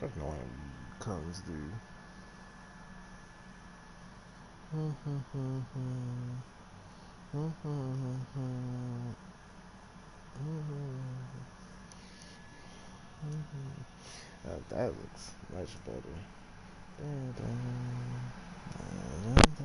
Cause no one comes through. That looks much better. I don't know what it is.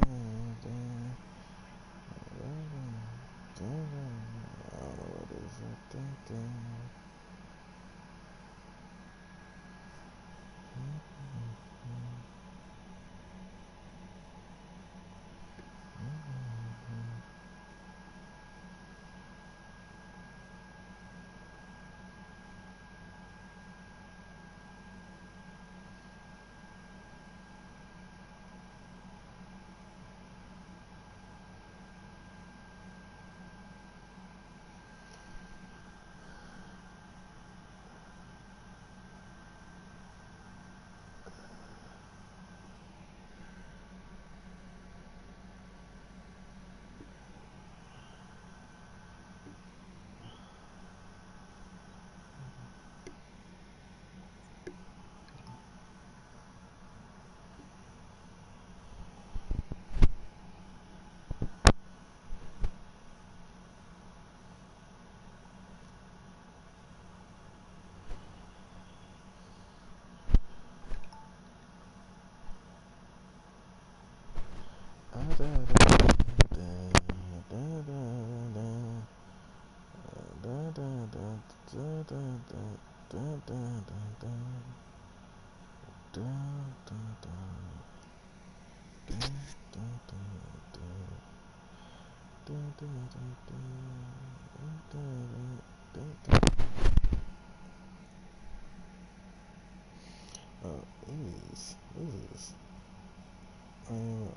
Oh, this is I am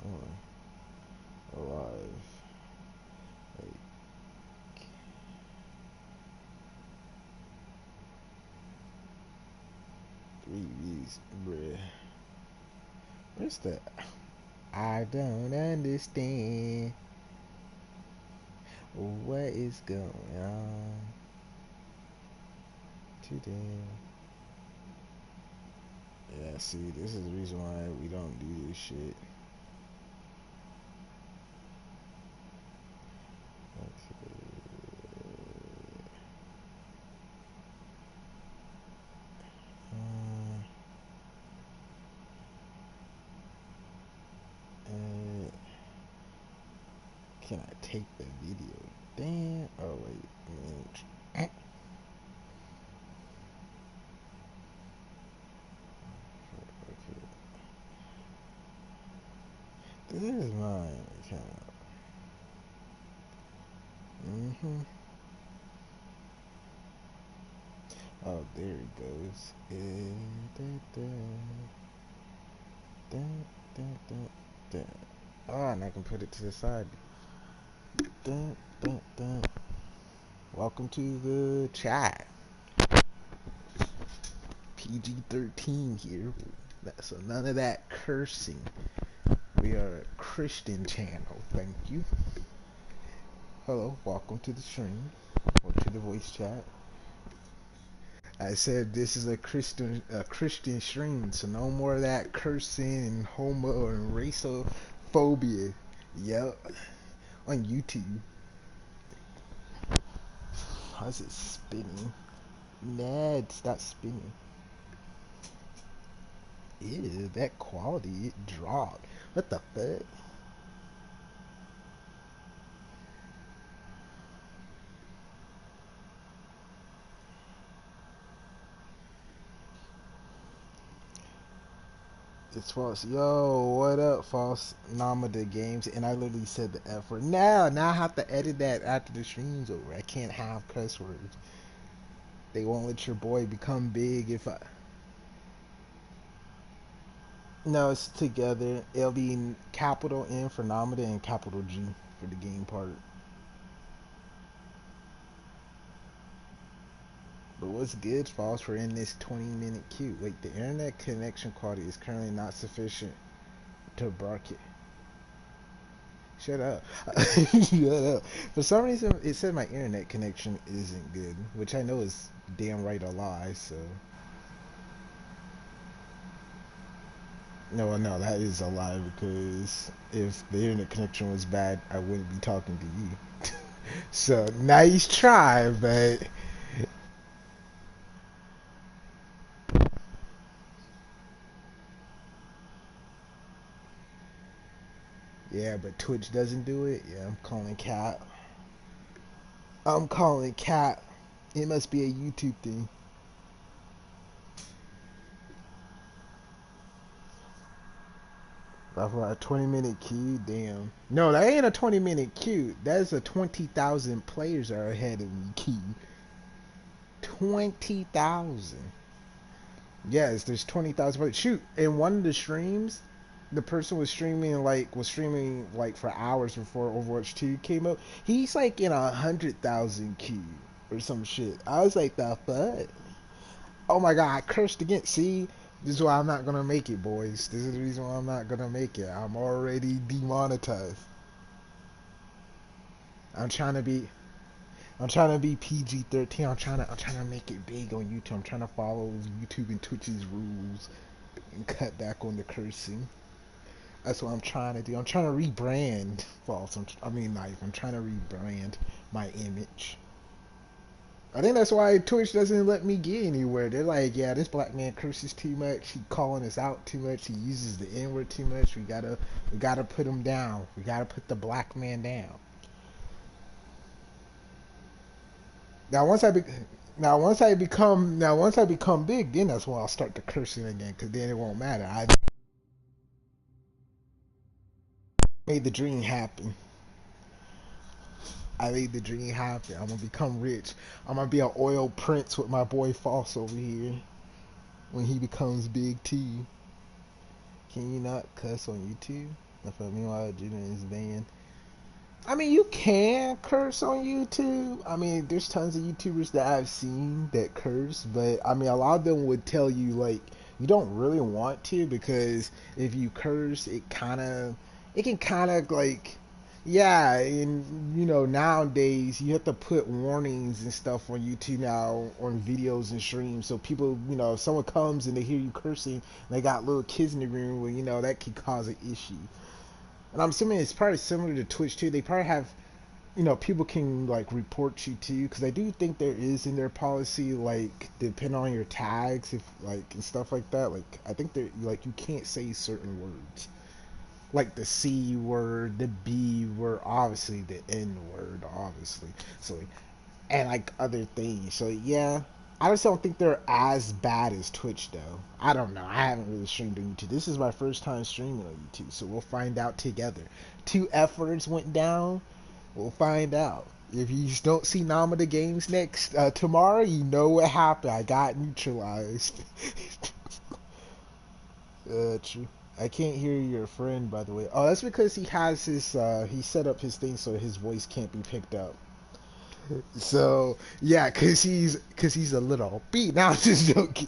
alive. Like 3 weeks, bruh. Where's the? I don't understand what is going on today. Yeah, see, this is the reason why we don't do this shit. Uh, uh, can I take the video? Damn. Oh wait, man. Okay. This is mine. Mm-hmm. Oh, there it goes. Da, da, da, da. Ah, and I can put it to the side. Da, da, da. Welcome to the chat. PG-13 here. So none of that cursing. We are a Christian channel. Thank you. Hello, welcome to the stream or to the voice chat. I said this is a Christian stream, so no more of that cursing and homo and racial-phobia. Yep, on YouTube. How's it spinning? Ned, stop spinning. Ew, that quality, it dropped. What the fuck? It's false. Yo, what up, false Namada Games? And I literally said the F word. Now I have to edit that after the stream's over. I can't have cuss words. They won't let your boy become big if I. No, it's together. It'll be capital N for Namada and capital G for the game part. But what's good, false? We're in this 20-minute queue. Wait, the internet connection quality is currently not sufficient to broadcast. Shut up. Shut up. For some reason, it said my internet connection isn't good, which I know is damn right a lie, so. No, no, that is a lie because if the internet connection was bad, I wouldn't be talking to you. So nice try, but yeah, but Twitch doesn't do it. Yeah, I'm calling cat. I'm calling cat. It must be a YouTube thing. About a 20-minute queue, damn. No, that ain't a 20-minute queue. That's a 20,000 players are ahead of me queue. 20,000. Yes, there's 20,000. But shoot, in one of the streams, the person was streaming like for hours before Overwatch 2 came up. He's like in 100,000 queue or some shit. I was like, the fuck? Oh my god, I cursed again. See, this is why I'm not gonna make it, boys. This is the reason why I'm not gonna make it. I'm already demonetized. I'm trying to be I'm trying to be PG-13. I'm trying to make it big on YouTube. I'm trying to follow YouTube and Twitch's rules and cut back on the cursing. That's what I'm trying to do. I'm trying to rebrand false. I mean knife. I'm trying to rebrand my image. I think that's why Twitch doesn't let me get anywhere. They're like, yeah, this black man curses too much. He calling us out too much. He uses the N word too much. We gotta put him down. We gotta put the black man down. Now once I be, now once I become big, then that's when I'll start the cursing again. Cause then it won't matter. I made the dream happen. I made the dream happen. I'm gonna become rich. I'm gonna be an oil prince with my boy False over here when he becomes big too. Can you not cuss on YouTube? Meanwhile, Juden is banned. I mean, you can curse on YouTube. I mean, there's tons of YouTubers that I've seen that curse, but I mean, a lot of them would tell you like you don't really want to because if you curse, it can kind of like, yeah, and nowadays you have to put warnings and stuff on YouTube now on videos and streams, so people, if someone comes and they hear you cursing, and they got little kids in the room, well, that could cause an issue. And I'm assuming it's probably similar to Twitch too. They probably have, people can like report you too, because I do think there is in their policy, like depending on your tags, if like and stuff like that. Like I think they like you can't say certain words, like the C word, the B word, obviously the N word, obviously. So and like other things. So yeah, I just don't think they're as bad as Twitch though. I don't know. I haven't really streamed on YouTube. This is my first time streaming on YouTube, so we'll find out together. Two efforts went down. We'll find out. If you don't see Namada Games next tomorrow, you know what happened. I got neutralized. True. I can't hear your friend, by the way. Oh, that's because he has he set up his thing so his voice can't be picked up. So yeah, cause he's a little beat. Now I'm just joking.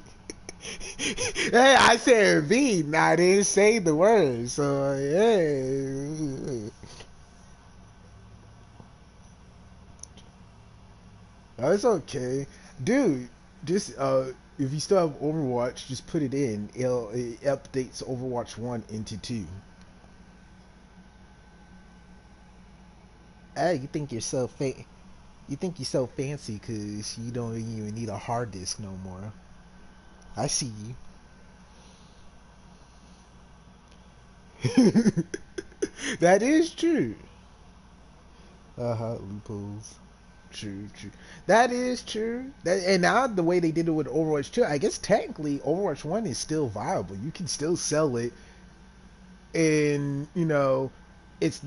Hey, I said beat. I didn't say the word. So yeah, oh, it's okay, dude. Just if you still have Overwatch, just put it in. It updates Overwatch 1 into 2. Hey, you think you're so fancy because you don't even need a hard disk no more. I see you. That is true. Loopholes. True, true. That is true. And now the way they did it with Overwatch 2, I guess technically Overwatch 1 is still viable. You can still sell it, and it's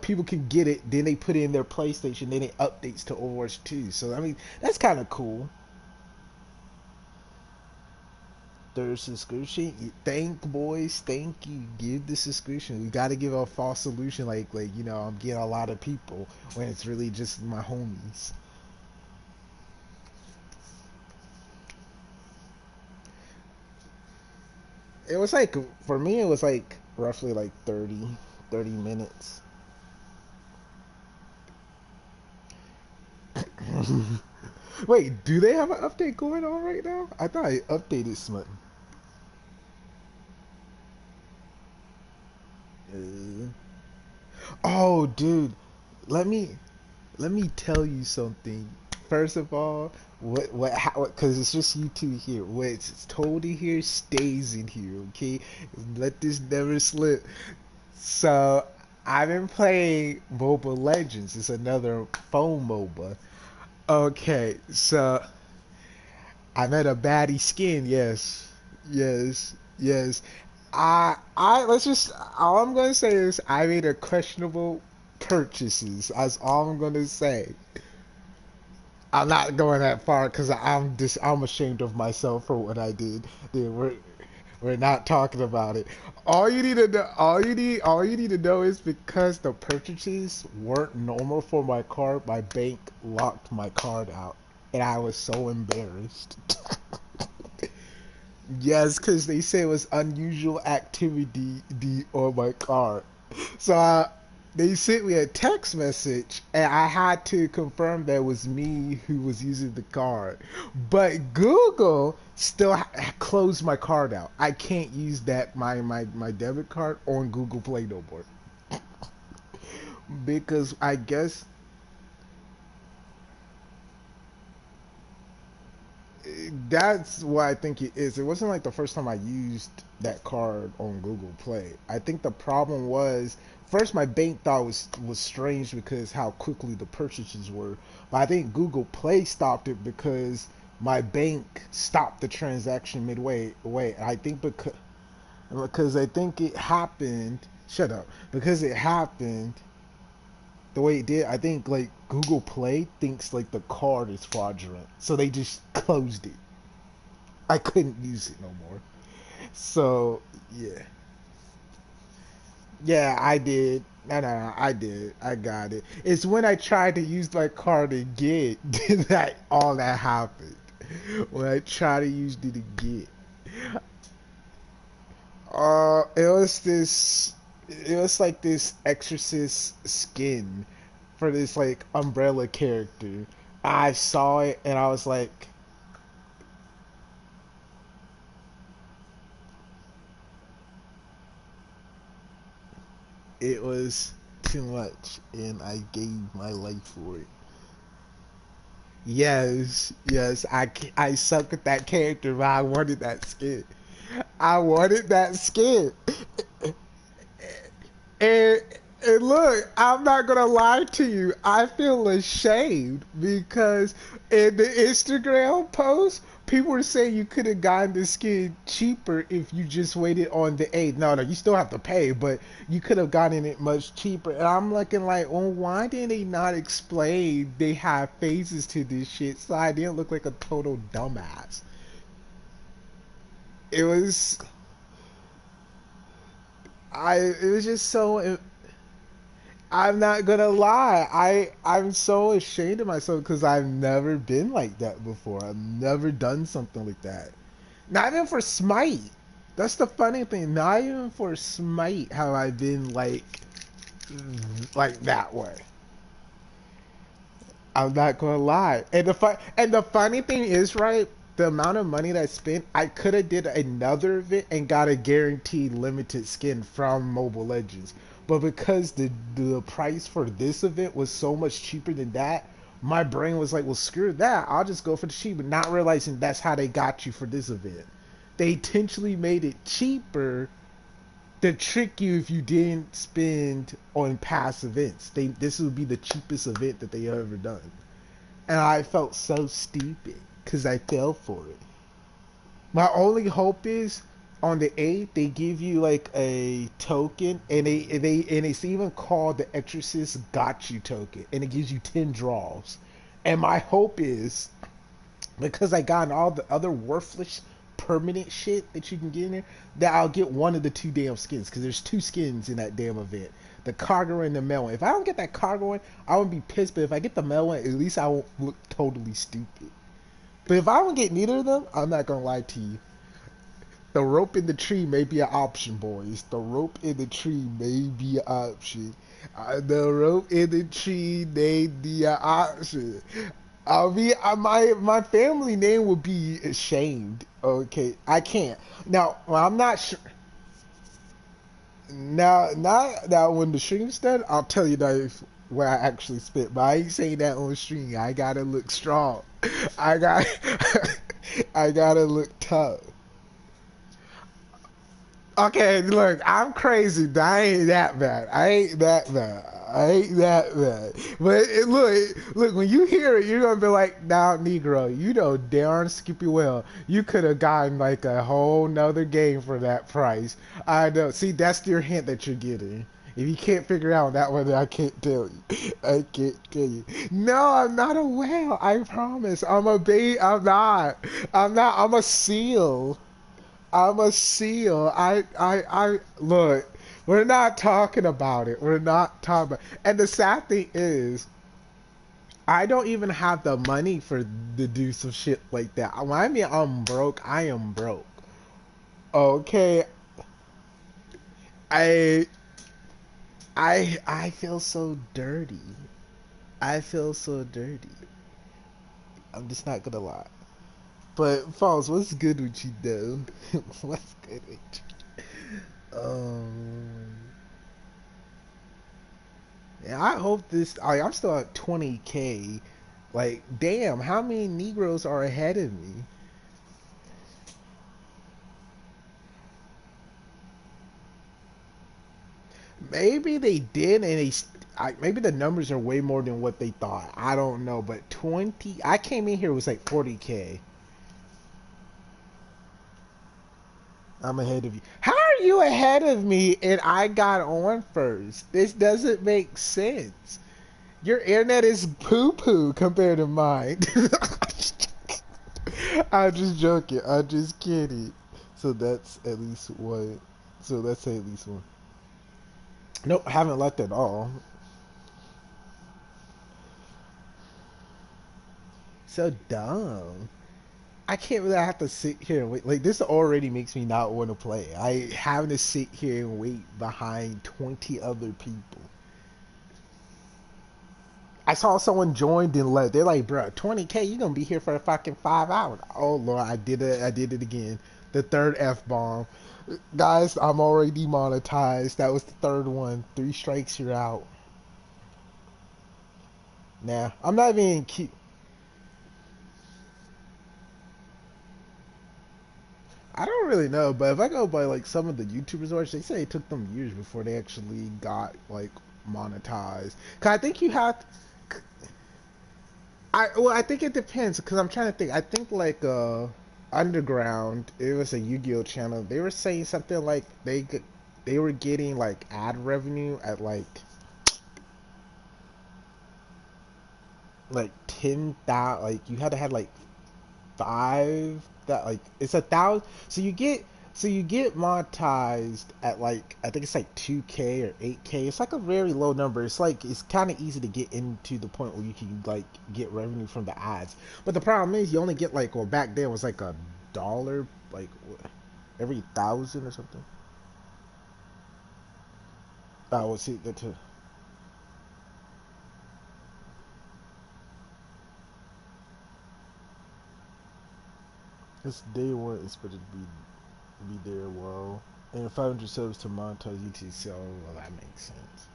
people can get it. Then they put it in their PlayStation. Then it updates to Overwatch 2. So I mean that's kind of cool. Their subscription. Thank boys, thank you. Give the subscription. We got to give a false solution. Like I'm getting a lot of people when it's really just my homies. It was like for me, it was like roughly like 30 minutes. Wait, do they have an update going on right now? I thought I updated something. Uh, oh, dude, let me let me tell you something. First of all, what how because it's just you two here. What's told in here stays in here. Okay, let this never slip. So I've been playing Mobile Legends. It's another phone MOBA. Okay, so I met a baddie skin. Yes, yes. I let's just all I'm gonna say is I made a questionable purchases. That's all I'm gonna say. I'm not going that far because I'm ashamed of myself for what I did. Dude, we're not talking about it. All you need to know is because the purchases weren't normal for my card, my bank locked my card out, and I was so embarrassed. Yes, because they say it was unusual activity on my card. So they sent me a text message, and I had to confirm that it was me who was using the card. But Google still closed my card out. I can't use that my debit card on Google Play no more because I guess that's what I think it is. It wasn't like the first time I used that card on Google Play. I think the problem was first my bank thought was strange because how quickly the purchases were. But I think Google Play stopped it because my bank stopped the transaction midway. Wait, I think because I think it happened. Shut up. Because it happened the way it did. I think like Google Play thinks like the card is fraudulent, so they just closed it. I couldn't use it no more. So yeah, yeah, I did. No, I did. I got it. It's when I tried to use my card again that all that happened. When I tried to use it again, it was this. It was like this exorcist skin for this like umbrella character. I saw it and I was like, it was too much, and I gave my life for it. Yes, I suck at that character, but I wanted that skin. I wanted that skin. And, and look, I'm not gonna lie to you. I feel ashamed because in the Instagram post, people were saying you could have gotten the skin cheaper if you just waited on the 8th. No, you still have to pay, but you could have gotten it much cheaper. And I'm looking like, well, why didn't they not explain they have phases to this shit so I didn't look like a total dumbass? It was, it was just so I'm not gonna lie. I'm so ashamed of myself because I've never been like that before. I've never done something like that. Not even for Smite. That's the funny thing. Not even for Smite have I been like that way. I'm not gonna lie. And the funny thing is, right? The amount of money that I spent, I could have did another event and got a guaranteed limited skin from Mobile Legends. But because the price for this event was so much cheaper than that, my brain was like, well, screw that. I'll just go for the cheap, but not realizing that's how they got you for this event. They intentionally made it cheaper to trick you if you didn't spend on past events. This would be the cheapest event that they ever done, and I felt so stupid because I fell for it. My only hope is on the 8th they give you like a token, and it's even called the Exorcist Got You token, and it gives you 10 draws. And my hope is because I got all the other worthless permanent shit that you can get in there, that I'll get one of the two damn skins because there's two skins in that damn event. The Kagura and the Mel one. If I don't get that Kagura one, I won't be pissed. But if I get the Mel one, at least I won't look totally stupid. But if I don't get neither of them, I'm not gonna lie to you. The rope in the tree may be an option, boys. The rope in the tree may be an option. The rope in the tree may be an option. I'll be my family name would be ashamed. Okay, I can't. Now, well, I'm not sure. now when the stream's done, I'll tell you that where I actually spit. But I ain't saying that on stream. I gotta look strong. I got I gotta look tough. Okay, look, I'm crazy. I ain't that bad. I ain't that bad. I ain't that bad. But look, when you hear it, you're gonna be like, now, Negro, you know darn Skippy well, you could have gotten like a whole nother game for that price. I know. See, that's your hint that you're getting. If you can't figure out that one, I can't tell you. I can't tell you. No, I'm not a whale. I promise. I'm a bait. I'm not. I'm not. I'm a seal. I'm a seal. I look. We're not talking about it. We're not talking about. And the sad thing is, I don't even have the money for to do some shit like that. When I mean I'm broke, I am broke. Okay, I I feel so dirty. I feel so dirty. I'm just not gonna lie. But Falls, what's good with you though? What's good with you? Yeah, I hope this. I'm still at 20K. Like, damn, how many Negroes are ahead of me? Maybe they did, and maybe the numbers are way more than what they thought. I don't know, but 20. I came in here it was like 40K. I'm ahead of you. How are you ahead of me and I got on first? This doesn't make sense. Your internet is poo poo compared to mine. I'm just joking. I'm just kidding. So that's at least one. So let's say at least one. Nope, haven't left at all. So dumb. I can't really have to sit here and wait. Like, this already makes me not want to play. I having to sit here and wait behind 20 other people. I saw someone joined and left. They're like, bro, 20K, you're gonna be here for a fucking 5 hours. Oh Lord, I did it. I did it again. The third F bomb. Guys, I'm already demonetized. That was the third one. 3 strikes, you're out. Nah, I'm not even cute. I don't really know, but if I go by like some of the YouTubers watch, they say it took them years before they actually got like monetized. Cause I think you have. I think it depends. Cause I'm trying to think. I think like Underground, it was a Yu-Gi-Oh channel. They were saying something like they were getting like ad revenue at like 10,000. Like you had to have like five that like it's 1,000. So you get monetized at like I think it's like 2K or 8K. It's like a very low number. It's like it's kind of easy to get into the point where you can like get revenue from the ads. But the problem is you only get like well back then it was like $1 like every 1,000 or something. I would see that too. It's day one expected to be there. Wow. And 500 subs to monetize YouTube, so well, that makes sense.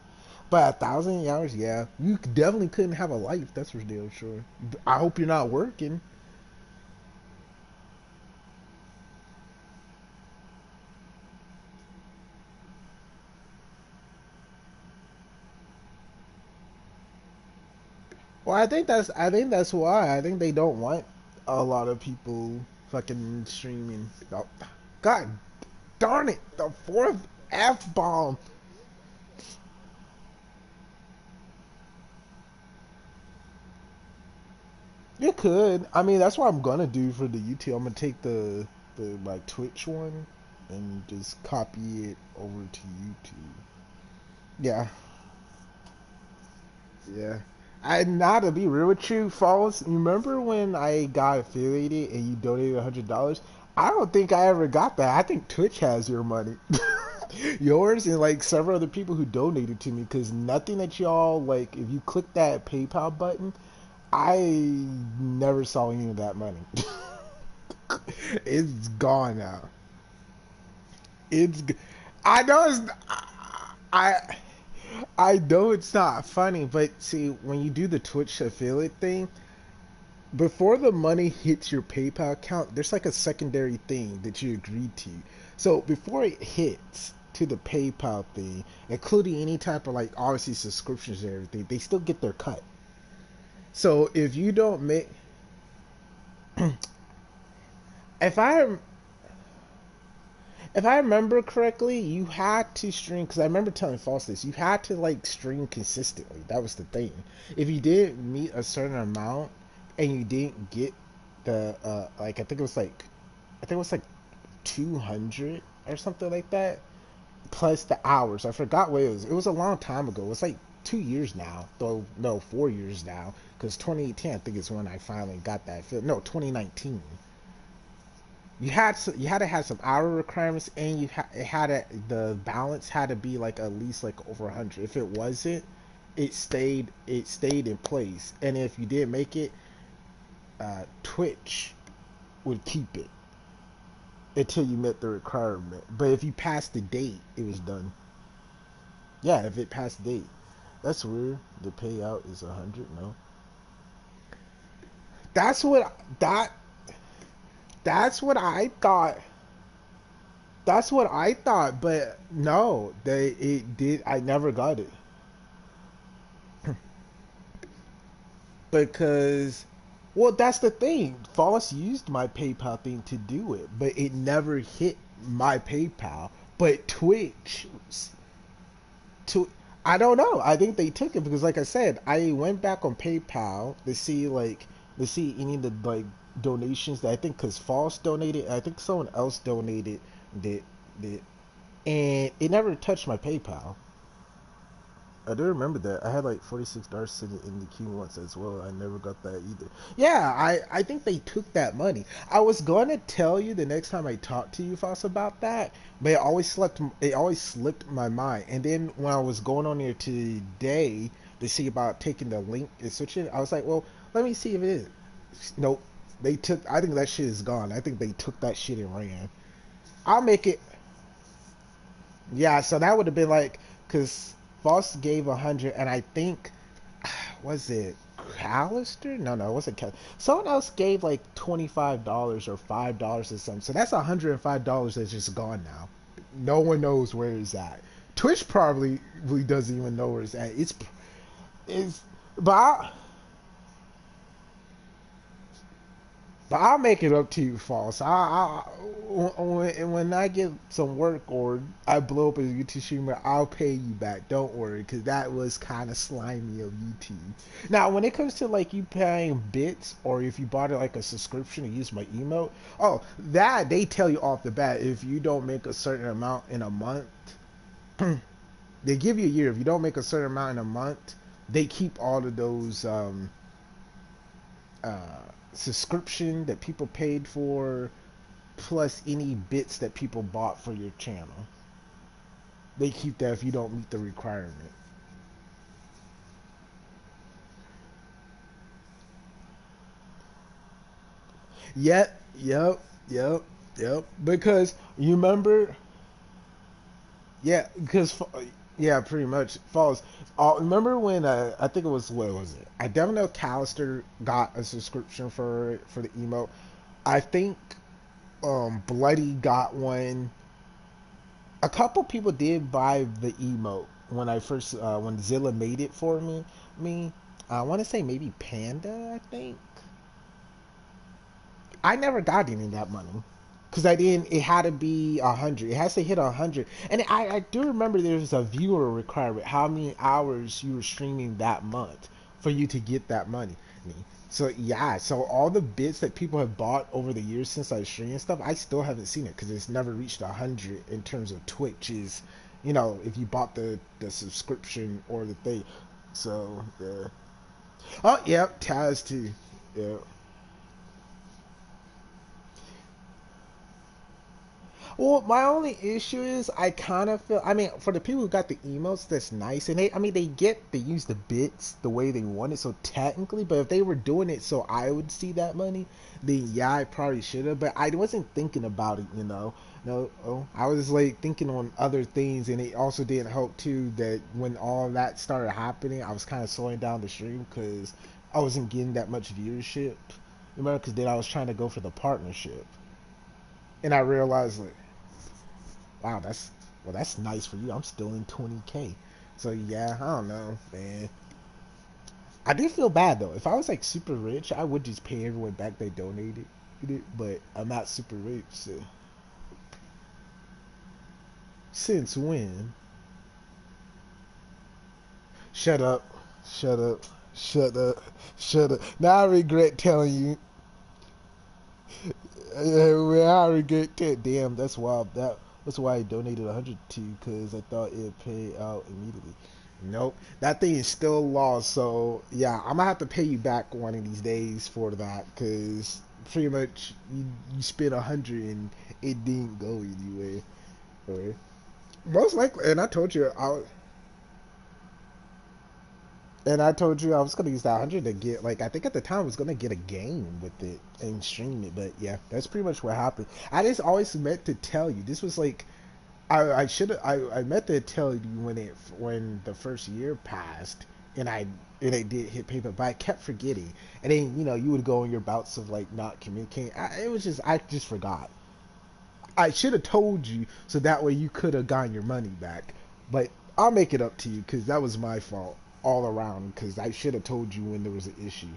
But 1,000 hours, yeah, you definitely couldn't have a life. That's for damn sure. I hope you're not working. Well, I think that's why. I think they don't want a lot of people fucking streaming. Oh, God darn it! The fourth F bomb. You could. I mean, that's what I'm gonna do for the YouTube. I'm gonna take the like Twitch one and just copy it over to YouTube. Yeah, yeah. I Not to be real with you, Falls. Remember when I got affiliated and you donated $100? I don't think I ever got that. I think Twitch has your money, yours, and like several other people who donated to me. Because nothing that y'all like, if you click that PayPal button, I never saw any of that money. It's gone now. It's. I know it's I I know it's not funny, but see, when you do the Twitch affiliate thing, before the money hits your PayPal account, there's like a secondary thing that you agreed to. So before it hits to the PayPal thing, including any type of like obviously subscriptions and everything, they still get their cut. So if you don't make, if I if I remember correctly, you had to stream because I remember telling False this. You had to like stream consistently. That was the thing. If you didn't meet a certain amount and you didn't get the like I think it was like 200 or something like that plus the hours. I forgot what it was. It was a long time ago. It was like 2 years now. Though no, 4 years now because 2018 I think is when I finally got that film. No, 2019. You had to have some hour requirements, and it had the balance had to be like at least like over 100. If it wasn't, it stayed in place. And if you didn't make it, Twitch would keep it until you met the requirement. But if you passed the date, it was done. Yeah, if it passed the date. That's weird. The payout is 100. No, that's what that that's what I thought. That's what I thought, but no, they it did. I never got it because, well, that's the thing. False used my PayPal thing to do it, but it never hit my PayPal. But Twitch, to I don't know. I think they took it because, like I said, I went back on PayPal to see any of the like donations that I think because False donated. I think someone else donated that that, and it never touched my PayPal. I do remember that. I had like $46 sitting in the queue once as well. I never got that either. Yeah, I think they took that money. I was going to tell you the next time I talked to you, Foss, about that, but it always slipped my mind. And then when I was going on here today to see about taking the link and switching, I was like, well, let me see if it is. Nope. They took. I think that shit is gone. I think they took that shit and ran. I'll make it. Yeah, so that would have been like, because Foss gave 100, and I think, was it Callister? No, no, it wasn't Callister. Someone else gave like $25 or $5 or something. So that's $105 that's just gone now. No one knows where it's at. Twitch probably really doesn't even know where it's at. It's, but I'll make it up to you, False. When I get some work or I blow up as a YouTube streamer, I'll pay you back. Don't worry, because that was kind of slimy of YouTube. Now, when it comes to like you paying bits or if you bought it like a subscription and use my emote, oh, that they tell you off the bat if you don't make a certain amount in a month, they give you a year. If you don't make a certain amount in a month, they keep all of those uh, subscription that people paid for, plus any bits that people bought for your channel. They keep that if you don't meet the requirement. Yep, yep, yep. Because you remember, yeah, because yeah, pretty much false. Remember when I think it was what was it? I definitely know Callister got a subscription for the emote. I think Bloody got one. A couple people did buy the emote when I first when Zilla made it for me. Me, I want to say maybe Panda. I think I never got any of that money because I didn't. It had to be 100. It has to hit 100. And I do remember there was a viewer requirement. How many hours you were streaming that month for you to get that money? So yeah, so all the bits that people have bought over the years since I streamed and stuff, I still haven't seen it because it's never reached 100 in terms of Twitch. Is if you bought the subscription or the thing. So yeah. Oh yeah, Taz too. Yeah. Well, my only issue is I kind of feel. I mean, for the people who got the emails, that's nice, and I mean, they use the bits the way they want it. So technically, but if they were doing it so I would see that money, then yeah, I probably should have. But I wasn't thinking about it, you know. No, oh, I was like thinking on other things, and it also didn't help too that when all that started happening, I was kind of slowing down the stream because I wasn't getting that much viewership. Remember, because then I was trying to go for the partnership, and I realized like wow, that's nice for you. I'm still in 20K. So yeah, I don't know, man. I do feel bad though. If I was like super rich, I would just pay everyone back they donated it, but I'm not super rich, so since when? Shut up. Shut up. Shut up. Shut up. Now I regret telling you. I regret that. Damn, that's wild. That's why I donated 100 to you, because I thought it'd pay out immediately. Nope, that thing is still lost. So yeah, I'm gonna have to pay you back one of these days for that, because pretty much you spent 100 and it didn't go anywhere. Right? Most likely, and I told you I was gonna use that 100 to get like I think at the time I was gonna get a game with it and stream it, but yeah, that's pretty much what happened. I just always meant to tell you. This was like I should I meant to tell you when the first year passed and I did hit paper, but I kept forgetting. And then you would go on your bouts of like not communicating. I just forgot. I should have told you so that way you could have gotten your money back. But I'll make it up to you because that was my fault all around. Because I should have told you when there was an issue.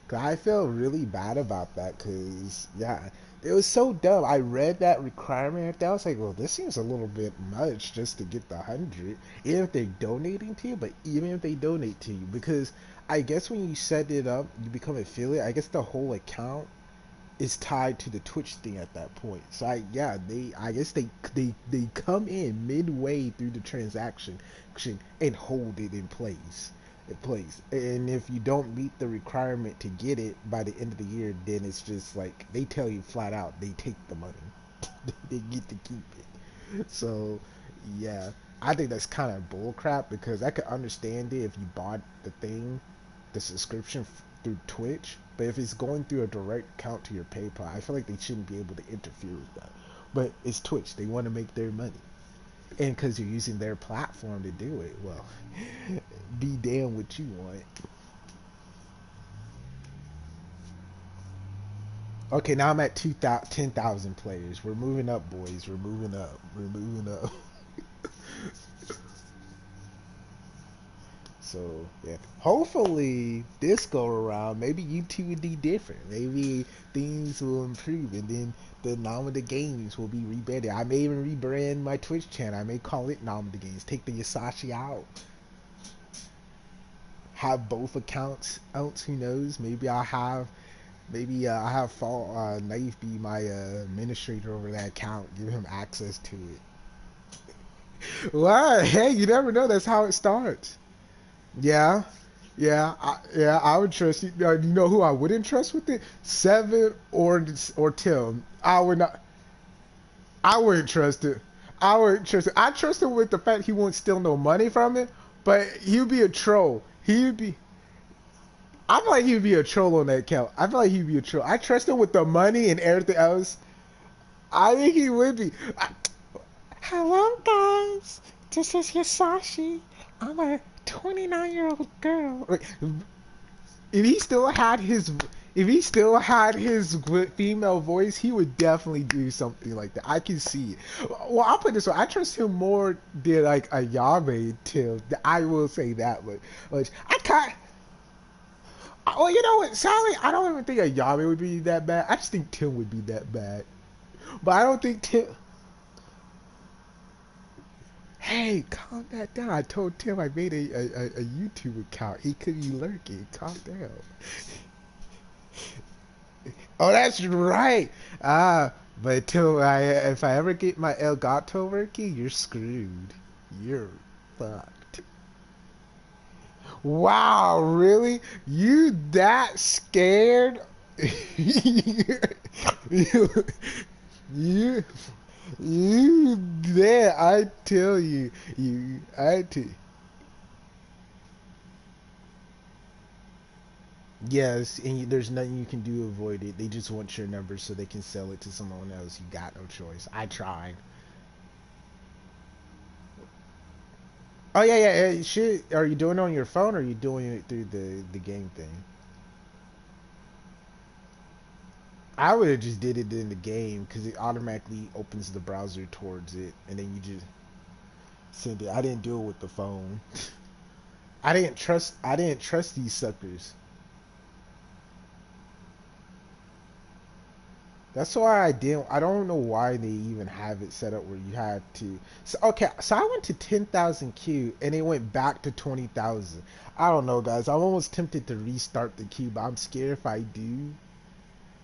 'Cause I feel really bad about that because, yeah, it was so dumb. I read that requirement and I was like, well, this seems a little bit much just to get the 100. Even if they're donating to you, but even if they donate to you, because I guess when you set it up, you become affiliate, I guess the whole account is tied to the Twitch thing at that point. So I guess they come in midway through the transaction and hold it in place. And if you don't meet the requirement to get it by the end of the year, then it's just like they tell you flat out they take the money. They get to keep it. So yeah, I think that's kind of bullcrap because I could understand it if you bought the thing, the subscription through Twitch, but if it's going through a direct account to your PayPal, I feel like they shouldn't be able to interfere with that. But it's Twitch; they want to make their money, and because you're using their platform to do it, well, be damn what you want. Okay, now I'm at 10,000 players. We're moving up, boys. We're moving up. We're moving up. So yeah, hopefully this go around, maybe YouTube will be different. Maybe things will improve, and then the Nomada Games will be rebranded. I may even rebrand my Twitch channel. I may call it Nomada Games. Take the Yasashi out. Have both accounts out. Who knows? Maybe I have Fall Knife be my administrator over that account. Give him access to it. What? Hey, you never know. That's how it starts. Yeah, yeah, I would trust you. You know who I wouldn't trust with it? Seven or Tim. I would not. I wouldn't trust it. I wouldn't trust it. I trust him with the fact he won't steal no money from it, but he'd be a troll. He'd be. I feel like he'd be a troll on that account. I feel like he'd be a troll. I trust him with the money and everything else. I think he would be. Hello, guys. This is Yasashi. I'm a 29-year-old girl. Like, if he still had his if he still had his female voice, he would definitely do something like that. I can see it. Well, I'll put it this way: I trust him more than like a Yame Tim. I will say that much. I can't. Well, you know what? Sadly, I don't even think a Yame would be that bad. I just think Tim would be that bad. But I don't think Tim. Hey, calm that down. I told Tim I made a YouTube account. He could be lurking. Calm down. Oh, that's right. But if I ever get my El Gato working, you're screwed. You're fucked. Wow, really? You that scared? you, you, there, I tell you, I tell yes, and there's nothing you can do to avoid it. They just want your number so they can sell it to someone else. You got no choice. I tried. Oh yeah, yeah. Shit, are you doing it on your phone or are you doing it through the game thing? I would have just did it in the game because it automatically opens the browser towards it, and then you just send it. I didn't do it with the phone. I didn't trust these suckers. That's why I didn't. I don't know why they even have it set up where you had to. So okay, so I went to 10,000 queue and it went back to 20,000. I don't know, guys. I'm almost tempted to restart the queue, but I'm scared if I do,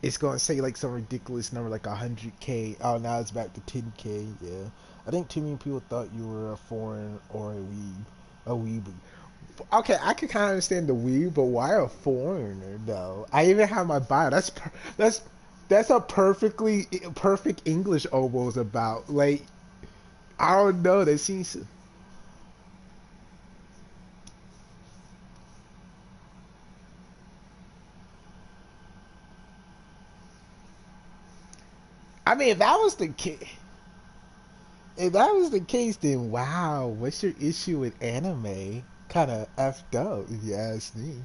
it's gonna say like some ridiculous number like 100K. Oh, now it's back to 10K. Yeah, I think too many people thought you were a foreign or a weeb. A weeb. Okay, I can kind of understand the weeb, but why a foreigner though? I even have my bio. That's that's a perfect English almost about. Like I don't know. That seems. I mean, if that was the case, then wow, what's your issue with anime? Kind of effed up, if you ask me.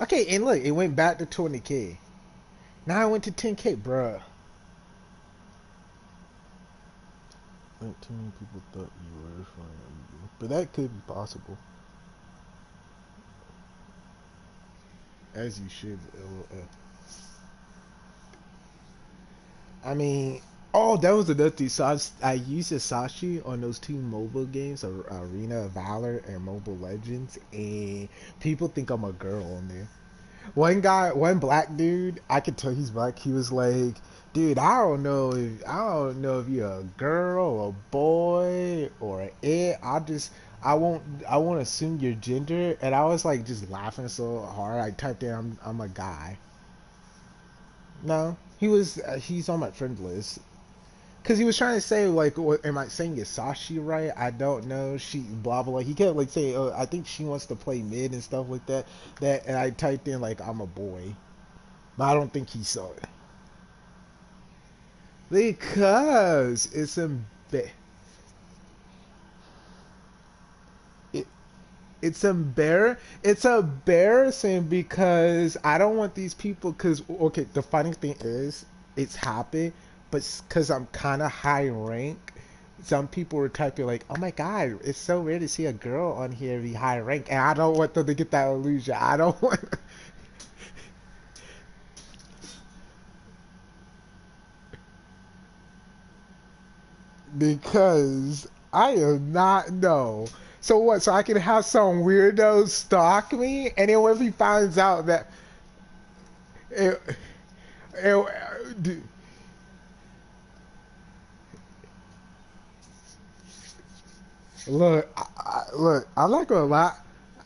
Okay, and look, it went back to 20K. Now I went to 10K, bruh. Like, too many people thought you were from, but that could be possible. As you should. I mean, oh, that was another thing. So I used Sashi on those two mobile games, Arena of Valor and Mobile Legends, and people think I'm a girl on there. One black dude, I could tell he's black. He was like, "Dude, I don't know if you're a girl, a boy, or it. I won't assume your gender." And I was like, just laughing so hard. I typed in, I'm a guy." No, he's on my friend list. Cause he was trying to say like, what, am I saying is Sashi right? I don't know. She blah blah. He kept like saying, "Oh, I think she wants to play mid and stuff like that." And I typed in like, "I'm a boy," but I don't think he saw it because it, it's embarrassing because I don't want these people. Because okay, the funny thing is, it's happened, but because I'm kind of high rank. Some people were typing like, "Oh my god, it's so rare to see a girl on here be high rank," and I don't want them to get that illusion. I don't want because I am not no. So what? So I can have some weirdo stalk me, and then what if he finds out that it, it, look, look, I'm not gonna lie.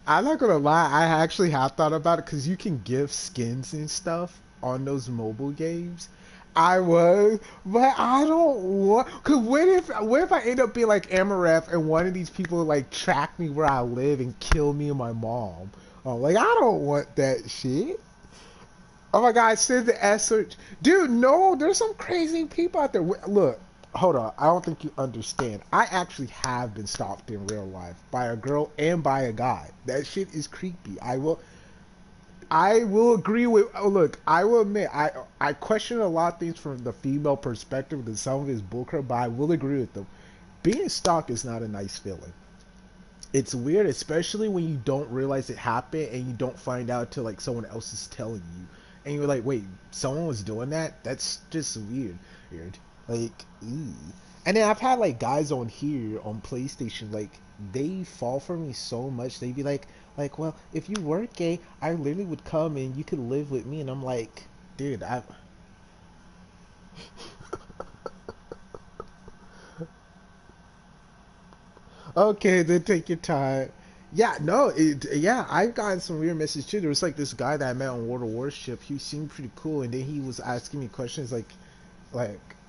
I'm not gonna lie. I actually have thought about it because you can give skins and stuff on those mobile games. I was, but I don't want. Cause what if I end up being like Amareth and one of these people like track me where I live and kill me and my mom? Oh, like I don't want that shit. Oh my god, send the S search. Dude, no, there's some crazy people out there. Look, hold on. I don't think you understand. I actually have been stalked in real life by a girl and by a guy. That shit is creepy. I will agree with. Oh, look, I will admit, I question a lot of things from the female perspective, and some of his bullcrap, but I will agree with them. Being stalked is not a nice feeling. It's weird, especially when you don't realize it happened and you don't find out till like someone else is telling you, and you're like, wait, someone was doing that? That's just weird. Weird. Like, ew. And then I've had like guys on here on PlayStation, like they fall for me so much. They be well, if you weren't gay, I literally would come and you could live with me. And I'm like, dude, I. Okay, then take your time. Yeah, no, yeah, I've gotten some weird messages too. There was like this guy that I met on World of Warship. He seemed pretty cool, and then he was asking me questions like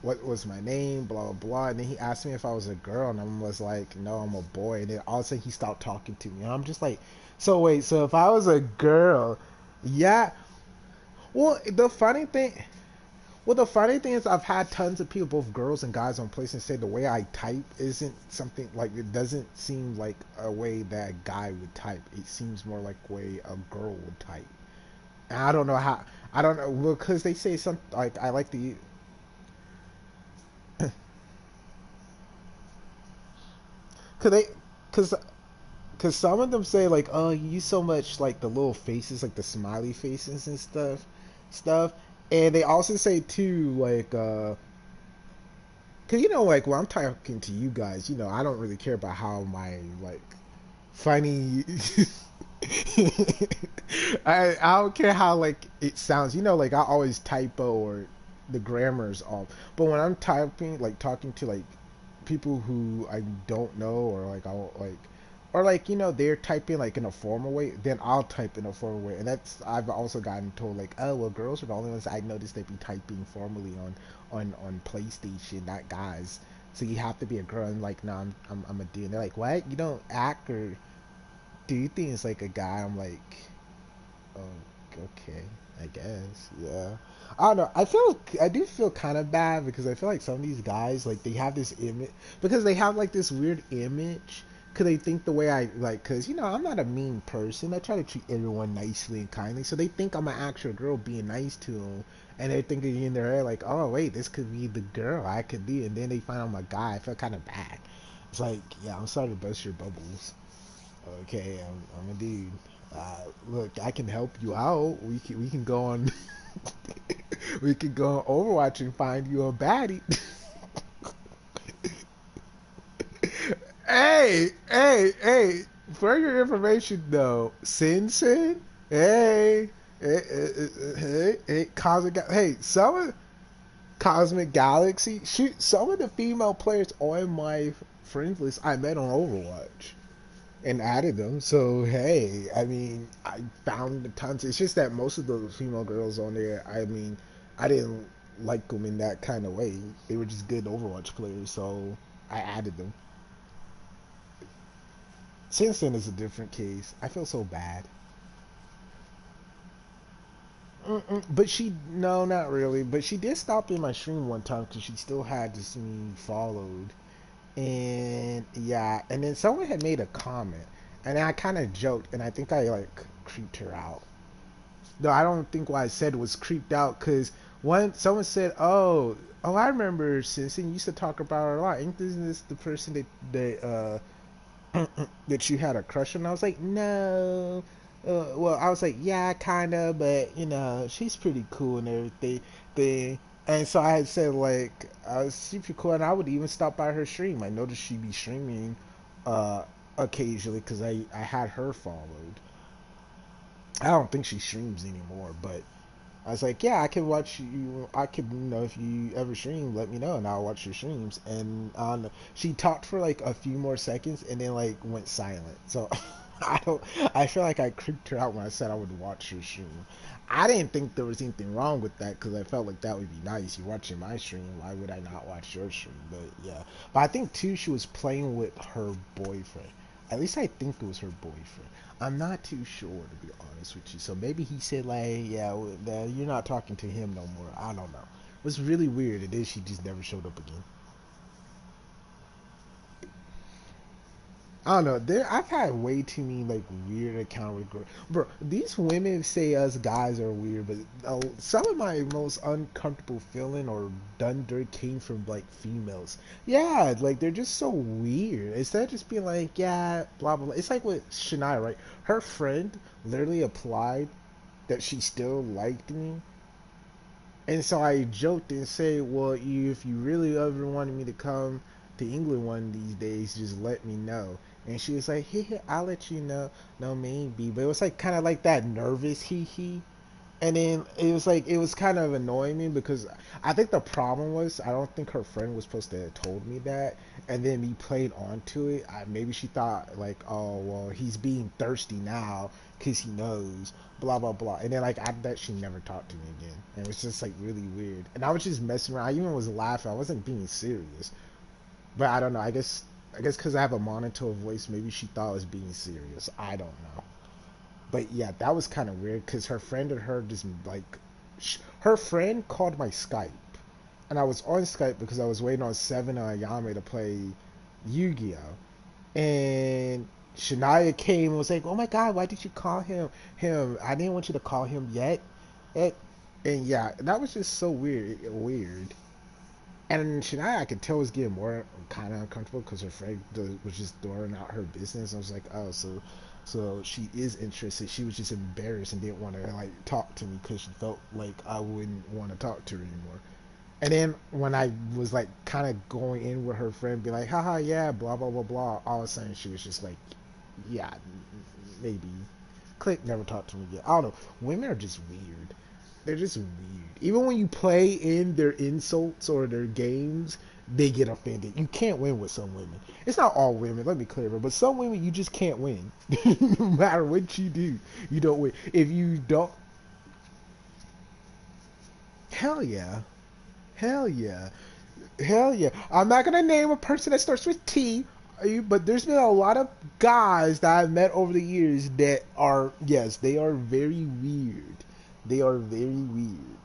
what was my name, blah blah blah. And then he asked me if I was a girl, and I was like, no, I'm a boy. And then all of a sudden he stopped talking to me, and I'm just like, so wait, so if I was a girl, yeah. Well, the funny thing is, I've had tons of people, both girls and guys, on places say the way I type isn't something like it doesn't seem like a way that a guy would type. It seems more like a way a girl would type. And I don't know how. I don't know, well, because they say something like I like the because they because because some of them say like, oh, you use so much like the little faces, like the smiley faces and stuff. And they also say too, like, cause like when I'm talking to you guys, I don't really care about how my like funny. I don't care how like it sounds. Like I always typo or the grammar's off. But when I'm typing, like talking to like people who I don't know, or like I'll like or like they're typing like in a formal way, then I'll type in a formal way. And that's I've also gotten told like, oh well, girls are the only ones I noticed they be typing formally on PlayStation, not guys. So you have to be a girl. And like, no, I'm a dude. And they're like, what? You don't act or do things like a guy? I'm like, oh, okay, I guess, yeah. I don't know. I do feel kind of bad because I feel like some of these guys like they have this image because they have like this weird image because they think the way I like because I'm not a mean person. I try to treat everyone nicely and kindly, so they think I'm an actual girl being nice to them, and they're thinking in their head like, oh wait, this could be the girl I could be, and then they find I'm a guy. I feel kind of bad. It's like, yeah, I'm sorry to bust your bubbles. Okay, I'm a dude. Look, I can help you out. We can go on we can go on Overwatch and find you a baddie. Hey! For your information, though, Sin, hey, Cosmic Galaxy. Shoot, some of the female players on my friends list I met on Overwatch and added them. So hey, I mean, I found tons. It's just that most of the female girls on there, I mean, I didn't like them in that kind of way. They were just good Overwatch players, so I added them. Since then is a different case. I feel so bad. But she, no, not really. But she did stop in my stream one time because she still had to see me followed. And yeah, and then someone had made a comment, and I kind of joked, and I think I like creeped her out. No, I don't think what I said was creeped out because one someone said, "Oh, I remember Simpson used to talk about her a lot. Ain't this the person that you had a crush on?" I was like, "No." Well, I was like, "Yeah, kind of, but she's pretty cool and everything." Thing. And so I had said like, I was super cool, and I would even stop by her stream. I noticed she'd be streaming uh, occasionally because I had her followed. I don't think she streams anymore, but I was like, yeah, I can watch you. I could, if you ever stream, let me know, and I'll watch your streams. And she talked for like a few more seconds, and then like went silent. So I don't. I feel like I creeped her out when I said I would watch your stream. I didn't think there was anything wrong with that because I felt like that would be nice. You're watching my stream, why would I not watch your stream? But yeah, but I think too she was playing with her boyfriend. At least I think it was her boyfriend. I'm not too sure to be honest with you. So maybe he said like, yeah, you're not talking to him no more. I don't know. It was really weird, and then she just never showed up again. I don't know. I've had way too many like weird encounter with girls. Bro, these women say us guys are weird, but some of my most uncomfortable feeling or done dirt came from like females. Yeah, like they're just so weird. Instead of just being like, yeah, blah blah blah. It's like with Shania, right? Her friend literally applied that she still liked me. And so I joked and said, well, if you really ever wanted me to come to England one of these days, just let me know. And she was like, hey, I'll let you know. No, maybe. But it was like kind of like that nervous hee hee. And then it was kind of annoying me because I think the problem was I don't think her friend was supposed to have told me that, and then me played onto it. Maybe she thought like, oh well, he's being thirsty now because he knows, blah blah blah. And then like after that, she never talked to me again, and it was just like really weird. And I was just messing around. I even was laughing. I wasn't being serious, but I don't know. I guess because I have a monotone voice, maybe she thought I was being serious. I don't know. But yeah, that was kind of weird because her friend and her just like, her friend called my Skype, and I was on Skype because I was waiting on Seven and Ayame to play Yu-Gi-Oh, and Shania came and was like, "Oh my God, why did you call him? Him? I didn't want you to call him yet." And, and yeah, that was just so weird. And Shania, I could tell was getting more kind of uncomfortable because her friend was just throwing out her business. I was like, oh, so she is interested. She was just embarrassed and didn't want to like talk to me because she felt like I wouldn't want to talk to her anymore. And then when I was like kind of going in with her friend, be like, haha, yeah, blah blah blah blah. All of a sudden, she was just like, yeah, maybe. Click, never talk to me again. I don't know. Women are just weird. They're just weird. Even when you play in their insults or their games, they get offended. You can't win with some women. It's not all women, let me clear it, but some women you just can't win. No matter what you do, you don't win. If you don't, hell yeah, hell yeah, hell yeah. I'm not gonna name a person that starts with T, but there's been a lot of guys that I've met over the years that are, yes, they are very weird. They are very weird.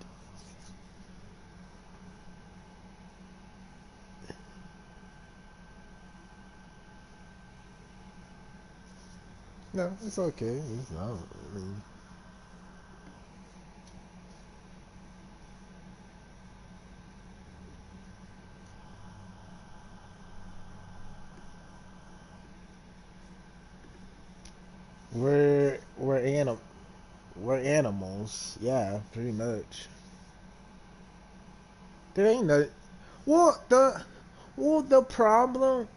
No, it's okay. It's not, I mean, we're we're animals. Yeah, pretty much. There ain't no. Well, well the problem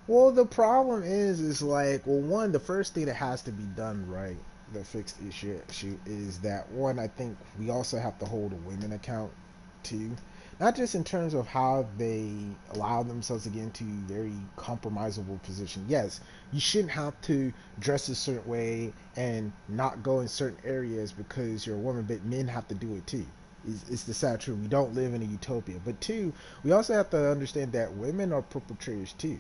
the problem is like, well, one, the first thing that has to be done right, the fixed issue is that one, I think we also have to hold women account too, not just in terms of how they allow themselves to get into very compromisable position. Yes, you shouldn't have to dress a certain way and not go in certain areas because you're a woman, but men have to do it too. It's the sad truth. We don't live in a utopia. But two, we also have to understand that women are perpetrators too.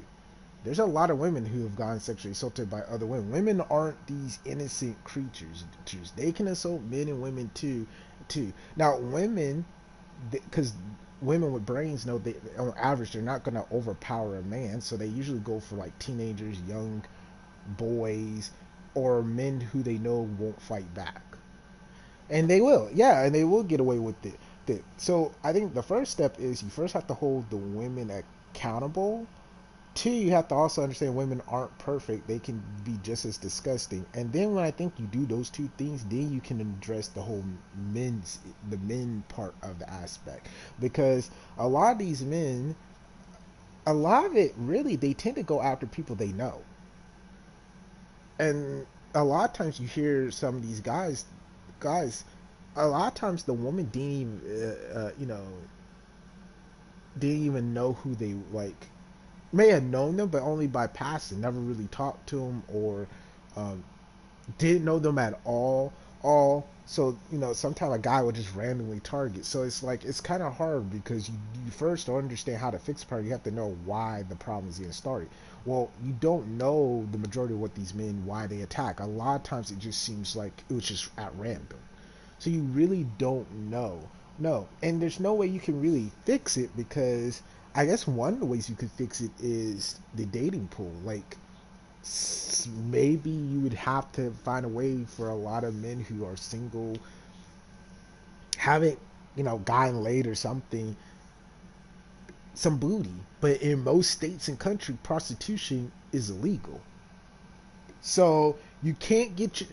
There's a lot of women who have gotten sexually assaulted by other women. Women aren't these innocent creatures. They can assault men and women too. Now, women, because women with brains know they, on average, they're not going to overpower a man, so they usually go for like teenagers, young boys, or men who they know won't fight back, and they will. Yeah, and they will get away with it. So I think the first step is you first have to hold the women accountable. Two, you have to also understand women aren't perfect. They can be just as disgusting. And then when I think you do those two things, then you can address the whole the men part of the aspect. Because a lot of these men, a lot of it really, they tend to go after people they know. And a lot of times you hear some of these guys, a lot of times the woman didn't even, didn't even know who they like, may have known them, but only by passing. Never really talked to them or um, didn't know them at all. So sometimes a guy would just randomly target. So it's like it's kind of hard because you first to understand how to fix a problem, you have to know why the problem is getting started. Well, you don't know the majority of what these men why they attack. A lot of times it just seems like it was just at random. So you really don't know. No, and there's no way you can really fix it because I guess one of the ways you could fix it is the dating pool. Like maybe you would have to find a way for a lot of men who are single, haven't gotten laid or something, some booty. But in most states and country, prostitution is illegal. So you can't get your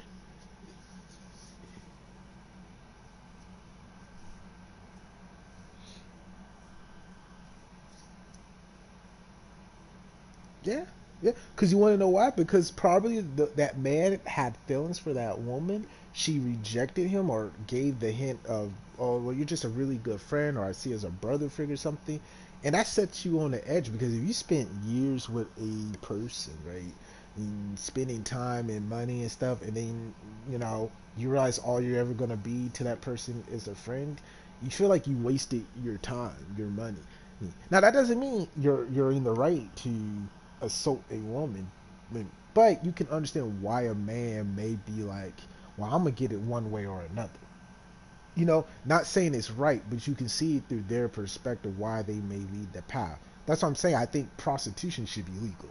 yeah, yeah. Because you want to know why? Because probably that man had feelings for that woman, she rejected him or gave the hint of, oh, well, you're just a really good friend, or I see as a brother figure or something, and that sets you on the edge because if you spent years with a person, right, and spending time and money and stuff, and then you realize all you're ever gonna be to that person is a friend, you feel like you wasted your time, your money. Now that doesn't mean you're in the right to assault a woman, but you can understand why a man may be like, well, I'm gonna get it one way or another. Not saying it's right, but you can see it through their perspective why they may lead the path. That's what I'm saying. I think prostitution should be legal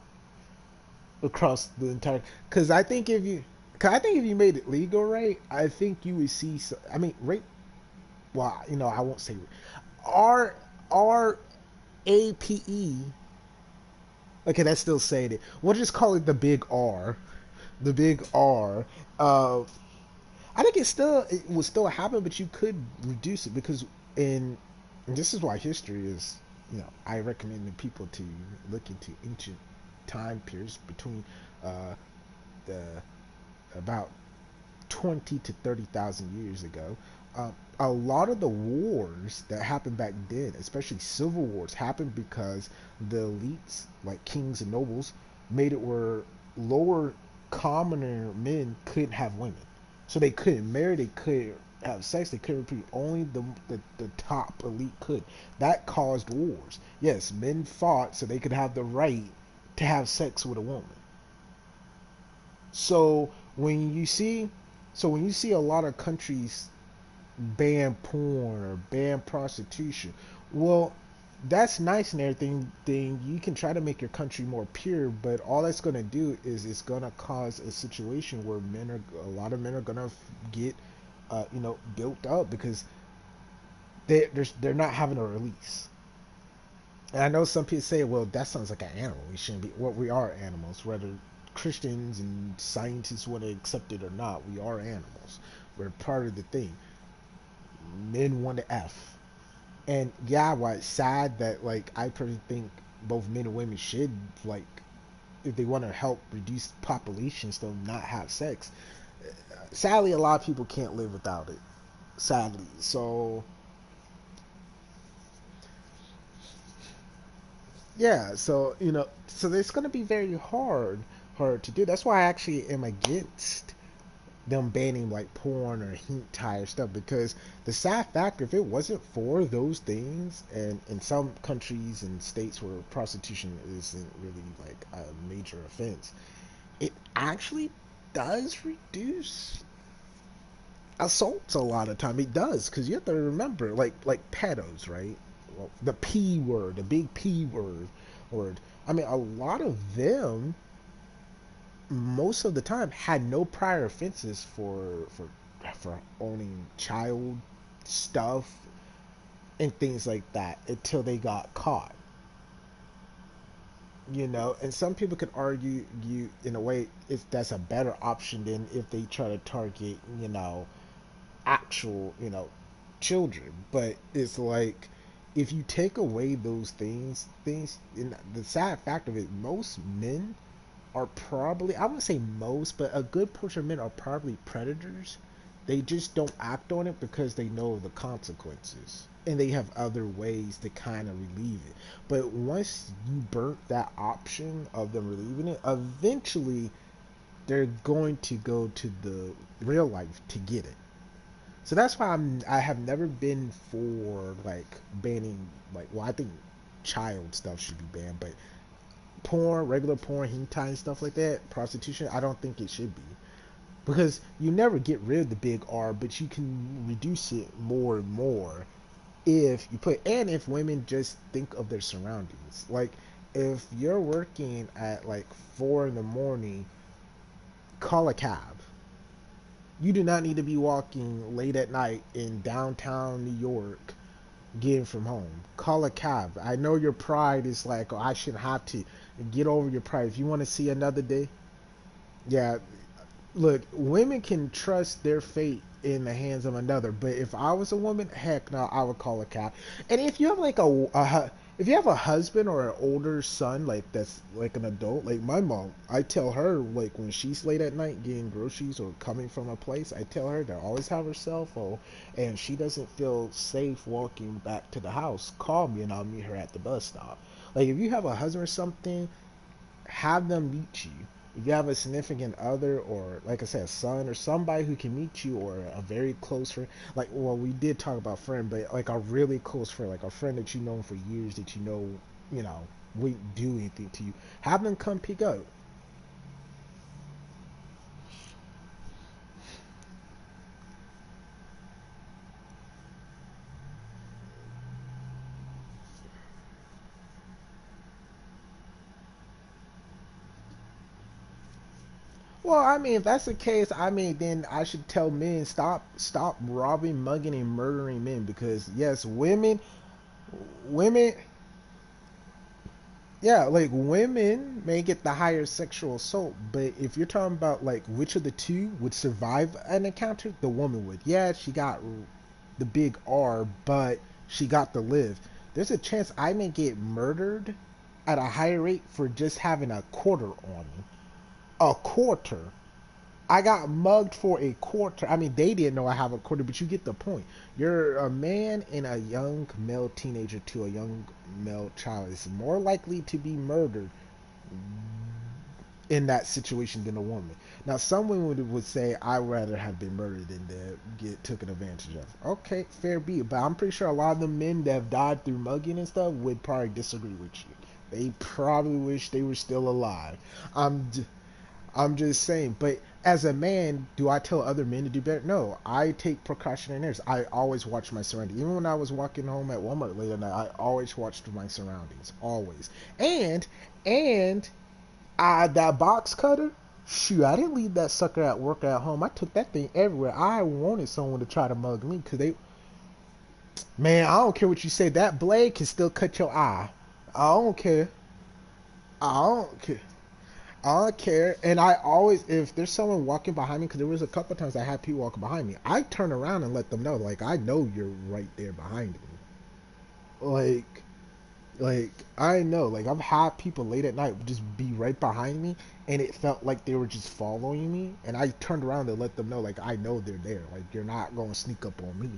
across the entire. Because I think if you made it legal, right, I think you would see. I mean, rape. Well, I won't say R A P E. Okay, that's still saying it. We'll just call it the big R. The big R. Uh, I think it will still happen, but you could reduce it because in and this is why history is. I recommend people to look into ancient time periods between uh, the about 20 to 30,000 years ago. A lot of the wars that happened back then, especially civil wars, happened because the elites, like kings and nobles, made it where lower, commoner men couldn't have women. So they couldn't marry, they couldn't have sex, they couldn't reproduce. Only the top elite could. That caused wars. Yes, men fought so they could have the right to have sex with a woman. So when you see when you see a lot of countries ban porn or ban prostitution, well, that's nice and everything. Then you can try to make your country more pure, but all that's going to do is it's going to cause a situation where a lot of men are going to get, built up because they're not having a release. And I know some people say, well, that sounds like an animal. We shouldn't be. Well, we are animals, whether Christians and scientists want to accept it or not. We are animals. We're part of the thing. Men want to F. And yeah, why it's sad that like I personally think both men and women should like if they want to help reduce population, still not have sex. Sadly, a lot of people can't live without it. Sadly, so yeah, so it's gonna be very hard to do. That's why I actually am against them banning like porn or hentai or stuff because the sad factor, if it wasn't for those things, and in some countries and states where prostitution isn't really like a major offense, it actually does reduce assaults a lot of time. It does because you have to remember like pedos, right? Well, the P word, the big P word. I mean, a lot of them most of the time had no prior offenses for owning child stuff and things like that until they got caught. And some people could argue you in a way if that's a better option than if they try to target actual children. But it's like if you take away those things, and the sad fact of it, most men are probably, I wouldn't say most, but a good portion of men are probably predators. They just don't act on it because they know the consequences and they have other ways to kind of relieve it. But once you burnt that option of them relieving it, eventually they're going to go to the real life to get it. So that's why I have never been for like banning, like, well, I think child stuff should be banned, but porn, regular porn, hentai and stuff like that, prostitution, I don't think it should be. Because you never get rid of the big R, but you can reduce it more and more if you put, and if women just think of their surroundings. Like, if you're working at like 4 in the morning, call a cab. You do not need to be walking late at night in downtown New York getting from home. Call a cab. I know your pride is like, oh, I shouldn't have to. Get over your pride. If you want to see another day, yeah. Look, women can trust their fate in the hands of another, but if I was a woman, heck no, I would call a cab. And if you have like if you have a husband or an older son, like that's like an adult, like my mom, I tell her like when she's late at night getting groceries or coming from a place, I tell her to always have her cell phone, and she doesn't feel safe walking back to the house, call me and I'll meet her at the bus stop. Like if you have a husband or something, have them meet you. If you have a significant other, or like I said, a son or somebody who can meet you, or a very close friend, like, well, we did talk about friend, but like a really close friend, like a friend that you know for years, that you know, wouldn't do anything to you, have them come pick up. Well, I mean, if that's the case, I mean, then I should tell men stop robbing, mugging, and murdering men, because yes, women, yeah, like women may get the higher sexual assault, but if you're talking about like which of the two would survive an encounter, the woman would. Yeah, she got the big R, but she got to live. There's a chance I may get murdered at a higher rate for just having a quarter on me. A quarter. I got mugged for a quarter. I mean, they didn't know I have a quarter, but you get the point. You're a man and a young male teenager to a young male child is more likely to be murdered in that situation than a woman. Now, some women would say, I'd rather have been murdered than to get taken advantage of. Okay, fair be. But I'm pretty sure a lot of the men that have died through mugging and stuff would probably disagree with you. They probably wish they were still alive. I'm I'm just saying, but as a man, do I tell other men to do better? No, I take precautionary measures. I always watch my surroundings. Even when I was walking home at Walmart late at night, I always watched my surroundings. Always. And that box cutter, shoot, I didn't leave that sucker at work or at home. I took that thing everywhere. I wanted someone to try to mug me because man, I don't care what you say. That blade can still cut your eye. I don't care. I don't care. I don't care. And I always, if there's someone walking behind me, because there was a couple of times I had people walking behind me, I turn around and let them know, like, I know you're right there behind me. Like, like I know, like I've had people late at night just be right behind me, and it felt like they were just following me, and I turned around to let them know, like, I know they're there. Like, you're not going to sneak up on me.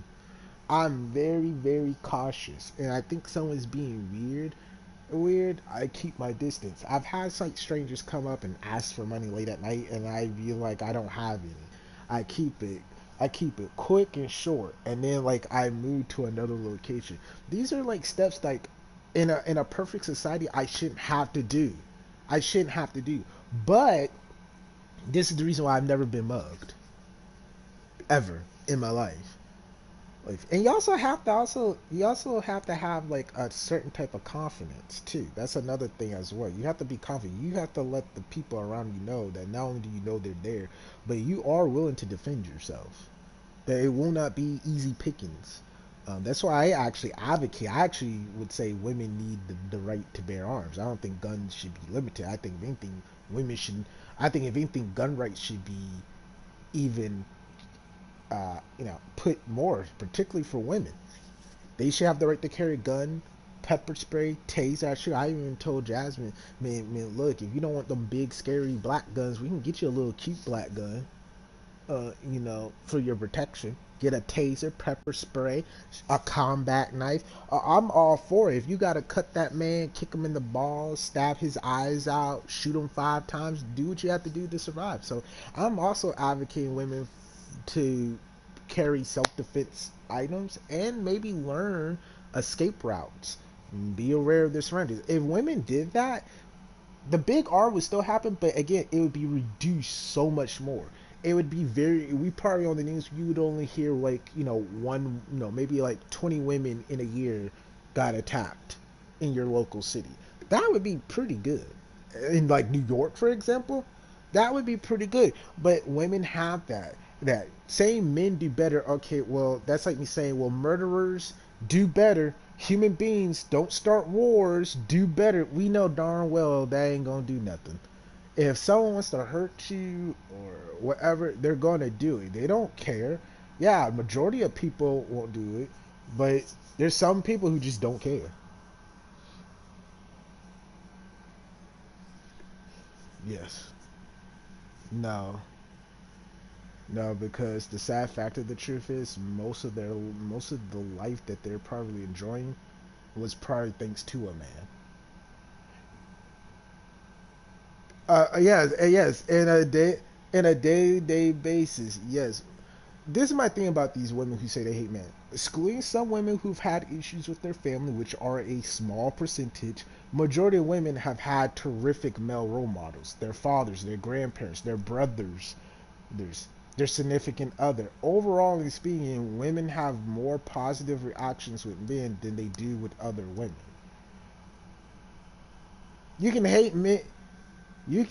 I'm very, very cautious, and I think someone's being weird, I keep my distance. I've had like strangers come up and ask for money late at night, and I feel like I don't have any. I keep it. I keep it quick and short, and then like I move to another location. These are like steps like in a perfect society I shouldn't have to do. I shouldn't have to do. But this is the reason why I've never been mugged ever in my life. Like, and you also have to have like a certain type of confidence too. That's another thing as well. You have to be confident. You have to let the people around you know that not only do you know they're there, but you are willing to defend yourself. That it will not be easy pickings. That's why I actually advocate. I actually would say women need the right to bear arms. I don't think guns should be limited. I think if anything, women should. I think if anything, gun rights should be even put more, particularly for women. They should have the right to carry a gun, pepper spray, taser. Sure, I even told Jasmine, man, look, if you don't want them big, scary black guns, we can get you a little cute black gun, for your protection. Get a taser, pepper spray, a combat knife. I'm all for it. If you gotta cut that man, kick him in the balls, stab his eyes out, shoot him 5 times, do what you have to do to survive. So I'm also advocating women to carry self-defense items and maybe learn escape routes. Be aware of their surroundings. If women did that, the big R would still happen, but again, it would be reduced so much more. It would be we probably on the news, you would only hear like, maybe like 20 women in a year got attacked in your local city. That would be pretty good. In like New York, for example, that would be pretty good. But women have that. That saying men do better, okay, well, that's like me saying, well, murderers do better. Human beings don't start wars, do better. We know darn well that ain't gonna do nothing. If someone wants to hurt you or whatever, they're gonna do it. They don't care. Yeah, majority of people won't do it, but there's some people who just don't care. Yes. No. No, because the sad fact of the truth is most of the life that they're probably enjoying was probably thanks to a man. Yes, yes, in a day-to-day basis, yes. This is my thing about these women who say they hate men. Excluding some women who've had issues with their family, which are a small percentage, majority of women have had terrific male role models. Their fathers, their grandparents, their brothers, there's their significant other. Overall speaking, women have more positive reactions with men than they do with other women. You can hate men. You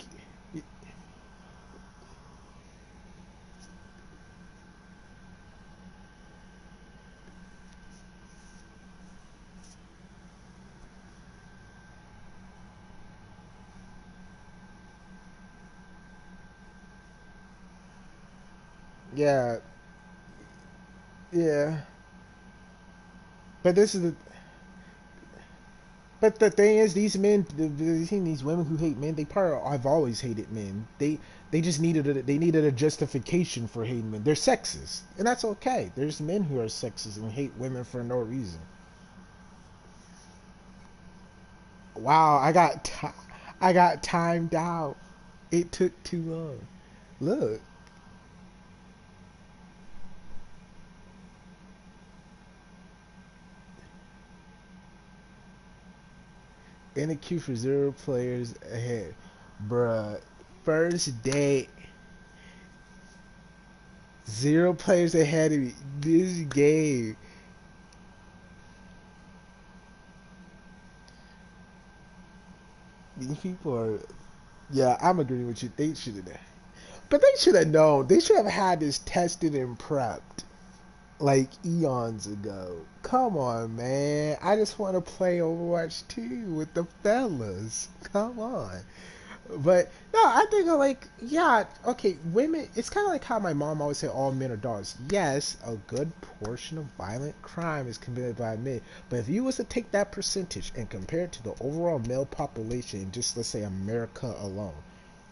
yeah, yeah. But this is the But the thing is, these men, these women who hate men, they probably have always hated men. They just needed a justification for hating men. They're sexist, and that's okay. There's men who are sexist and hate women for no reason. Wow, I got timed out. It took too long. Look, in the queue for zero players ahead, bruh. First day, zero players ahead of me. This game. These people are. Yeah, I'm agreeing with you. They should have. But they should have known. They should have had this tested and prepped like eons ago. Come on, man. I just want to play Overwatch 2 with the fellas. Come on. But no, I think like yeah, okay, women. It's kind of like how my mom always said all men are dogs. Yes, a good portion of violent crime is committed by men, but if you was to take that percentage and compare it to the overall male population, in just let's say America alone,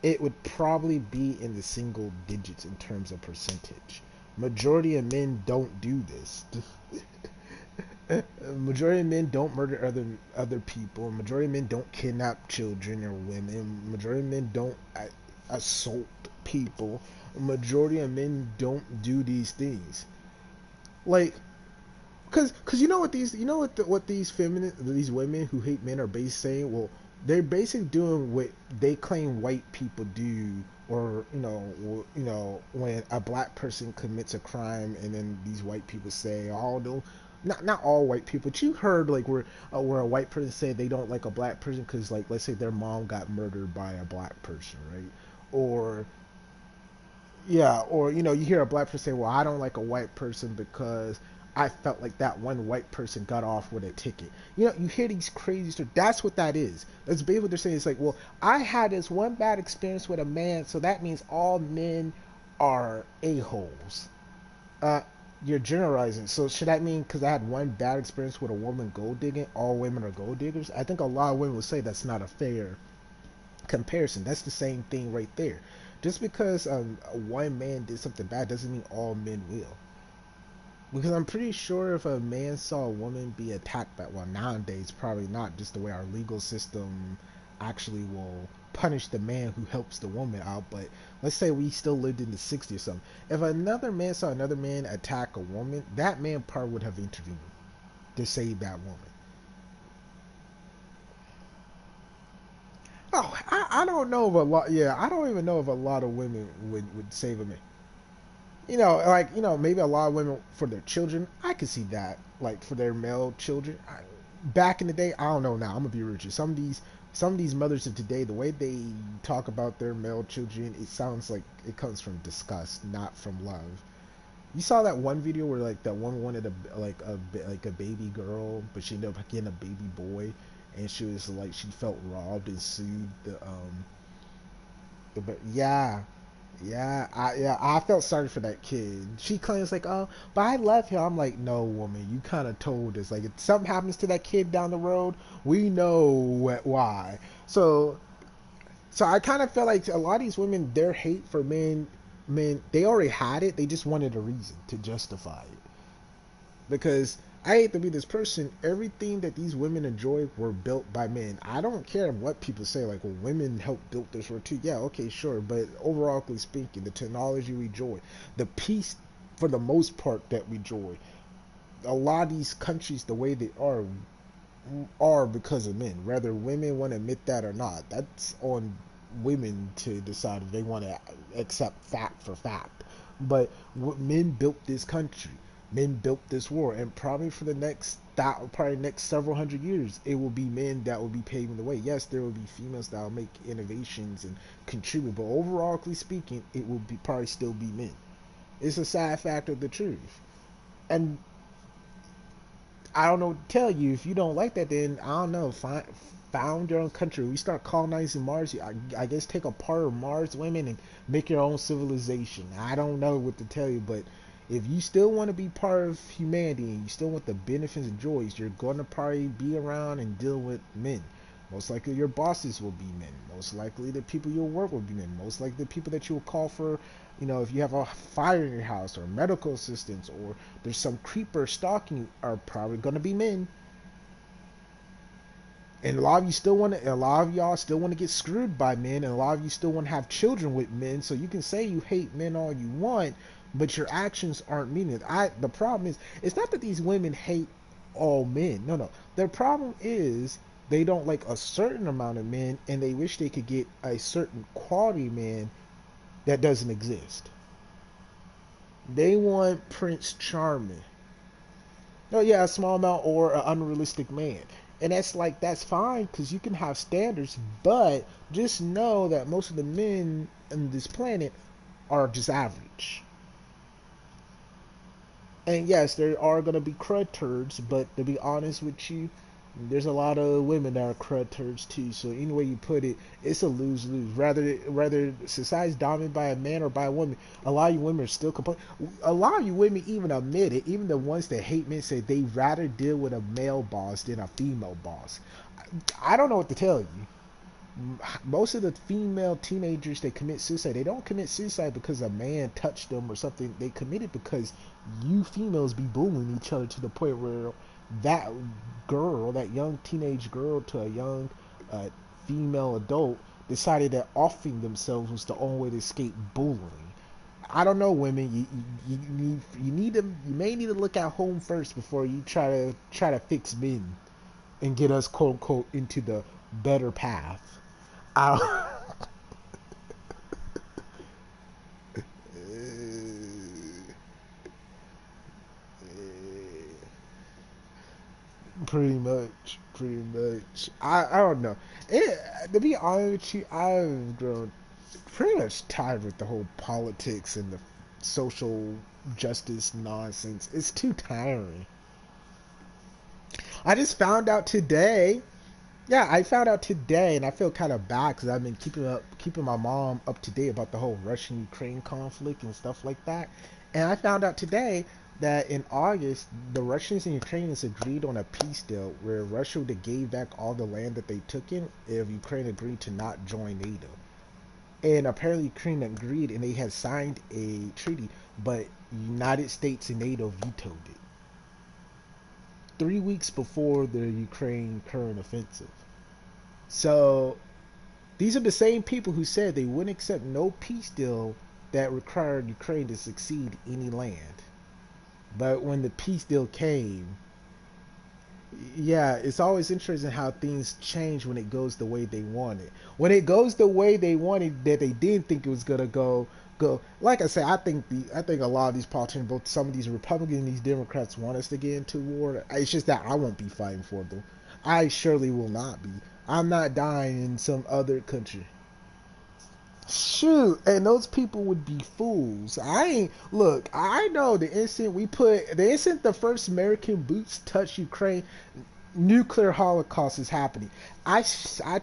it would probably be in the single digits in terms of percentage. Majority of men don't do this. Majority of men don't murder other people. Majority of men don't kidnap children or women. Majority of men don't assault people. Majority of men don't do these things. Like, cause you know what what these these women who hate men are basically saying. Well, they're basically doing what they claim white people do, or when a black person commits a crime, and then these white people say, "Oh no." Not all white people, but you heard like where a white person say they don't like a black person because like let's say their mom got murdered by a black person, right? Or yeah, or you hear a black person say, "Well, I don't like a white person because I felt like that one white person got off with a ticket." You hear these crazy stories. That's what that is. That's basically what they're saying. It's like, well, I had this one bad experience with a man, so that means all men are a holes. Uh, you're generalizing. So should that mean because I had one bad experience with a woman gold digging, all women are gold diggers? I think a lot of women would say that's not a fair comparison. That's the same thing right there. Just because one man did something bad doesn't mean all men will. Because I'm pretty sure if a man saw a woman be attacked by, well, nowadays probably not, just the way our legal system actually will punish the man who helps the woman out. But let's say we still lived in the 60s or something. If another man saw another man attack a woman, that man probably would have intervened to save that woman. Oh, I don't know if a lot. Yeah, I don't even know if a lot of women would save a man. Like maybe a lot of women for their children. I could see that, like for their male children. Back in the day, I don't know now. I'm gonna be rigid. Some of these mothers of today, the way they talk about their male children, it sounds like it comes from disgust, not from love. You saw that one video where like that one wanted a baby girl, but she ended up getting a baby boy, and she was like she felt robbed and sued but yeah, I felt sorry for that kid. She claims like, oh, but I love him. I'm like, no, woman, you kind of told us. Like, if something happens to that kid down the road, we know why. So, So I kind of feel like a lot of these women, their hate for men, they already had it. They just wanted a reason to justify it. Because I hate to be this person, everything that these women enjoy were built by men. I don't care what people say, like, well, women helped build this world too. Yeah, okay, sure. But overall speaking, the technology we enjoy, the peace for the most part that we enjoy, a lot of these countries, the way they are because of men. Whether women want to admit that or not, that's on women to decide if they want to accept fact for fact. But men built this country, men built this war, and probably for the next several hundred years, it will be men that will be paving the way. Yes, there will be females that will make innovations and contribute, but overall speaking, it will be probably still be men. It's a sad fact of the truth. And I don't know what to tell you. If you don't like that, then I don't know. Found your own country. We start colonizing Mars. I guess take a part of Mars women and make your own civilization. I don't know what to tell you, but if you still want to be part of humanity and you still want the benefits and joys, you're going to probably be around and deal with men. Most likely your bosses will be men. Most likely the people you'll work with will be men. Most likely the people that you will call for, if you have a fire in your house or medical assistance or there's some creeper stalking you, are probably going to be men. And a lot of y'all still want to get screwed by men, and a lot of you still want to have children with men. So you can say you hate men all you want, but your actions aren't meaning it. The problem is, it's not that these women hate all men. No, no. Their problem is they don't like a certain amount of men, and they wish they could get a certain quality man that doesn't exist. They want Prince Charming. Oh yeah, a small amount or an unrealistic man. And that's fine because you can have standards, but just know that most of the men on this planet are just average. And yes, there are gonna be crud turds, but to be honest with you, there's a lot of women that are crud turds too. So any way you put it, it's a lose lose. Rather society's dominated by a man or by a woman. A lot of you women are still complaining. A lot of you women even admit it. Even the ones that hate men say they rather deal with a male boss than a female boss. I don't know what to tell you. Most of the female teenagers that commit suicide, they don't commit suicide because a man touched them or something. They commit it because you females be bullying each other to the point where that girl, that young teenage girl to a young female adult, decided that offing themselves was the only way to escape bullying. I don't know, women. You may need to look at home first before you try to fix men and get us quote unquote into the better path. I pretty much. I don't know. To be honest with you, I've grown pretty much tired with the whole politics and the social justice nonsense. It's too tiring. I just found out today. Yeah, I found out today, and I feel kind of bad because I've been keeping my mom up to date about the whole Russian-Ukraine conflict and stuff like that. And I found out today that in August, the Russians and Ukrainians agreed on a peace deal where Russia would have gave back all the land that they took in if Ukraine agreed to not join NATO. And apparently Ukraine agreed, and they had signed a treaty, but United States and NATO vetoed it 3 weeks before the Ukraine current offensive. So these are the same people who said they wouldn't accept no peace deal that required Ukraine to succeed any land. But when the peace deal came, yeah, it's always interesting how things change when it goes the way they want it. When it goes the way they wanted, that they didn't think it was gonna go. Like I say, I think a lot of these politicians, both some of these Republicans and these Democrats, want us to get into war. It's just that I won't be fighting for them. I surely will not be. I'm not dying in some other country. Shoot, and those people would be fools. I ain't look. I know the instant the first American boots touch Ukraine, nuclear holocaust is happening. I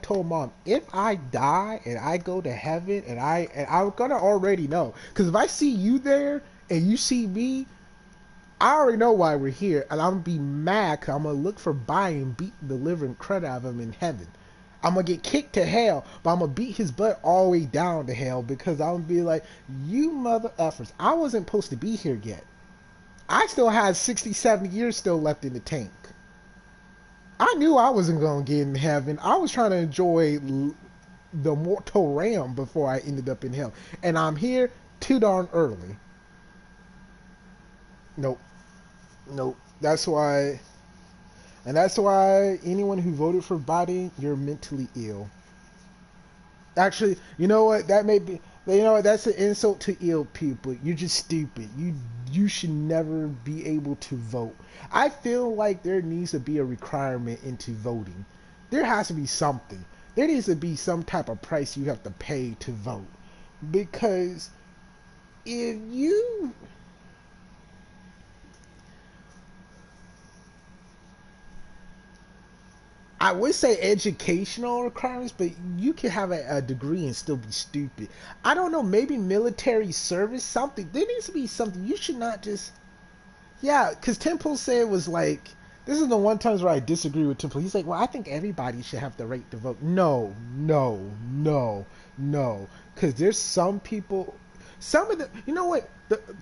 told mom if I die and I go to heaven and I'm gonna already know because if I see you there and you see me, I already know why we're here and I'm gonna be mad. 'Cause I'm gonna look for Biden beating the living crud out of him in heaven. I'm gonna get kicked to hell, but I'm gonna beat his butt all the way down to hell because I'm gonna be like, you mother effers, I wasn't supposed to be here yet. I still had 60, 70 years still left in the tank. I knew I wasn't gonna get in heaven. I was trying to enjoy the mortal realm before I ended up in hell, and I'm here too darn early. Nope, nope. That's why anyone who voted for Biden, you're mentally ill. Actually, you know what? That may be. You know what? That's an insult to ill people. You're just stupid. You should never be able to vote. I feel like there needs to be a requirement into voting. There has to be something. There needs to be some type of price you have to pay to vote. Because if you I would say educational requirements, but you can have a degree and still be stupid. I don't know, maybe military service, something. There needs to be something. You should not just. Yeah, because Temple said was like, this is the one times where I disagree with Temple. He's like, well, I think everybody should have the right to vote. No, no, no, no. Because there's some people, some of the, you know what?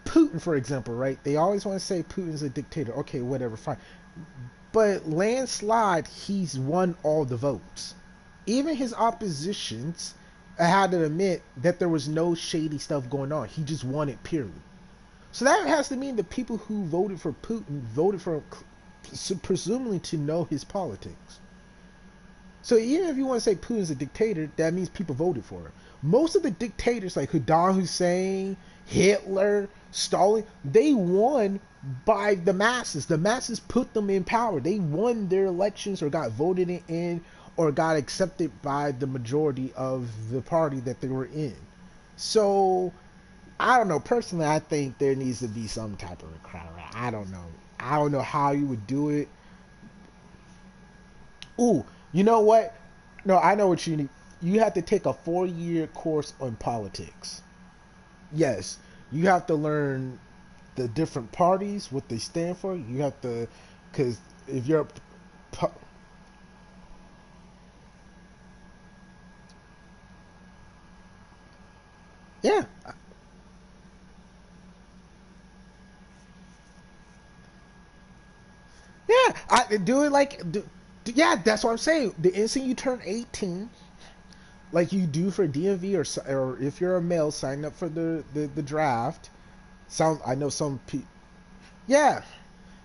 Putin, for example, right? They always want to say Putin's a dictator. Okay, whatever, fine. But landslide, he's won all the votes. Even his oppositions had to admit that there was no shady stuff going on. He just won it purely. So that has to mean the people who voted for Putin voted for him presumably to know his politics. So even if you want to say Putin's a dictator, that means people voted for him. Most of the dictators like Saddam Hussein, Hitler, Stalin, they won by the masses. The masses put them in power. They won their elections or got voted in or got accepted by the majority of the party that they were in. So I don't know. Personally, I think there needs to be some type of requirement. I don't know. I don't know how you would do it. Ooh, you know what? No, I know what you need. You have to take a 4-year course on politics. Yes, you have to learn the different parties, what they stand for. You have to, because if you're, yeah, yeah, I do it like, yeah, that's what I'm saying. The instant you turn 18, like you do for DMV or if you're a male, sign up for the draft. I know some people. Yeah,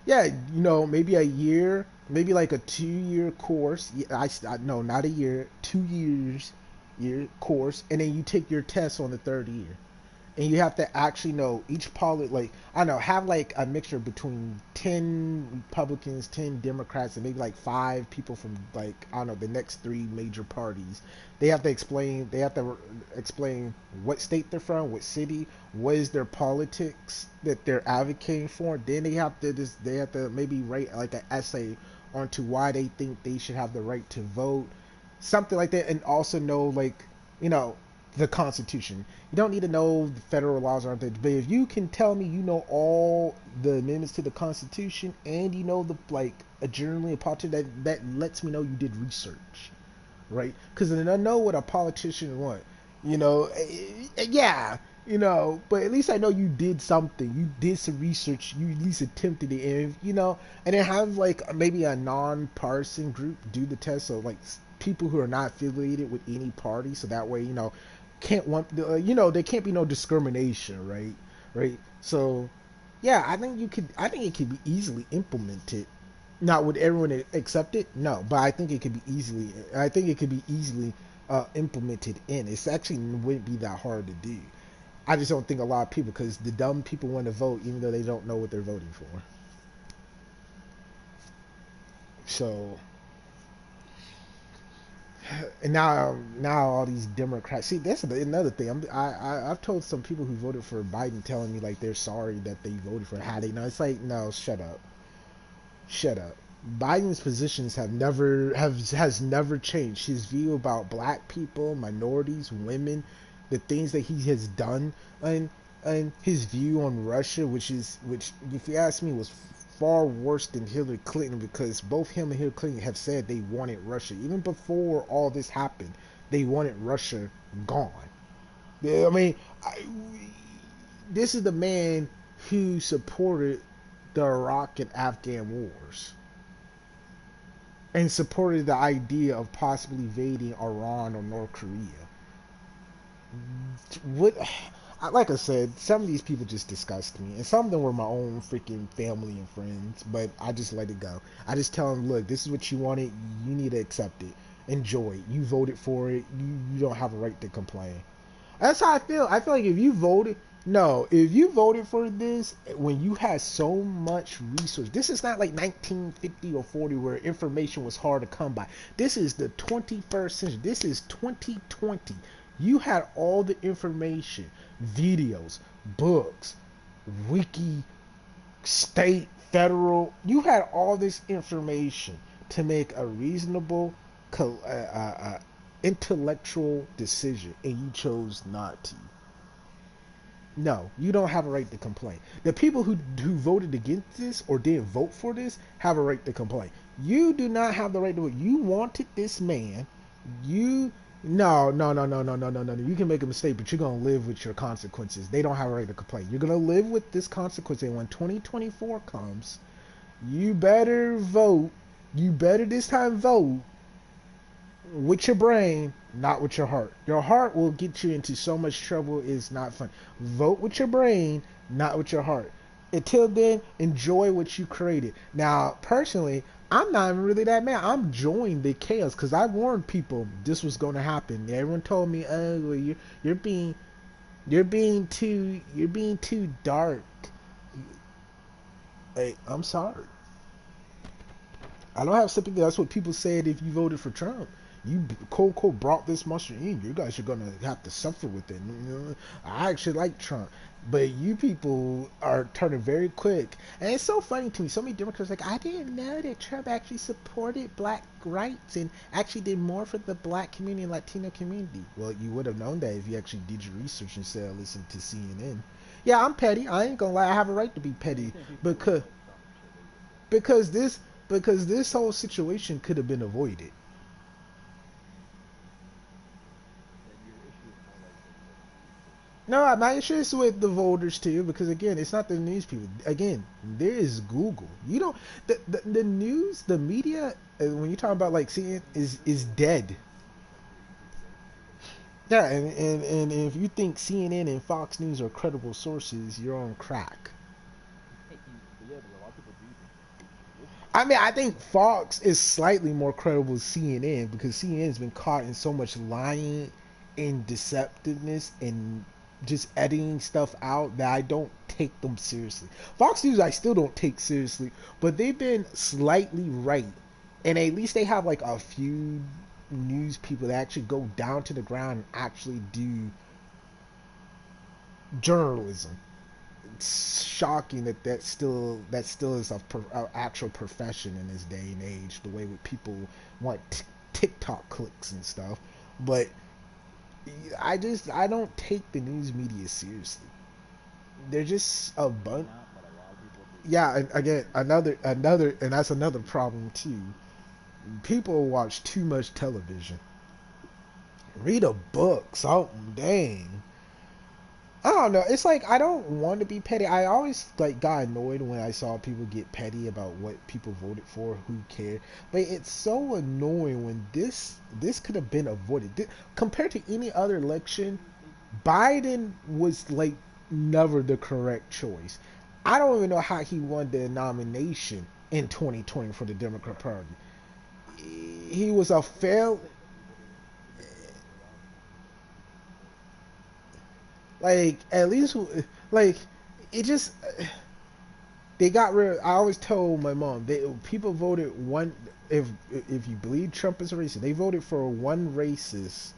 yeah, maybe a year, maybe like a 2-year course. Yeah, no, not a year, 2 years year course, and then you take your test on the third year. And you have to actually know each like I don't know, have like a mixture between 10 Republicans, 10 Democrats, and maybe like 5 people from like I don't know the next 3 major parties. They have to explain what state they're from, what city, what is their politics that they're advocating for. Then they have to maybe write like an essay onto why they think they should have the right to vote, something like that, and also know like you know the Constitution. You don't need to know the federal laws aren't there, but if you can tell me you know all the amendments to the Constitution and you know the like generally a politician that lets me know you did research, right? Because then I know what a politician want, yeah, but at least I know you did something. You did some research. You at least attempted it, and then have like maybe a non-partisan group do the test. So like people who are not affiliated with any party, so that way can't want there can't be no discrimination, right. So yeah, I think it could be easily implemented. Not would everyone accept it? No, but I think it could be easily implemented in. It's actually wouldn't be that hard to do. I just don't think a lot of people, because the dumb people want to vote even though they don't know what they're voting for. So and now all these Democrats. See, that's another thing. I've told some people who voted for Biden, telling me like they're sorry that they voted for. How they know? It's like, no, shut up, shut up. Biden's positions has never changed. His view about black people, minorities, women, the things that he has done, and his view on Russia, which if you ask me was far worse than Hillary Clinton because both him and Hillary Clinton have said they wanted Russia. Even before all this happened, they wanted Russia gone. Yeah, I mean, I, this is the man who supported the Iraq and Afghan wars and supported the idea of possibly invading Iran or North Korea. What? Like I said, some of these people just disgust me, and some of them were my own freaking family and friends. But I just let it go. I just tell them, look, this is what you wanted. You need to accept it. Enjoy it. You voted for it. You don't have a right to complain. That's how I feel. I feel like if you voted, no, if you voted for this when you had so much resource, this is not like 1950 or 40 where information was hard to come by. This is the 21st century. This is 2020. You had all the information, videos, books, wiki, state, federal. You had all this information to make a reasonable, intellectual decision, and you chose not to. No, you don't have a right to complain. The people who voted against this or didn't vote for this have a right to complain. You do not have the right to vote. You wanted this man. You no. You can make a mistake, but you're gonna live with your consequences. They don't have a right to complain. You're gonna live with this consequence, and when 2024 comes, you better vote. You better this time vote with your brain, not with your heart. Your heart will get you into so much trouble, it's not fun. Vote with your brain, not with your heart. Until then, enjoy what you created. Now, personally, I'm not even really that mad. I'm enjoying the chaos because I warned people this was going to happen. Everyone told me, "Oh, well, you're being too dark." Hey, I'm sorry. I don't have sympathy. That's what people said if you voted for Trump. You quote unquote brought this monster in. You guys are gonna have to suffer with it. I actually like Trump, but you people are turning very quick, and it's so funny to me. So many Democrats are like, I didn't know that Trump actually supported black rights and actually did more for the black community and Latino community. Well, you would have known that if you actually did your research instead of listening to CNN. Yeah, I'm petty. I ain't gonna lie. I have a right to be petty because because this because this whole situation could have been avoided. No, my issue is with the voters too, because again, it's not the news people. Again, there is Google. You don't the news, the media. When you talk about like seeing is dead. Yeah, and if you think CNN and Fox News are credible sources, you're on crack. I mean, I think Fox is slightly more credible than CNN because CNN's been caught in so much lying and deceptiveness and just editing stuff out that I don't take them seriously. Fox News I still don't take seriously, but they've been slightly right. And at least they have like a few news people that actually go down to the ground and actually do journalism. It's shocking that that still is a actual profession in this day and age. The way that people want TikTok clicks and stuff, but I don't take the news media seriously. They're just a bunch. Yeah, and again, and that's another problem too. People watch too much television. Read a book, something. Dang. I don't know. It's like I don't want to be petty. I always like got annoyed when I saw people get petty about what people voted for, who cared. But it's so annoying when this could have been avoided. Compared to any other election, Biden was like never the correct choice. I don't even know how he won the nomination in 2020 for the Democrat Party. He was a fail. Like at least like it just they got rid. I always told my mom people voted one if you believe Trump is a racist, they voted for one racist.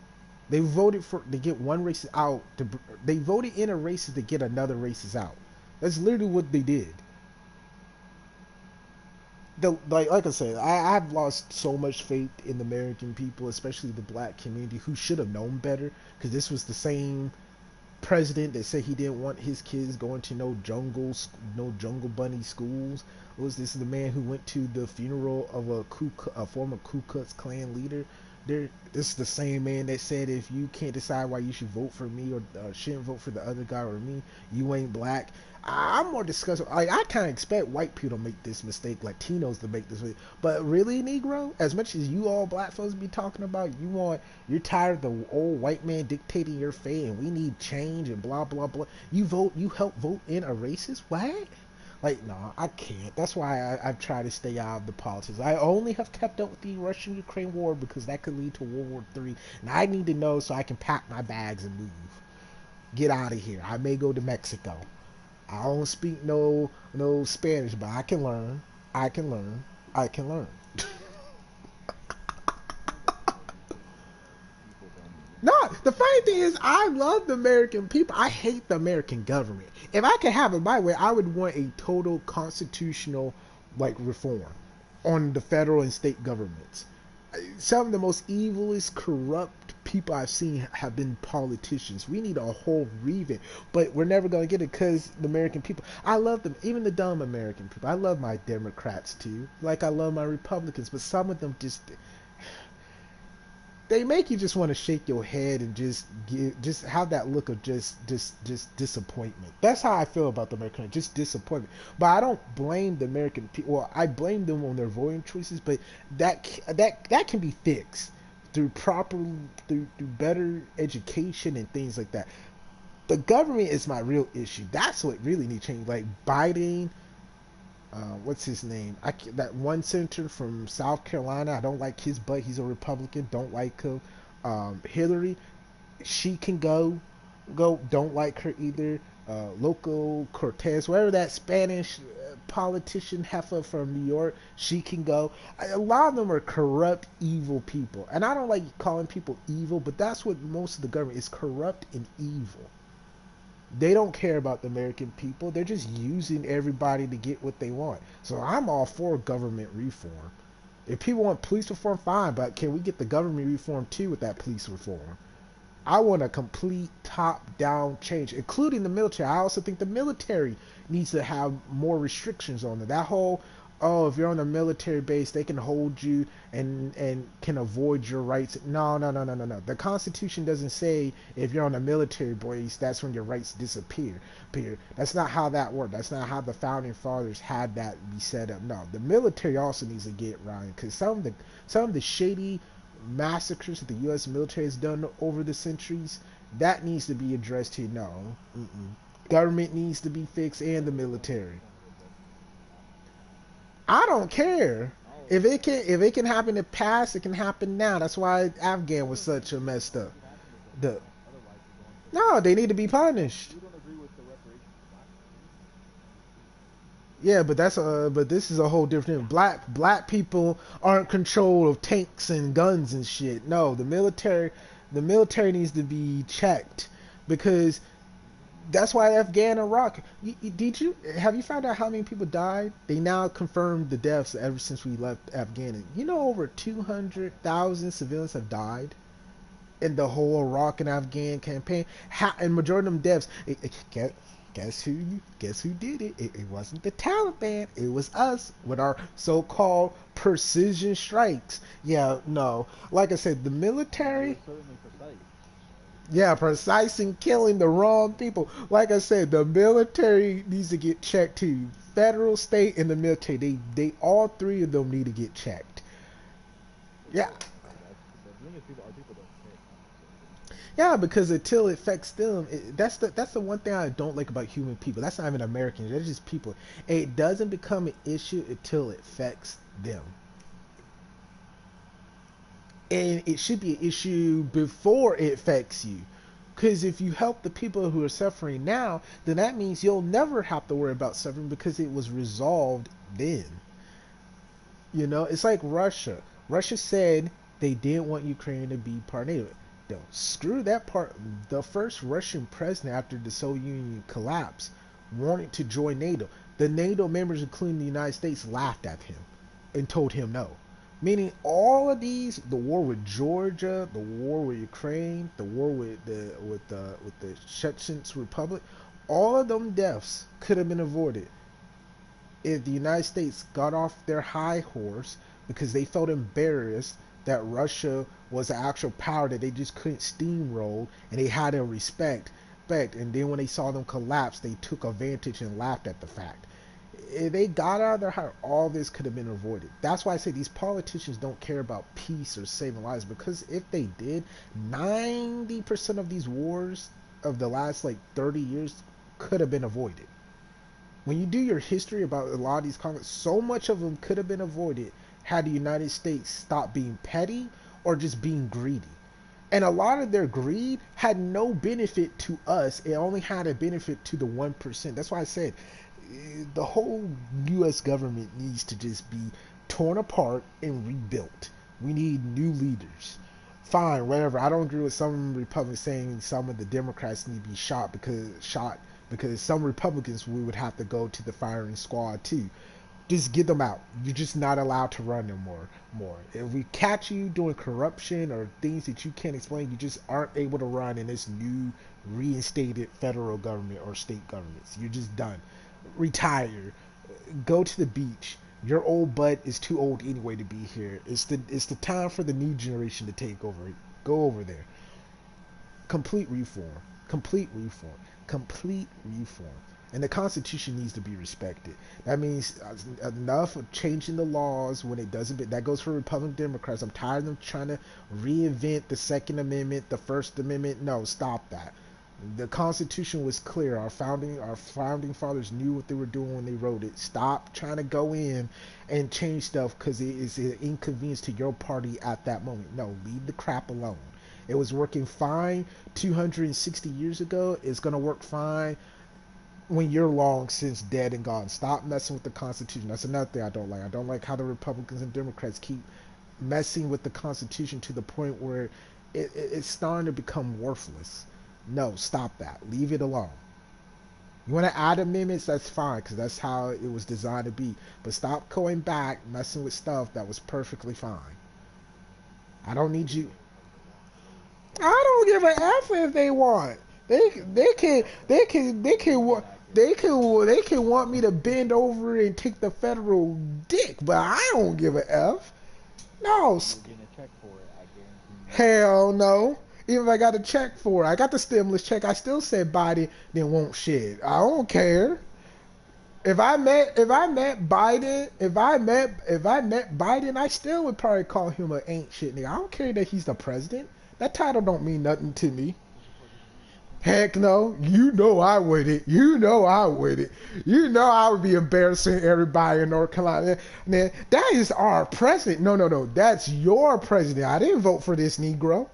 They voted for to get one racist out. They voted in a racist to get another racist out. That's literally what they did. Like I said, I've lost so much faith in the American people, especially the black community, who should have known better. Because this was the same. president that said he didn't want his kids going to no jungle bunny schools. This is the man who went to the funeral of a former Ku Klux Klan leader. This is the same man that said if you can't decide why you should vote for me or shouldn't vote for the other guy or me, you ain't black. I'm more disgusted. Like, I kind of expect white people to make this mistake, Latinos to make this mistake. But really, Negro, as much as you all black folks be talking about, you're tired of the old white man dictating your fate, and we need change and blah blah blah. You help vote in a racist? What? Like, no, I can't. That's why I've tried to stay out of the politics. I only have kept up with the Russian-Ukraine war because that could lead to World War III, and I need to know so I can pack my bags and move. Get out of here. I may go to Mexico. I don't speak no Spanish, but I can learn. I can learn. I can learn. No, the funny thing is, I love the American people. I hate the American government. If I could have it my way, I would want a total constitutional reform on the federal and state governments. Some of the most evilest, corrupt people I've seen have been politicians. We need a whole revamp, but we're never going to get it because the American people. I love them, even the dumb American people. I love my Democrats too, like I love my Republicans, but some of them just they make you just want to shake your head and just have that look of just disappointment. That's how I feel about the American, just disappointment. But I don't blame the American people. Well, I blame them on their voting choices, but that can be fixed through through better education and things like that. The government is my real issue. That's what really needs change. Like Biden, what's his name? That one senator from South Carolina. I don't like his butt. He's a Republican. Don't like him. Hillary, she can go. Don't like her either. Local Cortez, whatever that Spanish politician heifer from New York, she can go. A lot of them are corrupt, evil people, and I don't like calling people evil, but that's what most of the government is: corrupt and evil. They don't care about the American people. They're just using everybody to get what they want. So I'm all for government reform. If people want police reform, fine, but can we get the government reform too with that police reform? I want a complete top-down change, including the military. I also think the military needs to have more restrictions on it. That whole, oh, if you're on a military base, they can hold you and can avoid your rights. No. The Constitution doesn't say if you're on a military base, that's when your rights disappear. That's not how that worked. That's not how the founding fathers had that be set up. No, the military also needs to get right, because some of the shady massacres that the U.S. military has done over the centuries, that needs to be addressed here. No, government needs to be fixed, and the military. I don't care. If it can happen in the past, it can happen now. That's why Afghan was such a messed up. No, they need to be punished. Yeah, but this is a whole different thing. Black people aren't control of tanks and guns and shit. No, the military needs to be checked, because that's why Afghan and Iraq. Have you found out how many people died? They now confirmed the deaths ever since we left Afghanistan. Over 200,000 civilians have died in the whole Iraq and Afghan campaign. And majority of them deaths. Guess who did it? It wasn't the Taliban. It was us with our so-called precision strikes. Yeah, no. Like I said, the military. Yeah, precise in killing the wrong people. Like I said, the military needs to get checked too. Federal, state, and the military. They all three of them need to get checked. Yeah. Yeah, because until it affects them, that's the one thing I don't like about human people. That's not even Americans. They're just people. It doesn't become an issue until it affects them. And it should be an issue before it affects you. Because if you help the people who are suffering now, then that means you'll never have to worry about suffering, because it was resolved then. It's like Russia. Russia said they didn't want Ukraine to be part of NATO. Screw that part. The first Russian president after the Soviet Union collapsed wanted to join NATO. The NATO members, including the United States, laughed at him and told him no. Meaning all of these, the war with Georgia, the war with Ukraine, the war with the Chechen Republic, all of them deaths could have been avoided if the United States got off their high horse because they felt embarrassed that Russia was an actual power that they just couldn't steamroll, and they had to respect. And then when they saw them collapse, they took advantage and laughed at the fact. If they got out of their heart, all this could have been avoided. That's why I say these politicians don't care about peace or saving lives, because if they did, 90% of these wars of the last like 30 years could have been avoided. When you do your history about a lot of these conflicts, so much of them could have been avoided had the United States stopped being petty or just being greedy. And a lot of their greed had no benefit to us. It only had a benefit to the 1%. That's why I said the whole U.S. government needs to just be torn apart and rebuilt. We need new leaders. Fine, whatever. I don't agree with some Republicans saying some of the Democrats need to be because some Republicans we would have to go to the firing squad too. Just get them out. You're just not allowed to run them more. If we catch you doing corruption or things that you can't explain, you just aren't able to run in this new reinstated federal government or state governments. You're just done. Retire. Go to the beach. Your old butt is too old anyway to be here. It's the time for the new generation to take over. Go over there. Complete reform. Complete reform. Complete reform. And the Constitution needs to be respected. That means enough of changing the laws when it doesn't. That goes for Republican Democrats. I'm tired of them trying to reinvent the Second Amendment, the First Amendment. No, stop that. The Constitution was clear. Our founding fathers knew what they were doing when they wrote it. Stop trying to go in and change stuff because it is an inconvenience to your party at that moment. No, leave the crap alone. It was working fine 260 years ago. It's going to work fine when you're long since dead and gone. Stop messing with the Constitution. That's another thing I don't like. I don't like how the Republicans and Democrats keep messing with the Constitution to the point where it's starting to become worthless. No, stop that. Leave it alone. You want to add amendments, that's fine, because that's how it was designed to be. But stop going back, messing with stuff that was perfectly fine. I don't need you. I don't give a F if they want. They can want me to bend over and take the federal dick, but I don't give a F. No, hell no. Even if I got a check for it, I got the stimulus check. I still said Biden didn't want shit. I don't care. If I met Biden, I still would probably call him an ain't shit nigga. I don't care that he's the president. That title don't mean nothing to me. Heck no. You know I would it. You know I would it. You know I would be embarrassing everybody in North Carolina. Man, that is our president. No, no, no. That's your president. I didn't vote for this Negro.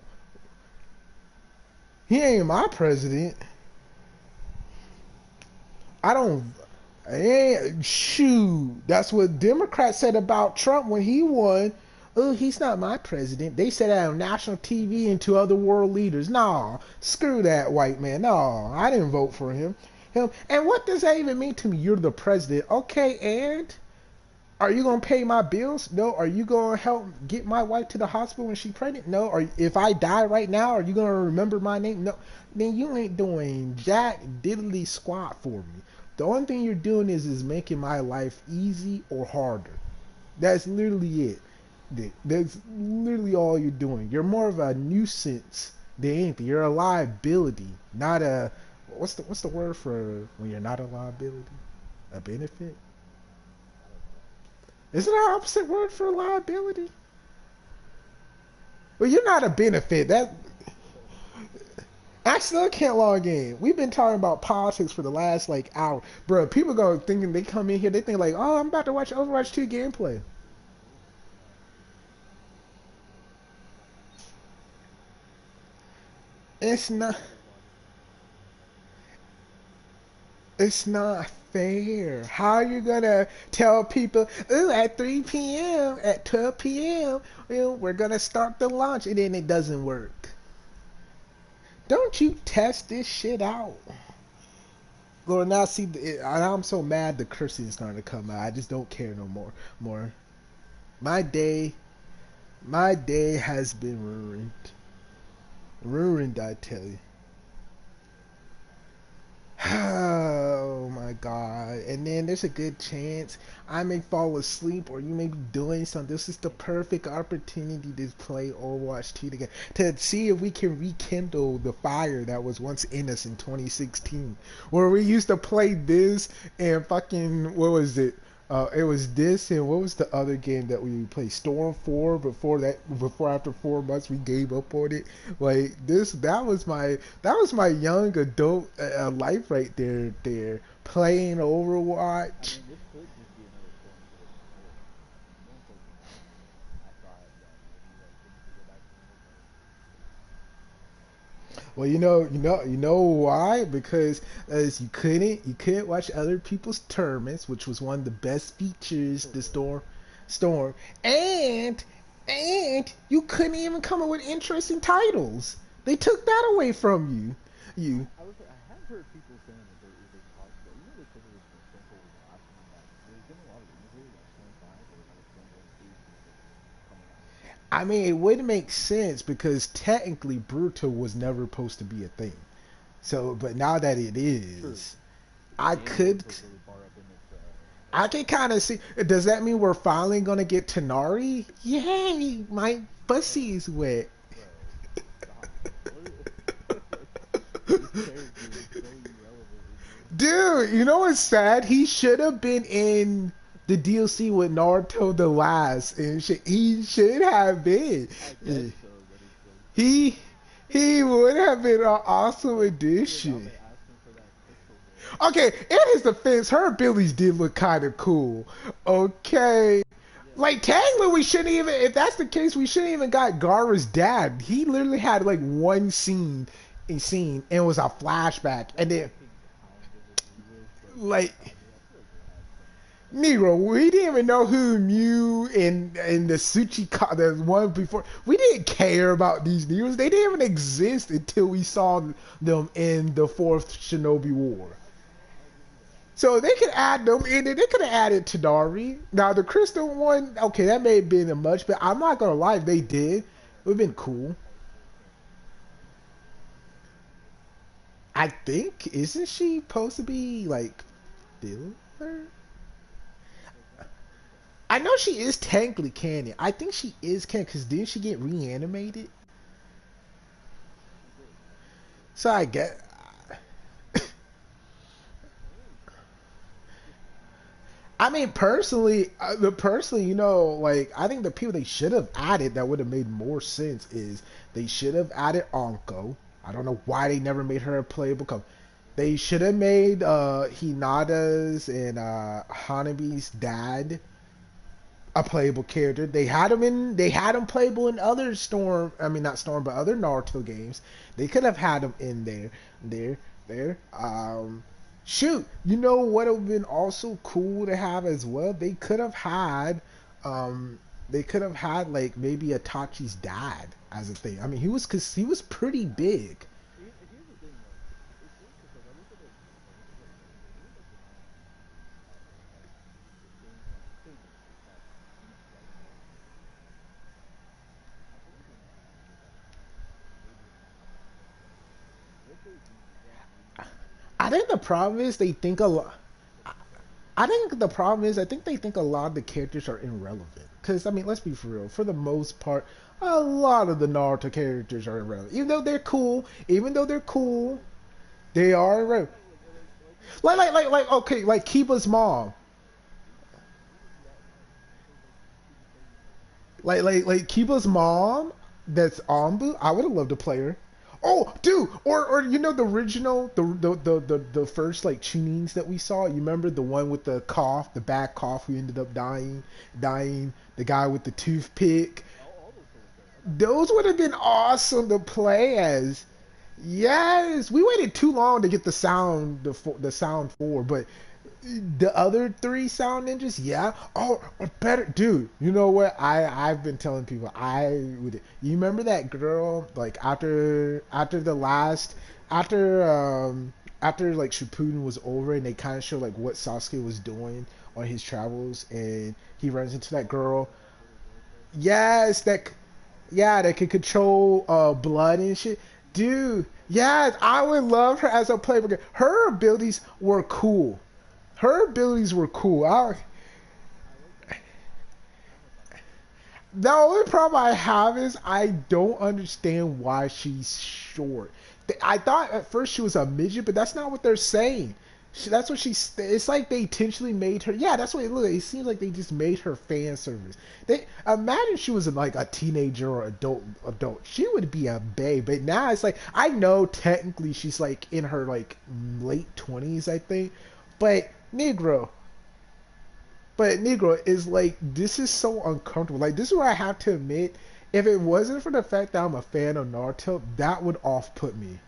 He ain't my president. I don't. Shoot. That's what Democrats said about Trump when he won. Oh, he's not my president. They said that on national TV and to other world leaders. No, screw that white man. No, I didn't vote for him. And what does that even mean to me? You're the president. Okay, and are you gonna pay my bills? No. Are you gonna help get my wife to the hospital when she's pregnant? No. Or if I die right now, are you gonna remember my name? No. Then you ain't doing jack diddly squat for me. The only thing you're doing is making my life easy or harder. That's literally it. That's literally all you're doing. You're more of a nuisance than anything. You're a liability, not a what's the word for when you're not a liability? A benefit? Is it an opposite word for liability? Well, you're not a benefit. That I still can't log in. We've been talking about politics for the last like hour, bro. People go thinking they come in here, they think like, oh, I'm about to watch Overwatch 2 gameplay. It's not. It's not fair. How are you gonna tell people, ooh, at 3 p.m., at 12 p.m., we're gonna start the launch, and then it doesn't work? Don't you test this shit out? Lord, now see, I'm so mad the cursing is starting to come out. I just don't care no more. My day My day has been ruined. Ruined, I tell you. Oh my god. And then there's a good chance I may fall asleep or you may be doing something. This is the perfect opportunity to play Overwatch 2 together. To see if we can rekindle the fire that was once in us in 2016. Where we used to play this and fucking, what was it? It was this and what was the other game that we played? Storm 4. Before after 4 months we gave up on it. Like this, that was my young adult life right there, playing Overwatch. Well, you know why? Because as you couldn't watch other people's tournaments, which was one of the best features the storm, and you couldn't even come up with interesting titles. They took that away from you. I mean, it would make sense because technically Bruto was never supposed to be a thing. So, but now that it is, I could, I can kind of see. Does that mean we're finally gonna get Tanari? Yay! My pussy is wet. Dude, you know what's sad? He should have been in the DLC with Naruto the last, and he should have been. He he would have been an awesome addition. Okay, in his defense, her abilities did look kind of cool. Okay, like technically, we shouldn't even. If that's the case, we shouldn't even got Gara's dad. He literally had like one scene, and it was a flashback, and then like Nero, we didn't even know who Mew and the the one before. We didn't care about these Neros. They didn't even exist until we saw them in the fourth Shinobi War. So they could add them in there. They could have added Tadari. Now the Crystal one, okay, that may have been a much, but I'm not gonna lie, if they did, it would have been cool. I think isn't she supposed to be like filler? I know she is technically canon. I think she is canon because didn't she get reanimated? So I get. I mean, personally, like I think the people they should have added that would have made more sense is they should have added Anko. I don't know why they never made her a playable. Cause they should have made Hinata's and Hanabi's dad a playable character. They had him playable in other Storm. I mean, not Storm, but other Naruto games. They could have had him in there. Shoot, you know what would have been also cool to have as well? Um, they could have had like maybe Itachi's dad as a thing. I mean, cause he was pretty big. I think the problem is they think a lot. I think the problem is I think they think a lot of the characters are irrelevant. Because I mean, let's be for real. For the most part, a lot of the Naruto characters are irrelevant. Even though they're cool, they are irrelevant. Okay, like Kiba's mom. Like Kiba's mom. That's Ambu. I would have loved to play her. Oh, dude, or the original, the first like tunings that we saw. You remember the one with the cough, the bad cough, who ended up dying. The guy with the toothpick. Those would have been awesome to play as. Yes, we waited too long to get the sound for, but the other three sound ninjas, yeah. Oh, or better, dude. You know what? I've been telling people I would. You remember that girl? Like after the last after like Shippuden was over and they kind of showed like what Sasuke was doing on his travels and he runs into that girl. Yes, that yeah, that could control blood and shit. Dude, yes, I would love her as a player. Her abilities were cool. Her abilities were cool. The only problem I have is I don't understand why she's short. I thought at first she was a midget, but that's not what they're saying. That's what she's. It's like they intentionally made her. Yeah, that's what it looks. It seems like they just made her fan service. They imagine she was like a teenager or adult. She would be a babe. But now it's like I know technically she's like in her like late 20s, I think. But Negro, Negro is like this is so uncomfortable. Like this is where I have to admit, if it wasn't for the fact that I'm a fan of Naruto, that would off put me.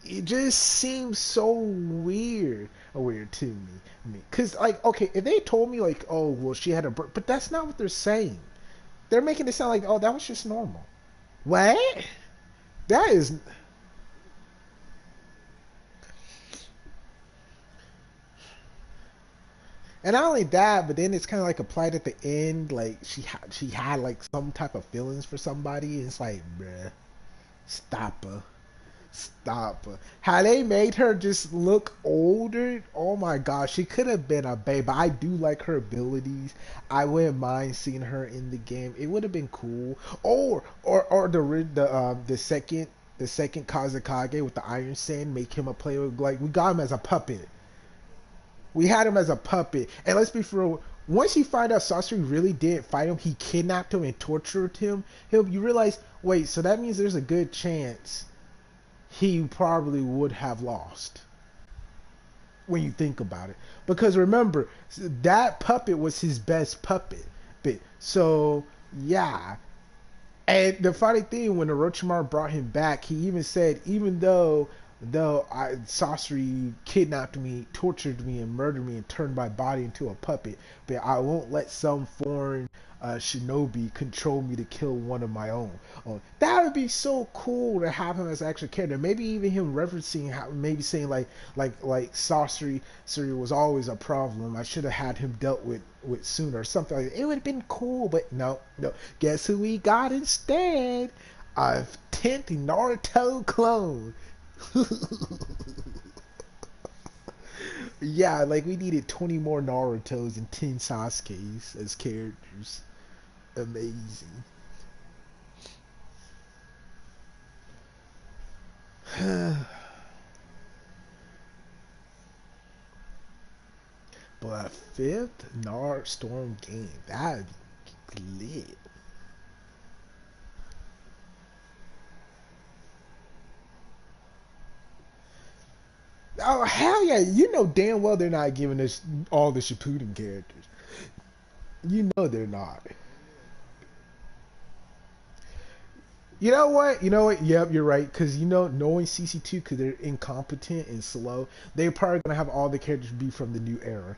It just seems so weird to me. Cause like okay, if they told me like oh well she had a but that's not what they're saying. They're making it sound like oh that was just normal. What? That is And not only that, but then it's kind of like applied at the end. Like she had like some type of feelings for somebody. It's like, bruh, stop her, stop her. How they made her just look older. Oh my gosh, she could have been a babe. I do like her abilities. I wouldn't mind seeing her in the game. It would have been cool. Or the second Kazakage with the Iron Sand, make him a player. Like we got him as a puppet. We had him as a puppet. And let's be for real, once you find out Sasori really did fight him, he kidnapped him and tortured him, you realize, wait, so that means there's a good chance he probably would have lost when you think about it. Because remember, that puppet was his best puppet. So, yeah. And the funny thing, when Orochimaru brought him back, he even said, even though Sasori kidnapped me, tortured me, and murdered me, and turned my body into a puppet, but I won't let some foreign shinobi control me to kill one of my own. Oh, that would be so cool to have him as an actual character. Maybe even him referencing how, maybe saying like Sasori was always a problem. I should have had him dealt with sooner or something like that. It would have been cool, but no. Guess who we got instead? A 10th Naruto clone. Yeah, like we needed 20 more Narutos and 10 Sasuke's as characters. Amazing. But a fifth Naruto Storm game, that'd be lit. Oh hell yeah! You know damn well they're not giving us all the Shippuden characters. You know they're not. You know what? You know what? Yep, you're right. Because you know, knowing CC2, because they're incompetent and slow, they're probably gonna have all the characters be from the new era.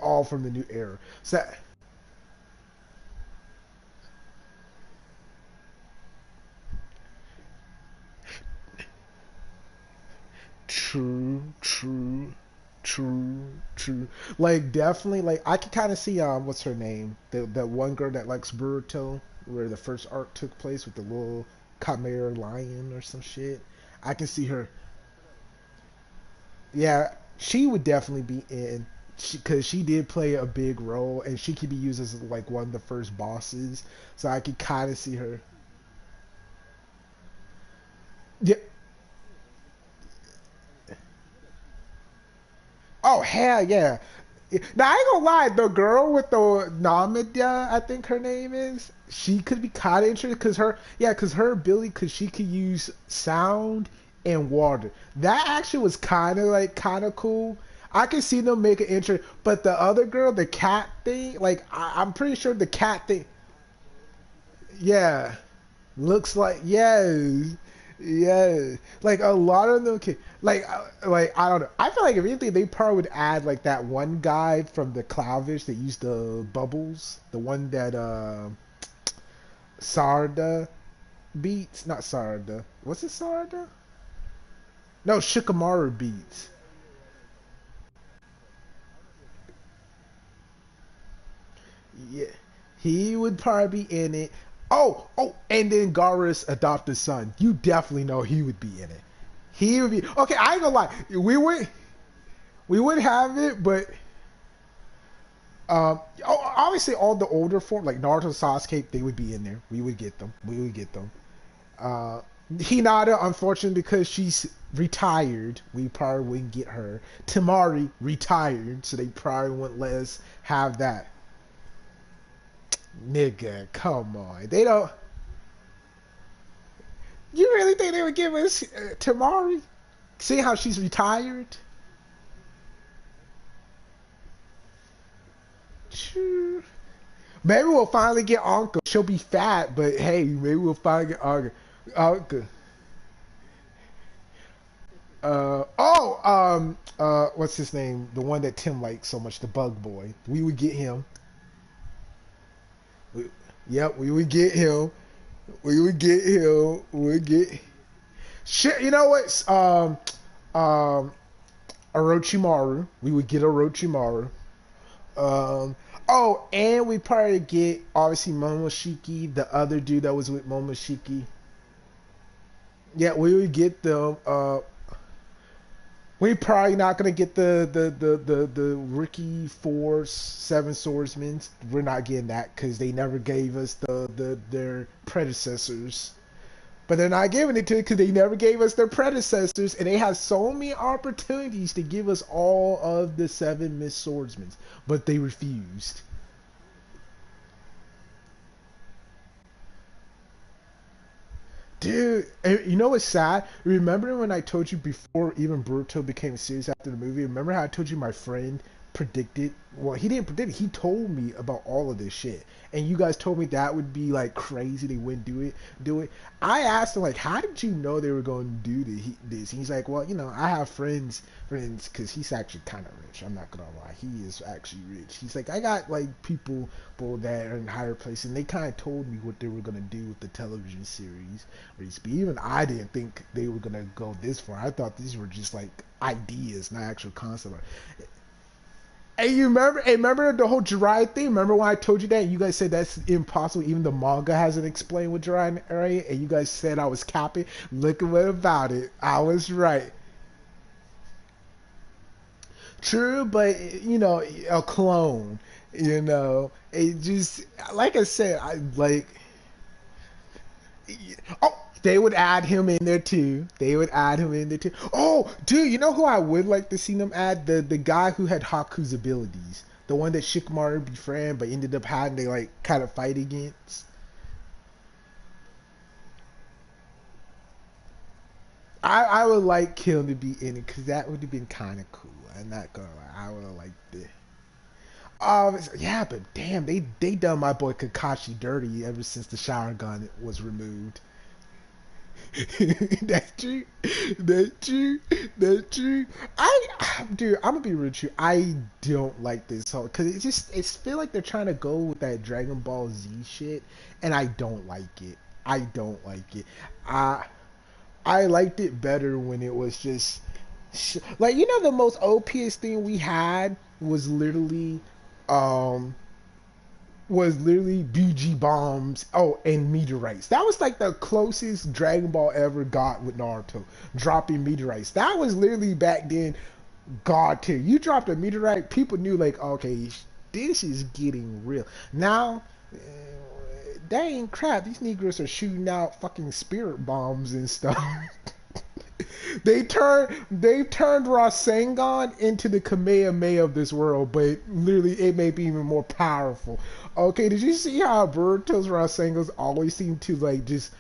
All from the new era. So true, true. Like definitely, like I can kind of see what's her name? The one girl that likes Boruto, where the first arc took place with the little chimera lion or some shit. I can see her. Yeah, she would definitely be in because she did play a big role, and she could be used as like one of the first bosses. So I could kind of see her. Yeah. Oh hell yeah! Now I ain't gonna lie, the girl with the Namida, I think her name is. She could be kind of interesting because her ability, because she could use sound and water. That actually was kind of cool. I can see them make an intro, but the other girl, the cat thing, like I'm pretty sure the cat thing, yeah, looks like yes, yes. Like a lot of them can like I don't know. I feel like if anything, they probably would add like that one guy from the Cloudfish that used the bubbles, the one that Sarda beats, not Sarda. What's it Sarda? No, Shikamaru beats. Yeah, He would probably be in it. Oh, and then Gara's adopted son. You definitely know he would be in it. He would be okay. I ain't gonna lie. We would have it, but obviously all the older form like Naruto, Sasuke, they would be in there. We would get them. We would get them. Uh, Hinata, unfortunately, because she's retired, we probably wouldn't get her. Tamari retired, so they probably wouldn't let us have that. Nigga, come on. They don't. You really think they would give us Tamari? See how she's retired? Sure. Maybe we'll finally get Anka. She'll be fat, but hey, maybe we'll finally get Anka. Anka. What's his name? The one that Tim likes so much, the Bug Boy. We would get him. Yep, we would get him. We would get him. We would get. Shit, you know what? Um, Orochimaru. We would get Orochimaru. And we probably get obviously Momoshiki, the other dude that was with Momoshiki. Yeah, we would get them. We probably not gonna get the Ricky Force Seven Swordsmen. We're not getting that because they never gave us their predecessors. But they're not giving it to it because they never gave us their predecessors, and they have so many opportunities to give us all of the seven Miss Swordsmen, but they refused. Dude, you know what's sad? Remember when I told you before even Boruto became serious after the movie? Remember how I told you my friend predicted? Well, he didn't predict it. He told me about all of this shit, and you guys told me that would be like crazy. They wouldn't do it. Do it. I asked him like, how did you know they were going to do this? He's like, well, I have friends, because he's actually kind of rich. I'm not gonna lie, he is actually rich. He's like, I got like people that are in higher places, and they kind of told me what they were gonna do with the television series. Even I didn't think they were gonna go this far. I thought these were just like ideas, not actual concept. And you remember? And remember the whole Jiraiya thing? Remember when I told you that? And you guys said that's impossible. Even the manga hasn't explained what Jiraiya. And you guys said I was capping. Look at what about it. I was right. True, but a clone. It just like I said. I like. Oh, they would add him in there too. They would add him in there too. Oh, dude, you know who I would like to see them add? The guy who had Haku's abilities. The one that Shikamaru befriended but ended up having to like kind of fight against. I would like him to be in it because that would have been kind of cool. I'm not gonna lie. I would have liked it. Yeah, but damn, they done my boy Kakashi dirty ever since the shower gun was removed. That's true. That's true. That's true. Dude, I'm gonna be real with you. I don't like this whole because it's feel like they're trying to go with that Dragon Ball Z shit, and I don't like it. I don't like it. I I liked it better when it was just like the most OPS thing we had um was literally BG bombs. Oh, and meteorites. That was like the closest Dragon Ball ever got with Naruto dropping meteorites. That was literally back then god tier. You dropped a meteorite, people knew like, okay, this is getting real. Now, that ain't crap. These Negroes are shooting out fucking spirit bombs and stuff. They turned Rasengan into the Kamehameha of this world, but literally it may be even more powerful. Okay, did you see how Boruto's Rasengans always seem to like just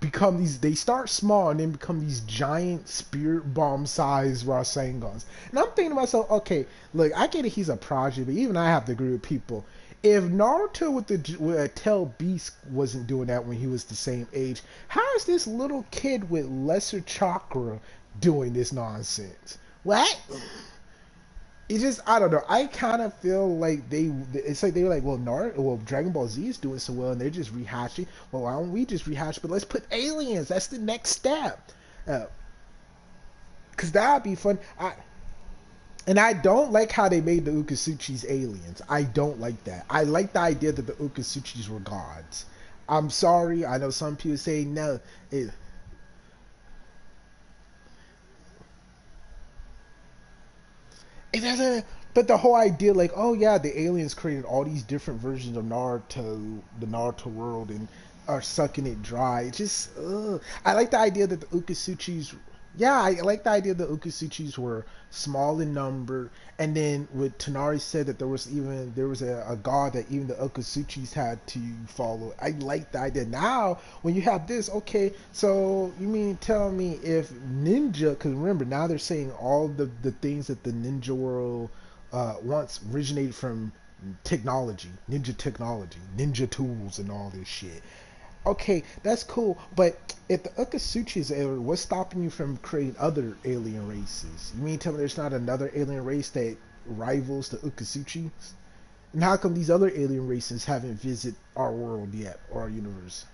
become these? They start small and then become these giant spirit bomb sized Rasengans. And I'm thinking to myself, okay, look, I get it, he's a prodigy, but even I have to agree with people. If Naruto with a tail beast wasn't doing that when he was the same age, how is this little kid with lesser chakra doing this nonsense? What? It's just, I don't know. I kind of feel like it's like they were like, well, Dragon Ball Z is doing so well, and they're just rehashing. Well, why don't we just rehash? But let's put aliens. That's the next step. Cause that'd be fun. And I don't like how they made the Ukasuchis aliens. I don't like that. I like the idea that the Ukasuchis were gods. I'm sorry. I know some people say no. It, it doesn't. But the whole idea, like, oh yeah, the aliens created all these different versions of Naruto, the Naruto world, and are sucking it dry. It just, ugh. I like the idea that the Ukasuchis, yeah, I like the idea that Ukasuchis were small in number, and then with Tanari said that there was a god that even the Ukasuchis had to follow. I like the idea. Now, when you have this, okay, so you mean tell me if ninja? Because remember, now they're saying all the things that the ninja world once originated from technology, ninja tools, and all this shit. Okay, that's cool, but if the Ukasuchi is alien, what's stopping you from creating other alien races? You mean tell me there's not another alien race that rivals the Ukasuchi? And how come these other alien races haven't visited our world yet or our universe?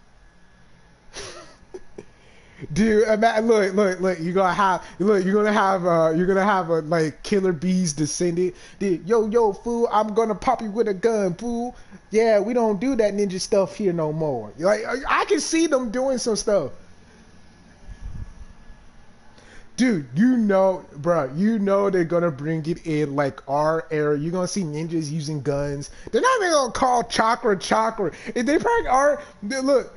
Dude, look. You're gonna have a like killer bees descendant. Dude, yo, fool, I'm gonna pop you with a gun, fool. Yeah, we don't do that ninja stuff here no more. Like, I can see them doing some stuff. Dude, you know they're gonna bring it in like our era. You're gonna see ninjas using guns. They're not even gonna call chakra. If they probably are, look,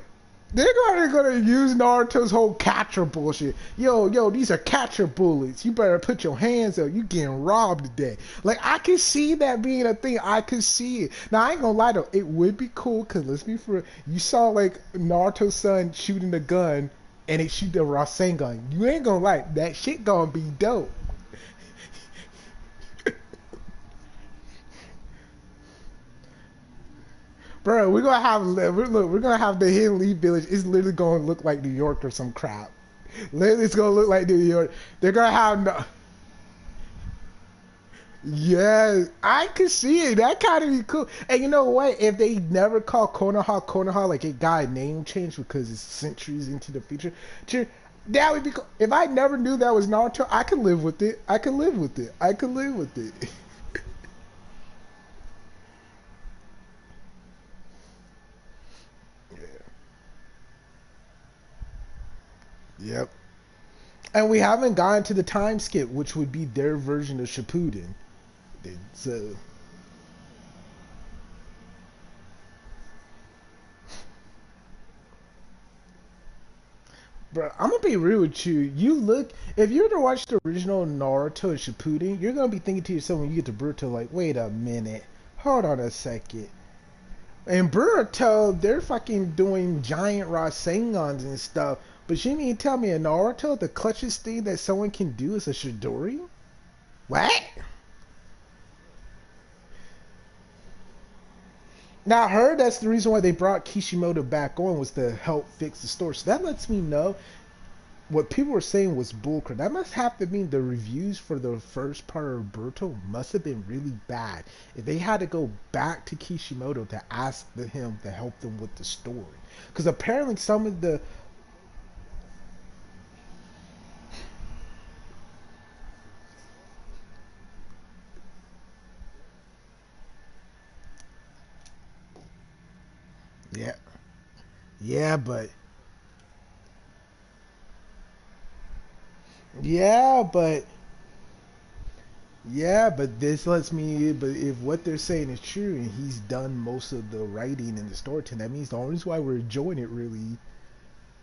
they're gonna use Naruto's whole catcher bullshit. Yo, these are catcher bullets. You better put your hands up. You getting robbed today. Like, I can see that being a thing. I can see it. Now, I ain't gonna lie though. It would be cool because let's be for you saw like Naruto's son shooting a gun and it shoot the Rasengan. You ain't gonna like that shit. Gonna be dope. Bro, we're gonna have the Hidden Leaf Village. It's literally gonna look like New York or some crap. Literally, it's gonna look like New York. They're gonna have no. Yeah, I could see it. That kind of be cool. And you know what? If they never call Konoha, like it got a name change because it's centuries into the future, that would be cool. If I never knew that was Naruto, I could live with it. I could live with it. I could live with it. Yep. And we haven't gotten to the time skip, which would be their version of Shippuden. So, bro, I'm gonna be real with you. You look, if you were to watch the original Naruto and Shippuden, you're gonna be thinking to yourself when you get to Boruto, like, wait a minute, hold on a second. And Boruto, they're fucking doing giant Rasengans and stuff. But you mean tell me in Naruto, the clutchest thing that someone can do is a Shidori? What? Now I heard that's the reason why they brought Kishimoto back on was to help fix the story. So that lets me know what people were saying was bullcrap. That must have to mean the reviews for the first part of Boruto must have been really bad. If they had to go back to Kishimoto to ask him to help them with the story, because apparently some of the yeah yeah but yeah but yeah but this lets me but if what they're saying is true and he's done most of the writing and the storytelling, that means the only reason why we're enjoying it really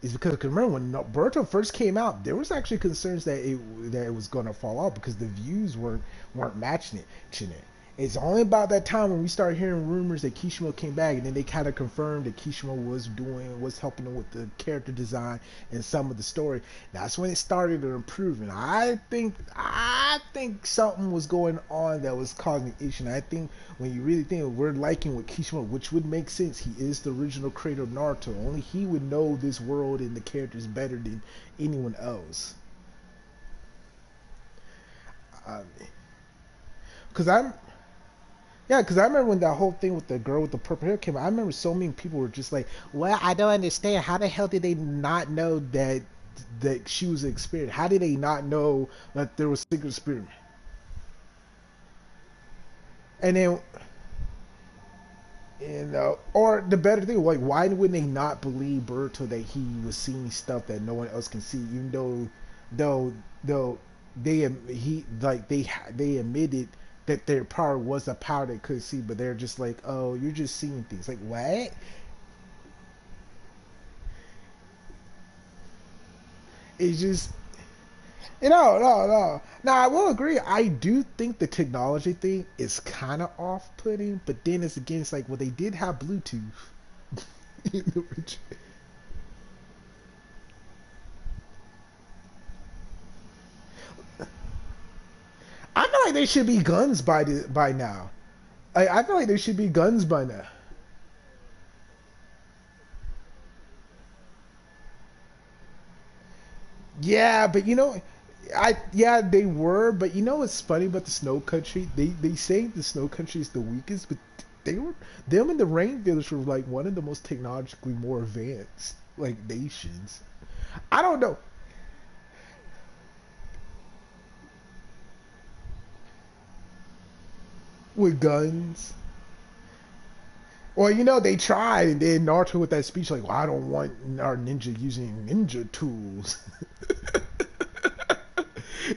is because remember when Naruto first came out, there was actually concerns that it was going to fall off because the views weren't matching it. It's only about that time when we started hearing rumors that Kishimo came back, and then they kind of confirmed that Kishimo was helping them with the character design and some of the story. That's when it started to improve, and I think something was going on that was causing the issue. And I think when you really think we're liking what Kishimo, which would make sense, he is the original creator of Naruto. Only he would know this world and the characters better than anyone else. Because yeah, because I remember when that whole thing with the girl with the purple hair came out. I remember so many people were just like, "Well, I don't understand. How the hell did they not know that she was an experiment? How did they not know that there was secret experiment?" And then, or the better thing, like, why wouldn't they not believe Berto that he was seeing stuff that no one else can see, even though, though they admitted that their power was a power they could see, but they're just like, oh, you're just seeing things. Like, what? It's just, no. Now, I will agree. I do think the technology thing is kind of off-putting, but then it's again, it's like, well, they did have Bluetooth. I feel like there should be guns by now. I feel like there should be guns by now. Yeah, but yeah, they were, but what's funny about the snow country? They say the snow country is the weakest, but they were them and the rain village were like one of the most technologically more advanced like nations. I don't know with guns. Well, they tried, and then Naruto with that speech like, "Well, I don't want our ninja using ninja tools."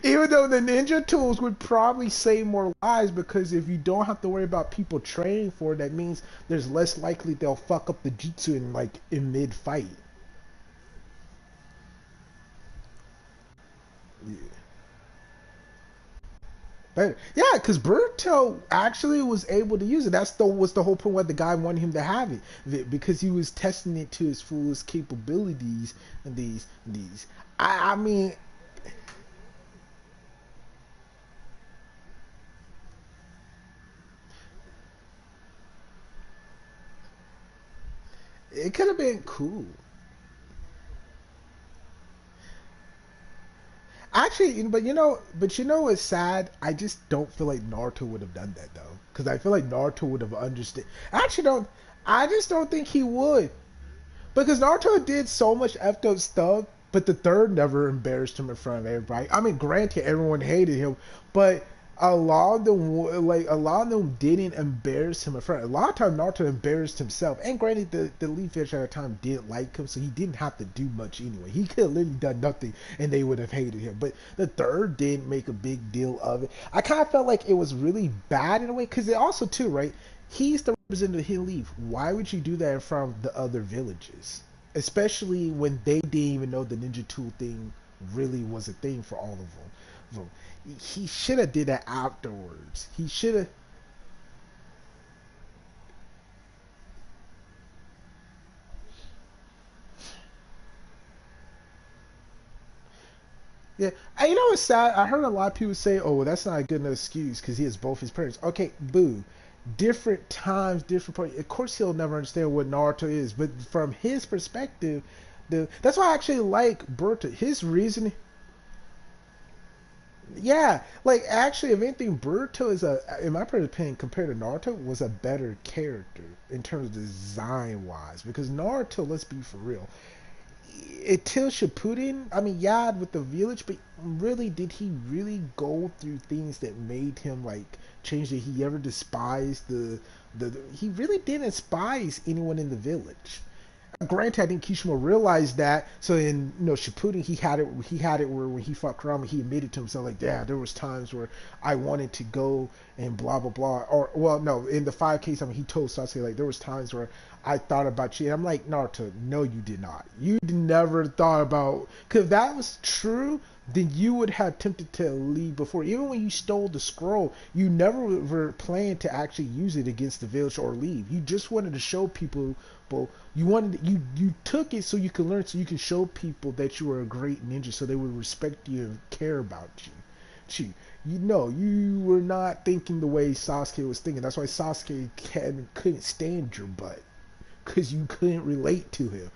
Even though the ninja tools would probably save more lives because if you don't have to worry about people training for it, that means there's less likely they'll fuck up the jutsu in mid fight. Yeah. But yeah, because Berto actually was able to use it. That's the was the whole point why the guy wanted him to have because he was testing it to his fullest capabilities. And these, I mean, it could have been cool. Actually, but what's sad? I just don't feel like Naruto would have done that though, because I feel like Naruto would have understood. I actually don't. I just don't think he would, because Naruto did so much effed up stuff, but the third never embarrassed him in front of everybody. I mean, granted, everyone hated him, but a lot of them didn't embarrass him in front. A lot of times Naruto embarrassed himself. And granted, the Leaf Fish at the time didn't like him, so he didn't have to do much anyway. He could have literally done nothing, and they would have hated him. But the third didn't make a big deal of it. I kind of felt like it was really bad in a way, because it also too, right? He's the representative of Hidden Leaf. Why would you do that in front of the other villages? Especially when they didn't even know the ninja tool thing really was a thing for all of them. He should have did that afterwards. He should have. Yeah, and what's sad? I heard a lot of people say, "Oh, well, that's not a good enough excuse because he has both his parents." Okay, boo. Different times, different parts. Of course, he'll never understand what Naruto is, but from his perspective, that's why I actually like Berta. His reason, yeah, like actually, if anything, Boruto is in my personal opinion, compared to Naruto, was a better character in terms of design wise. Because Naruto, let's be for real, until Shippuden, I mean, yeah, with the village, but really, did he really go through things that made him like change? That he ever despised he really didn't despise anyone in the village. Granted, I think Kishimo realized that. So in Shippuden, he had it where when he fought Kurama, he admitted to himself like, yeah, there was times where I wanted to go and blah blah blah. Or well, no, in the 5 case, I mean, he told Sasuke like there was times where I thought about you, and I'm like, Naruto, no, you did not. You never thought about, because if that was true, then you would have attempted to leave before. Even when you stole the scroll, you never were planning to actually use it against the village or leave. You just wanted to show people. Well, you took it so you could learn, so you could show people that you were a great ninja, so they would respect you and care about you. You were not thinking the way Sasuke was thinking. That's why Sasuke couldn't stand your butt, because you couldn't relate to him.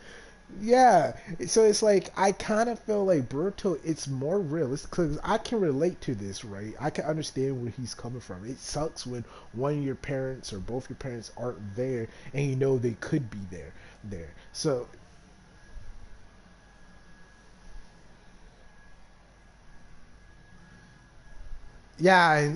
Yeah, so it's like I kind of feel like Boruto. It's more realistic because I can relate to this, right? I can understand where he's coming from. It sucks when one of your parents or both your parents aren't there, and they could be there. So yeah,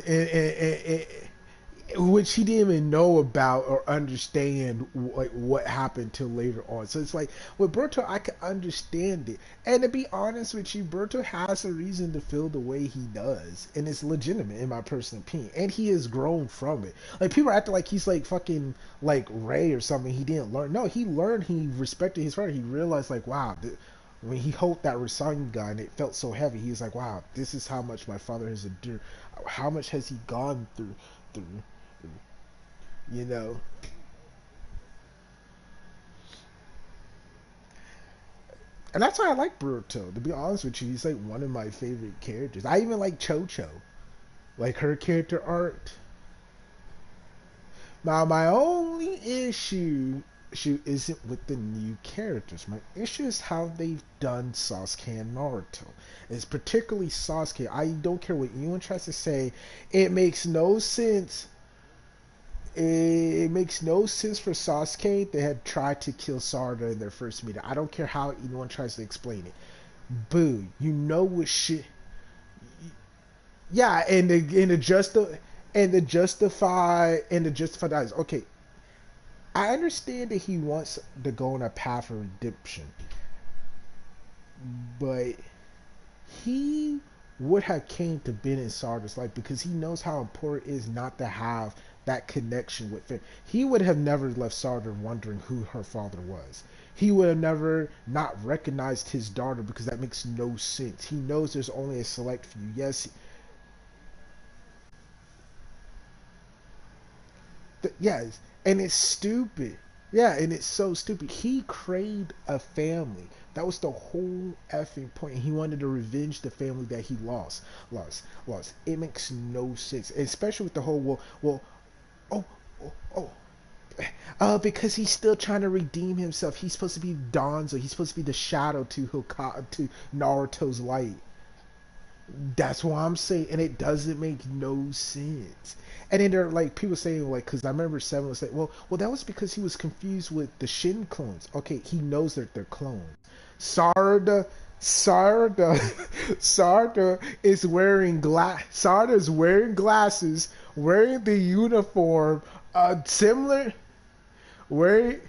which he didn't even know about or understand like what happened till later on. So it's like with Berto, I can understand it, and to be honest with you, Berto has a reason to feel the way he does, and it's legitimate in my personal opinion, and he has grown from it. Like people are acting like he's like fucking like Ray or something. He didn't learn. No, he learned. He respected his father. He realized like wow. When he held that Rasengan and it felt so heavy, he was like, "Wow, this is how much my father has endured. How much has he gone through, you know?" And that's why I like Boruto. To be honest with you, he's like one of my favorite characters. I even like Cho, like her character art. Now, my only issue isn't with the new characters. My issue is how they've done Sasuke and Naruto. It's particularly Sasuke. I don't care what anyone tries to say. It makes no sense. It makes no sense for Sasuke. They had tried to kill Sarada in their first meeting. I don't care how anyone tries to explain it. Boo! You know what shit. Yeah, and the justify that is okay. I understand that he wants to go on a path of redemption, but he would have came to Ben and Sarda's life because he knows how important it is not to have that connection with them. He would have never left Sarda wondering who her father was. He would have never not recognized his daughter because that makes no sense. He knows there's only a select few. Yes, yes, and it's stupid. Yeah, and it's so stupid. He craved a family. That was the whole effing point. He wanted to revenge the family that he lost. It makes no sense, especially with the whole oh, oh, oh. Because he's still trying to redeem himself. He's supposed to be Danzo. He's supposed to be the shadow to to Naruto's light. That's why I'm saying, and it doesn't make no sense. And then there are like people saying like, because I remember Seven was like, well, that was because he was confused with the Shin clones. Okay, he knows that they're clones. Sarda, Sarda, Sarda is wearing Sarda is wearing glasses, wearing the uniform, similar, wearing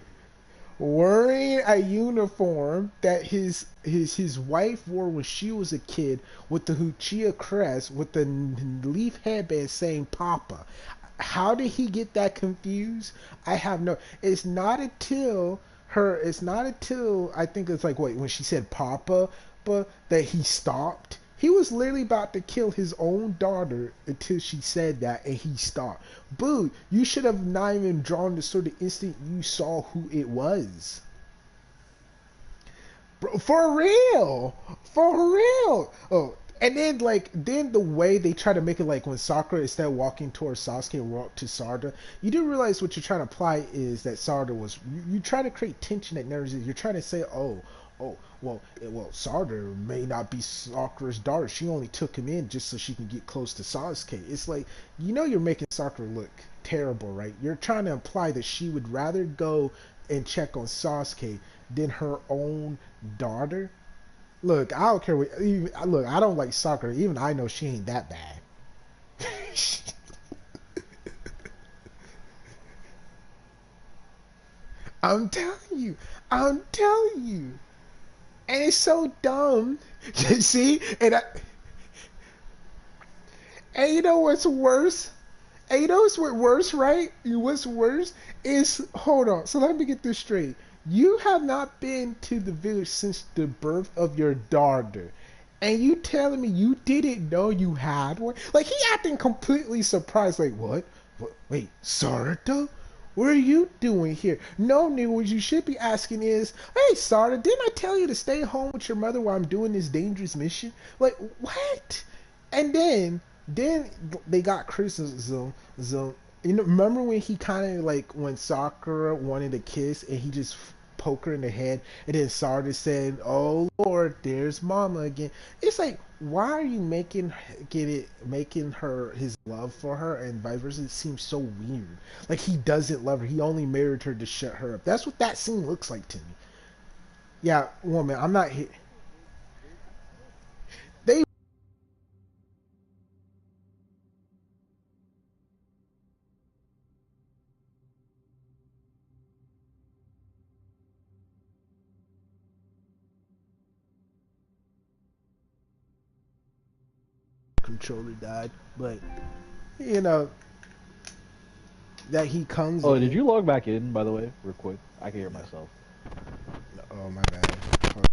wearing a uniform that his wife wore when she was a kid with the Huchiya crest with the leaf headband saying Papa. How did he get that confused? I have no. It's not until I think it's like wait when she said Papa, but that he stopped. He was literally about to kill his own daughter until she said that, and he stopped. Boo! You should have not even drawn the sword the instant you saw who it was. Bro, for real, for real. Oh, and then the way they try to make it like when Sakura instead of walking towards Sasuke walk to Sarda, you do realize what you're trying to apply is that Sarda was you try to create tension that never exists. You're trying to say, well, Sarda may not be Sakura's daughter. She only took him in just so she can get close to Sasuke. It's like you're making Sakura look terrible, right? You're trying to imply that she would rather go and check on Sasuke than her own daughter. Look, I don't care what. Look, I don't like Sakura. Even I know she ain't that bad. I'm telling you. I'm telling you. And it's so dumb. You see? And you know what's worse? And you know what's worse, right? What's worse is hold on. So let me get this straight. You have not been to the village since the birth of your daughter. And you telling me you didn't know you had one? Like he acting completely surprised, like what? Wait, Sarita? What are you doing here? No, Neil, what you should be asking is, hey, Sarita, didn't I tell you to stay home with your mother while I'm doing this dangerous mission? Like, what? And then they got criticism. Remember when he kind of like when Sakura wanted a kiss and he just poke her in the head, and then Sarda said, "Oh Lord, there's Mama again." It's like, why are you making her his love for her and vice versa? It seems so weird. Like he doesn't love her. He only married her to shut her up. That's what that scene looks like to me. Yeah, woman, I'm not. They. controller died. But you know that he comes Oh, did in. you log back in, by the way, real quick? I can hear No, myself. no, oh my bad. Hold-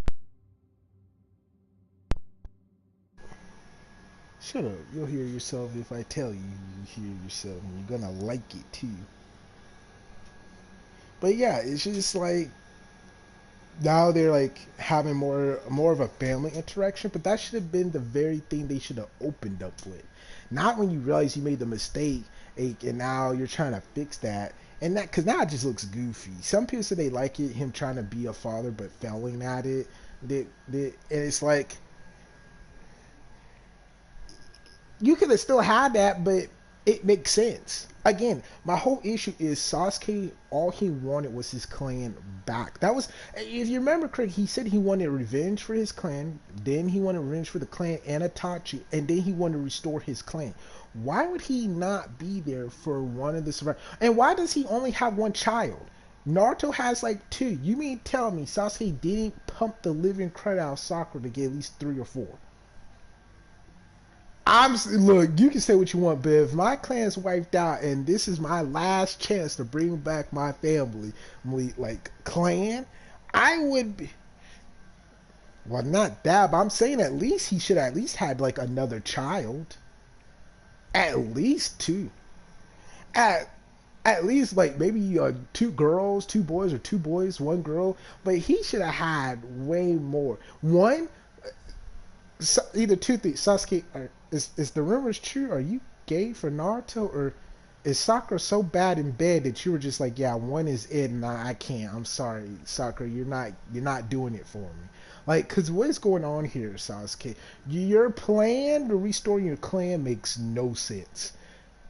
Shut up. You'll hear yourself if I tell you you hear yourself, and you're gonna like it too. But yeah, it's just like now they're like having more of a family interaction, but that should have been the very thing they should have opened up with. Not when you realize you made the mistake and now you're trying to fix that. And that because now it just looks goofy. Some people say they like it, him trying to be a father but failing at it. And it's like you could have still had that, but it makes sense. Again, my whole issue is Sasuke. All he wanted was his clan back. That was, if you remember correct, he said he wanted revenge for his clan. Then he wanted revenge for the clan and Itachi, and then he wanted to restore his clan. Why would he not be there for one of the survivors? And why does he only have one child? Naruto has like two. You mean tell me Sasuke didn't pump the living crud out of Sakura to get at least three or four? Look. You can say what you want, but if my clan's wiped out and this is my last chance to bring back my family, like clan, I would be. Well, not that, but I'm saying at least he should at least had like another child, at least two, at at least like maybe two girls, two boys, or two boys, one girl. But he should have had way more. One, either two things. Sasuke, is the rumors true? Are you gay for Naruto, or is Sakura so bad in bed that you were just like, yeah, one is it, and I can't. I'm sorry, Sakura, you're not doing it for me. Like, cause what is going on here, Sasuke? Your plan to restore your clan makes no sense.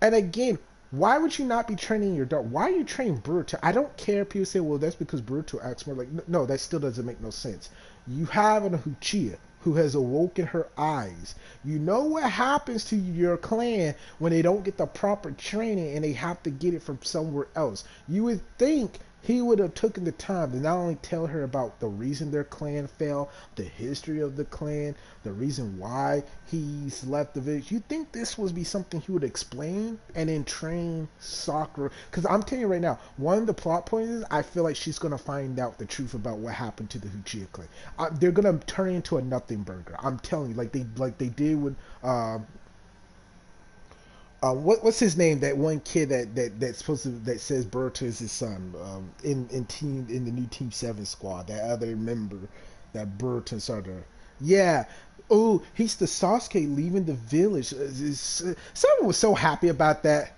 And again, why would you not be training your dog? Why are you training Boruto? I don't care. People say, well, that's because Boruto acts more like. No, that still doesn't make no sense. You have an Uchiha who has awoken her eyes. You know what happens to your clan when they don't get the proper training and they have to get it from somewhere else. You would think he would have taken the time to not only tell her about the reason their clan fell, the history of the clan, the reason why he's left the village. You think this would be something he would explain and then train Sakura? Because I'm telling you right now, one of the plot points is I feel like she's gonna find out the truth about what happened to the Uchiha clan. They're gonna turn into a nothing burger. I'm telling you, like they did with what's his name? That one kid that's supposed to that says Boruto is his son. In the new Team 7 squad. That other member that Boruto started. Yeah. Oh, he's the Sasuke leaving the village. Someone was so happy about that.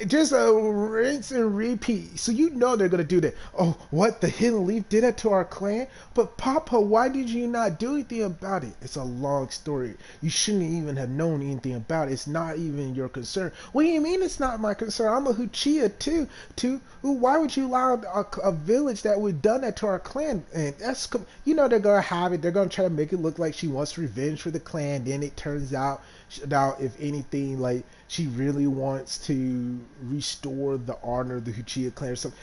Just a rinse and repeat. So you know they're gonna do that. Oh, what the Hidden Leaf did that to our clan? But Papa, why did you not do anything about it? It's a long story. You shouldn't even have known anything about it. It's not even your concern. What do you mean it's not my concern? I'm a Uchiha too. Why would you allow a village that would done that to our clan? And that's they're gonna have it. They're gonna try to make it look like she wants revenge for the clan. Then it turns out, if anything, like she really wants to restore the honor of the Uchiha clan or something.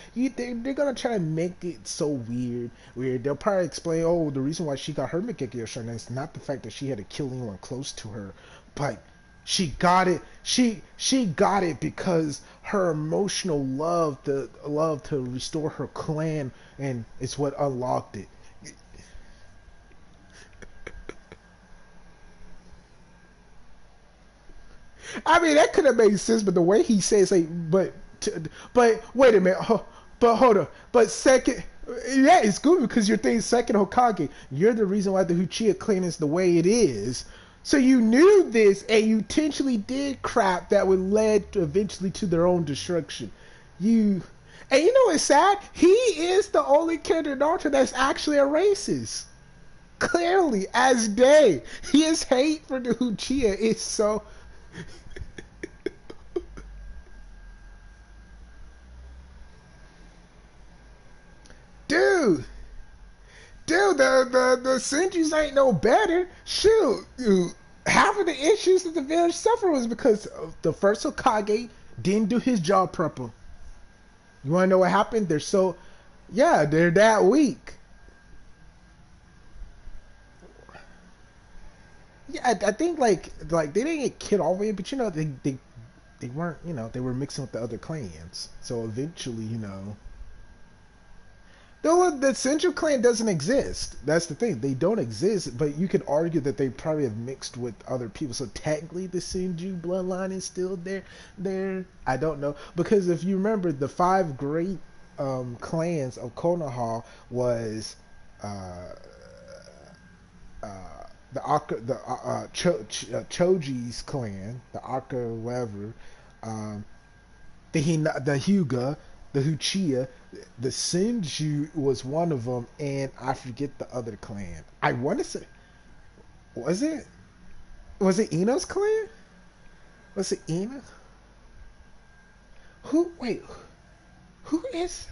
They're gonna try to make it so weird. They'll probably explain, oh, the reason why she got her Megeki Sharingan is not the fact that she had to kill anyone close to her, but she got it. She got it because her emotional love to restore her clan, and it's what unlocked it. I mean, that could have made sense, but the way he says, like, but wait a minute, but hold on, but second, yeah, it's good because you're thinking second Hokage. You're the reason why the Uchiha clan is the way it is. So you knew this, and you intentionally did crap that would lead eventually to their own destruction. You, and you know what's sad? He is the only character in Naruto that's actually a racist. Clearly, as day, his hate for the Uchiha is so. Dude, the Senjus ain't no better. Shoot, half of the issues that the village suffered was because the first Hokage didn't do his job proper. You want to know what happened? Yeah, they're that weak. Yeah, I think like they didn't get killed all the way, but you know they weren't, you know, they were mixing with the other clans. So eventually, you know, no, the Central Clan doesn't exist. That's the thing. They don't exist, but you could argue that they probably have mixed with other people. So technically, the Senju bloodline is still there. There, I don't know, because if you remember, the five great clans of Konoha was uh, the Aka, the Choji's clan, the Aka, whatever, um, the Hyuga, the Uchiha, the Senju was one of them, and I forget the other clan. I want to say, was it Ino's clan? Was it Ino? Who? Wait, who is?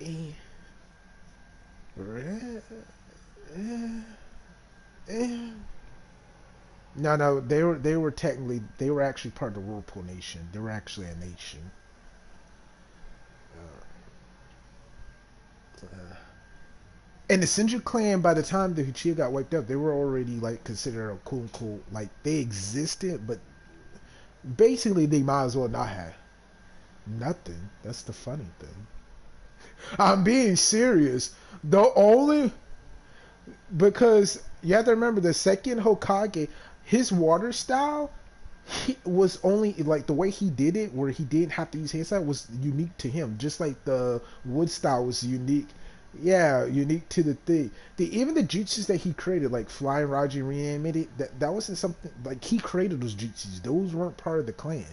E- Re- eh, eh. No, no, they were technically they were actually part of the Whirlpool Nation. They were actually a nation. Uh, And the Senju clan, by the time the Uchiha got wiped out, they were already like considered a cool, like they existed, but basically they might as well not have nothing. That's the funny thing. I'm being serious. The only because you have to remember the second Hokage, his water style, he was only like the way he did it, where he didn't have to use hand style, was unique to him. Just like the wood style was unique. Yeah, unique to the thing. Even the jutsus that he created, like Flying Raji reanimated, that wasn't something like he created those jutsus. Those weren't part of the clan.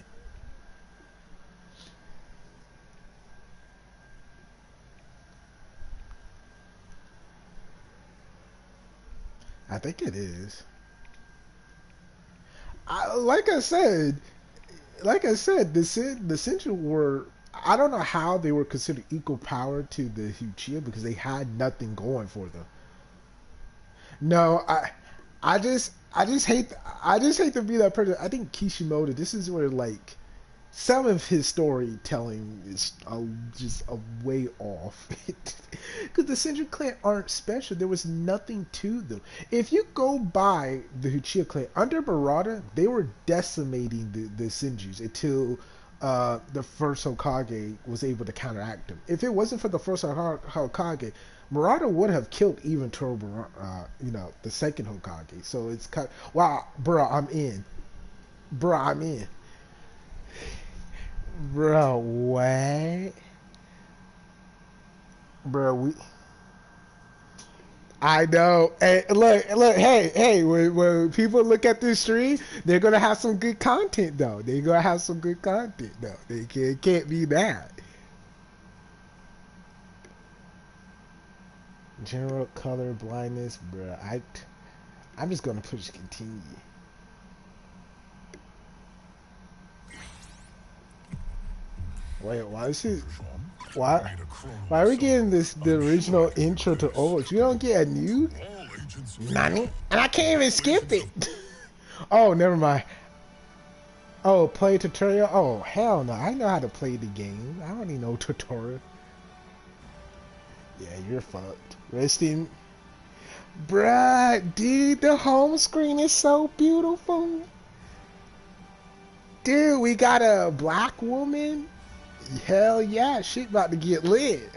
I think it is. Like I said, the Central were. I don't know how they were considered equal power to the Uchiha because they had nothing going for them. No, I just hate to be that person. I think Kishimoto. This is where like some of his storytelling is just a way off. Because the Central Clan aren't special. There was nothing to them. If you go by the Uchiha Clan under Barada, they were decimating the Senjus until the first Hokage was able to counteract them. If it wasn't for the first Hokage, Murata would have killed even Toro, you know, the second Hokage. So it's kind of, wow, bro, I'm in. Bro, I'm in. Bro, what? Bro, I know. Hey, look. Hey. When people look at this stream, they're gonna have some good content, though. They're gonna have some good content, though. They can't be that. General color blindness, bro. I'm just gonna push continue. Wait, why is it? Why? Why are we getting the original intro to Overwatch? You don't get a new Nani? And I can't even skip it. Oh, never mind. Oh, play tutorial? Oh, hell no. I know how to play the game. I don't need no tutorial. Yeah, you're fucked. Resting. Bruh, dude, the home screen is so beautiful. Dude, we got a black woman. Hell yeah, shit about to get lit.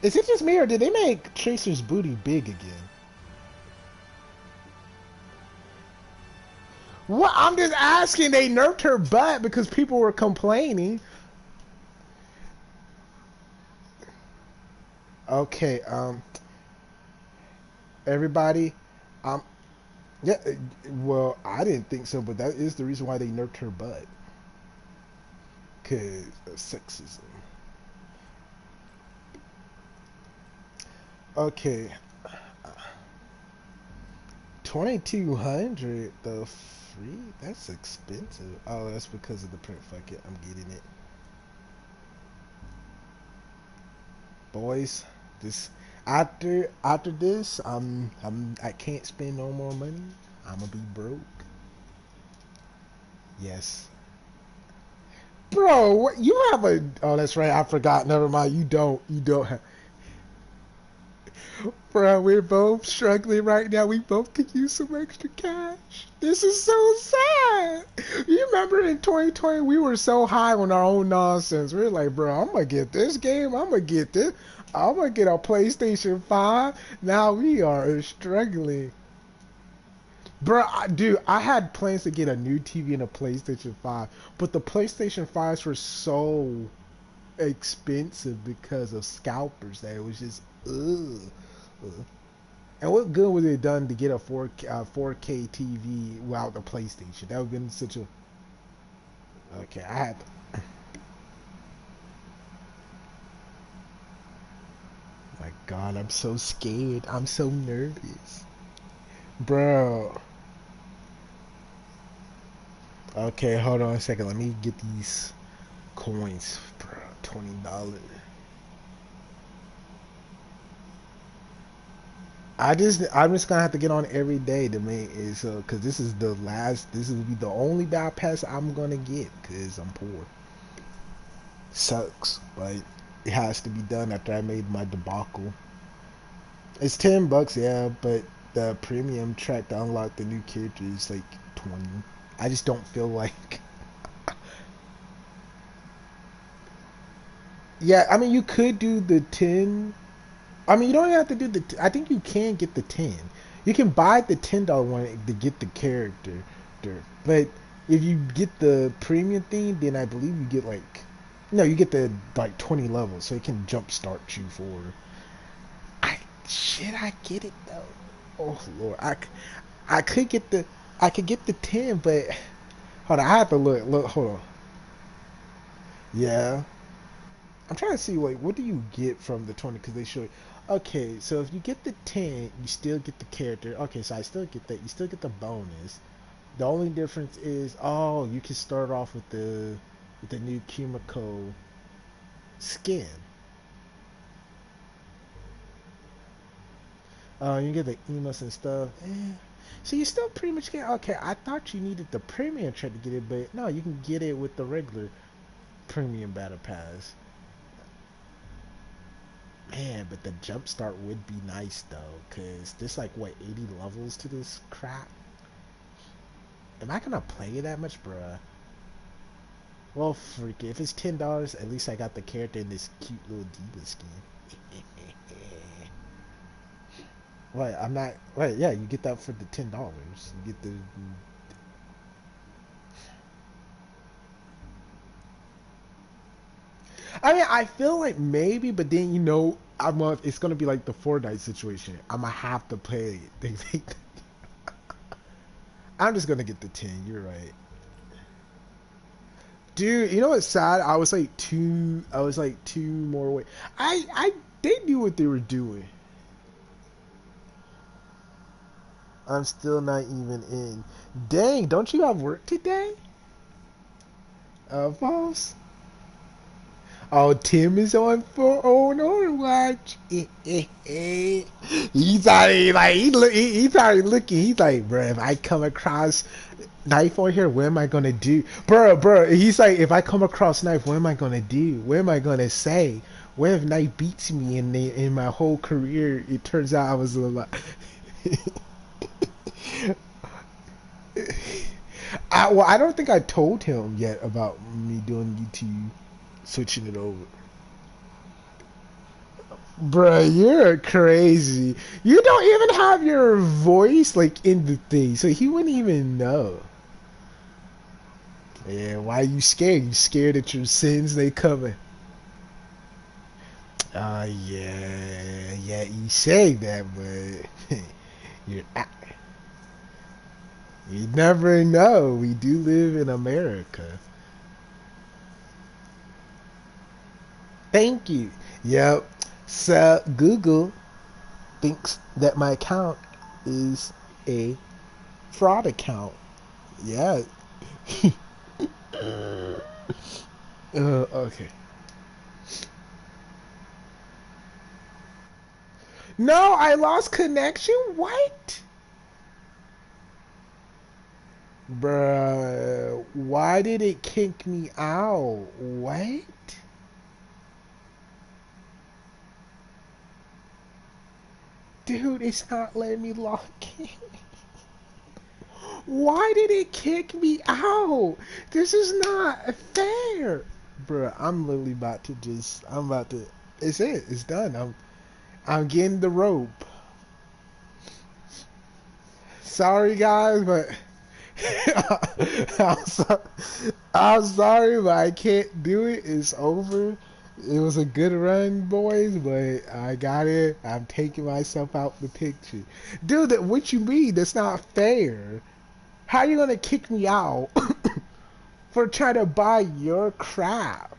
Is it just me or did they make Tracer's booty big again? What? I'm just asking. They nerfed her butt because people were complaining. Okay, everybody, yeah, well, I didn't think so, but that is the reason why they nerfed her butt. Cause of sexism. Okay, 2,200 the free. That's expensive. Oh, that's because of the print. Fuck it, I'm getting it, boys. This after this, I can't spend no more money. I'm gonna be broke. Yes. Bro, what, you have a? Oh, that's right. I forgot. Never mind. You don't. You don't have. Bro, we're both struggling right now. We both could use some extra cash. This is so sad. You remember in 2020, we were so high on our own nonsense. We were like, bro, I'm going to get this game. I'm going to get this. I'm going to get a PlayStation 5. Now we are struggling. Bro, dude, I had plans to get a new TV and a PlayStation 5, but the PlayStation 5s were so expensive because of scalpers that it was just, ugh. And what good was it done to get a 4K TV without the PlayStation? That would have been such a. Okay, I had. My God, I'm so scared. I'm so nervous. Bro. Okay, hold on a second. Let me get these coins, bro. $20. I'm just gonna have to get on every day to make it so, cause this is the last. This will be the only battle pass I'm gonna get, cause I'm poor. Sucks, but it has to be done after I made my debacle. It's $10, yeah, but the premium track to unlock the new character is like 20. I just don't feel like. Yeah, I mean you could do the 10. I mean you don't have to do the. I think you can get the 10. You can buy the $10 one to get the character, but if you get the premium thing, then I believe you get like. No, you get the like 20 levels, so it can jumpstart you for. I Shit, I get it though. Oh Lord, I could get the I could get the 10, but hold on, I have to look. Hold on. Yeah, I'm trying to see like what do you get from the 20 because they show it. Okay, so if you get the 10, you still get the character. Okay, so I still get that. You still get the bonus. The only difference is you can start off with the new Kimiko skin. You get the emos and stuff. So you still pretty much get. Okay, I thought you needed the premium try to get it, but no, you can get it with the regular premium battle pass. Man, but the jump start would be nice though, cause there's like what 80 levels to this crap. Am I gonna play it that much, bruh? Well, freak it. If it's $10, at least I got the character in this cute little diva skin. Right, I'm not. Right, yeah, you get that for the $10. You get the. I mean, I feel like maybe, but then it's gonna be like the Fortnite situation. I'm gonna have to play it. I'm just gonna get the 10. You're right, dude. You know what's sad? I was like two. I was like two more away. They knew what they were doing. I'm still not even in. Dang, don't you have work today? Boss. Oh, Tim is on for Overwatch. He's already like he's already looking. He's like, bro, if I come across knife on here, what am I gonna do, bro? He's like, if I come across knife, what am I gonna do? What am I gonna say? What if knife beats me in my whole career? It turns out I was a lot. I don't think I told him yet about me doing YouTube, switching it over. Bruh, you're crazy. You don't even have your voice like in the thing, so he wouldn't even know. Yeah, why are you scared? You scared that your sins they coming? Yeah, you say that, but you you never know. We do live in America. Thank you. Yep. So Google thinks that my account is a fraud account. Yeah. Okay. No, I lost connection. What? Bruh, why did it kick me out? What? Dude, it's not letting me log in. Why did it kick me out? This is not fair. Bruh, I'm literally about to just, I'm about to, it's it. It's done. I'm getting the rope. Sorry, guys, but I'm, so, I'm sorry, but I can't do it. It's over. It was a good run, boys, but I got it. I'm taking myself out the picture. Dude, what you mean? That's not fair. How you gonna kick me out for trying to buy your crap?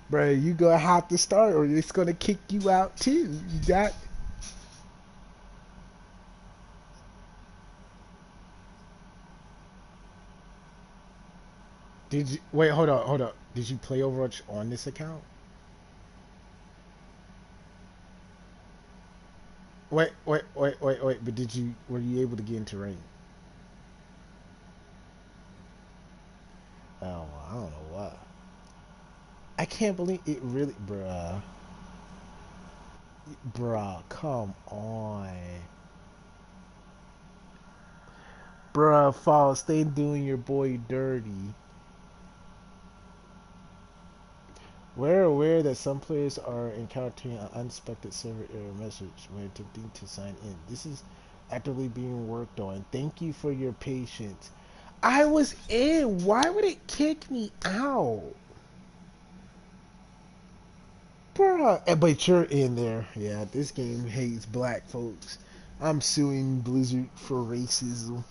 Bro, you gonna have to start or it's gonna kick you out too. You got. Did you wait? Hold on, hold on. Did you play Overwatch on this account? Wait. But did you? Were you able to get into rank? Oh, I don't know what. I can't believe it. Really, bruh. Come on, bruh. Fall, stay doing your boy dirty. We're aware that some players are encountering an unexpected server error message when attempting to sign in. This is actively being worked on. Thank you for your patience. I was in. Why would it kick me out? Bruh. But you're in there. Yeah, this game hates black folks. I'm suing Blizzard for racism.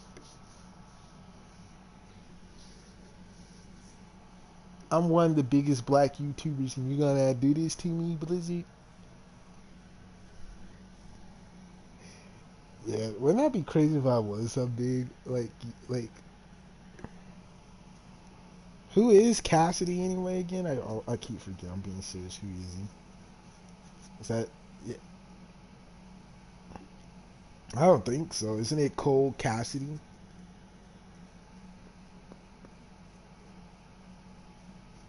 I'm one of the biggest black YouTubers, and you're gonna do this to me, Blizzard? Yeah, wouldn't that be crazy if I was so big? Like, who is Cassidy anyway? Again, I keep forgetting. I'm being serious. Who is he? Is that? Yeah, I don't think so. Isn't it Cole Cassidy?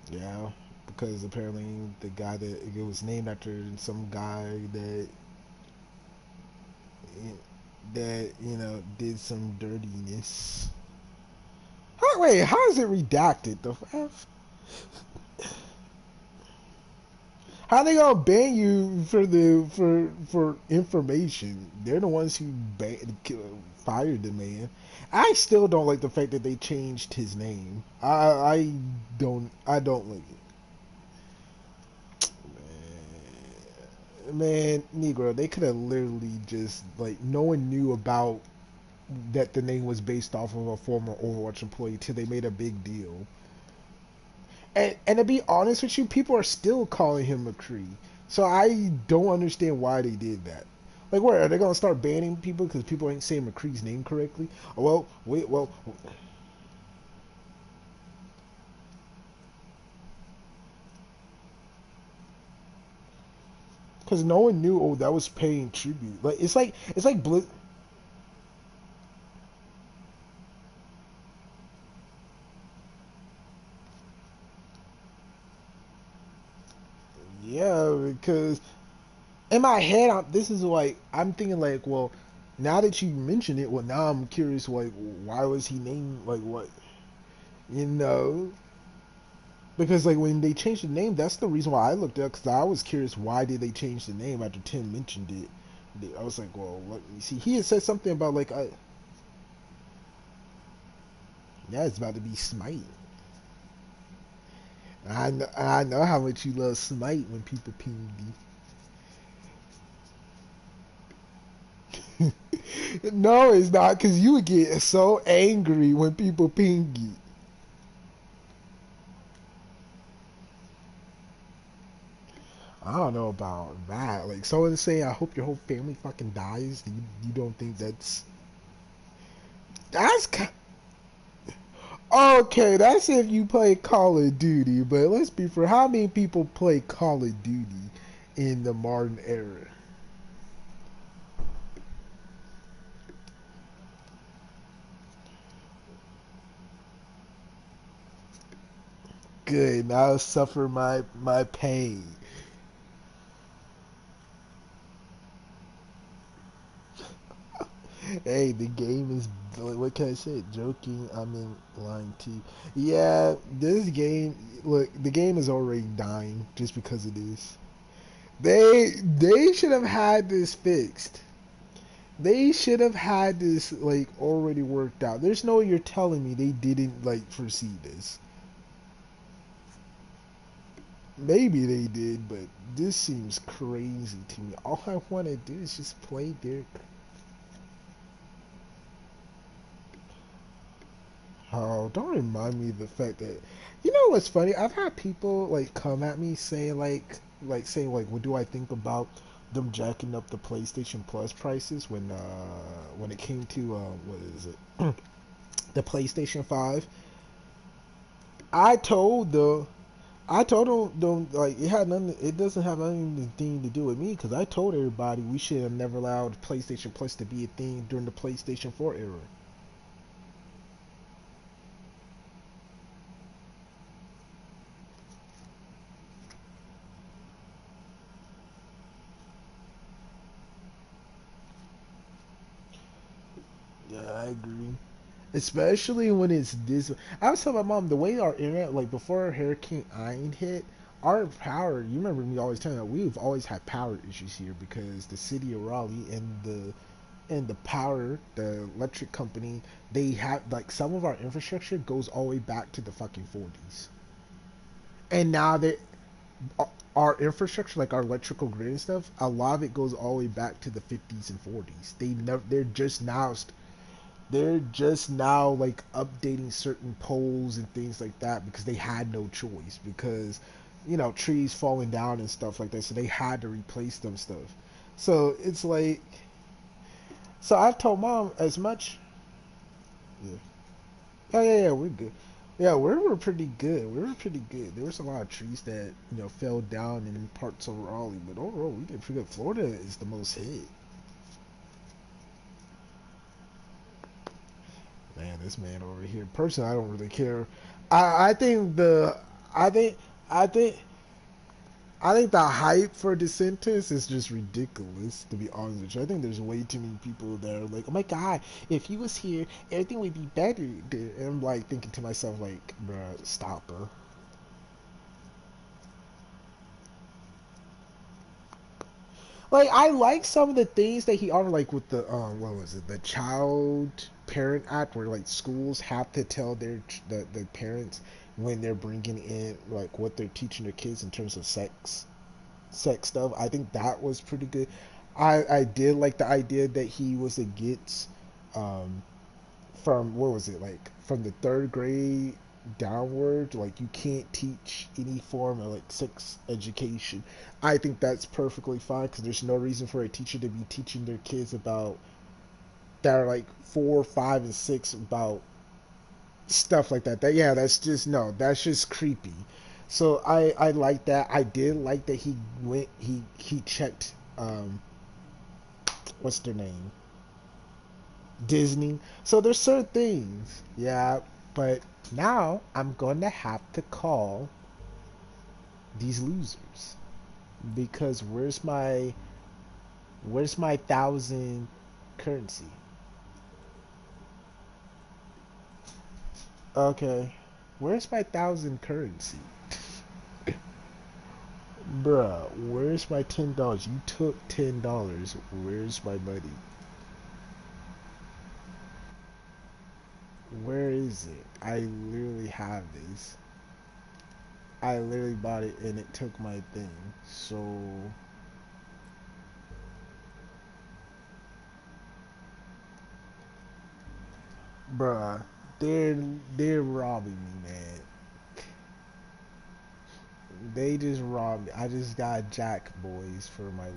Yeah, because apparently the guy that it was named after some guy that did some dirtiness. Wait, how is it redacted? The F? How they gonna ban you for information? They're the ones who fired the man. I still don't like the fact that they changed his name. I don't like it. Man, Negro, they could have literally just like no one knew about that the name was based off of a former Overwatch employee till they made a big deal. And to be honest with you, people are still calling him McCree. So I don't understand why they did that. Like, where are they gonna start banning people because people ain't saying McCree's name correctly? Oh, well, wait, well, because no one knew. Oh, that was paying tribute. Like, it's like Blizz. Yeah, because in my head, this is like I'm thinking like, well, now that you mention it, well, now I'm curious. Like, why was he named like what? You know, because like when they changed the name, that's the reason why I looked up because I was curious why did they change the name after Tim mentioned it. I was like, well, let me see. He had said something about like, yeah, it's about to be Smite. I know how much you love Smite when people ping you. No, it's not because you would get so angry when people ping you. I don't know about that. Like someone say, "I hope your whole family fucking dies." You don't think that's okay? That's if you play Call of Duty. But let's be for how many people play Call of Duty in the modern era? Good. Now I'll suffer my pain. Hey, the game is, what can I say? Joking, I mean lying too. Yeah, this game, look, the game is already dying just because it is. They should have had this fixed. They should have had this like already worked out. There's no way you're telling me they didn't like foresee this. Maybe they did, but this seems crazy to me. All I want to do is just play their. Oh, don't remind me of the fact that, you know what's funny? I've had people like come at me saying saying like, what do I think about them jacking up the PlayStation Plus prices when it came to what is it, the PlayStation 5? I told the I told them like it had nothing. It doesn't have anything to do with me because I told everybody we should have never allowed PlayStation Plus to be a thing during the PlayStation 4 era. Yeah, I agree. Especially when it's this. I was telling my mom the way our internet, like before Hurricane Ian hit, our power. You remember me always telling that we've always had power issues here because the city of Raleigh and the power, the electric company, they have like some of our infrastructure goes all the way back to the fucking 40s, and now that our infrastructure, like our electrical grid and stuff, a lot of it goes all the way back to the 50s and 40s. They're just now like updating certain poles and things like that because they had no choice because trees falling down and stuff like that, so they had to replace them stuff. So it's like, so I've told mom as much. Yeah, yeah, we're good. Yeah, we were pretty good. We were pretty good. There was a lot of trees that fell down in parts of Raleigh, but overall we did pretty good. Florida is the most hit. Man, this man over here. Personally, I don't really care. I think the I think I think I think the hype for DeSantis is just ridiculous. To be honest with you, I think there's way too many people that are like, "Oh my God, if he was here, everything would be better." And I'm like thinking to myself, like, "Bruh, stop, bro." Like I like some of the things that he offered, like with the what was it, the Child Parent Act, where like schools have to tell the parents when they're bringing in like what they're teaching their kids in terms of sex stuff. I think that was pretty good. I did like the idea that he was against um from what was it, like from the third grade downward, like you can't teach any form of like sex education. I think that's perfectly fine because there's no reason for a teacher to be teaching their kids about that are like 4, 5, and 6 about stuff like that. That yeah, that's just no, that's just creepy. So I like that. I did like that he checked what's their name, Disney. So there's certain things, yeah. But now I'm going to have to call these losers because where's my 1,000 currency? Okay, where's my 1,000 currency? Bruh, where's my $10? You took $10. Where's my money? Where is it? I literally have this. I literally bought it and it took my thing. So, bruh, they're they're robbing me, man. They just robbed me. I just got Jack Boys for my loot.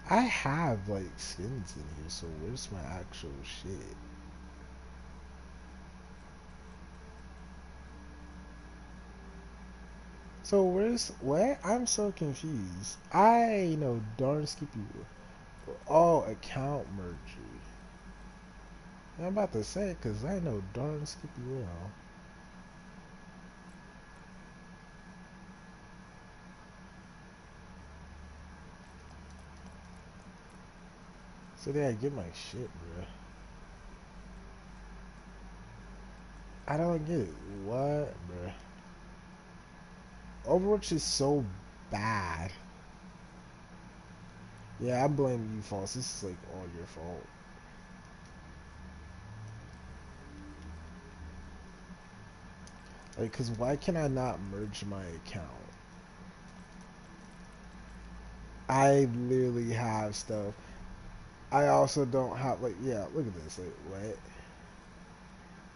I have like skins in here, so where's my actual shit? So where's what? I'm so confused. I know darn Skippy. Oh, account merger. I'm about to say because I know darn Skippy well. So there I get my shit, bro. I don't get it. What, bro? Overwatch is so bad. Yeah, I blame you, False. This is like all your fault. Like, cause why can I not merge my account? I literally have stuff. I also don't have like, yeah. Look at this. Like, what?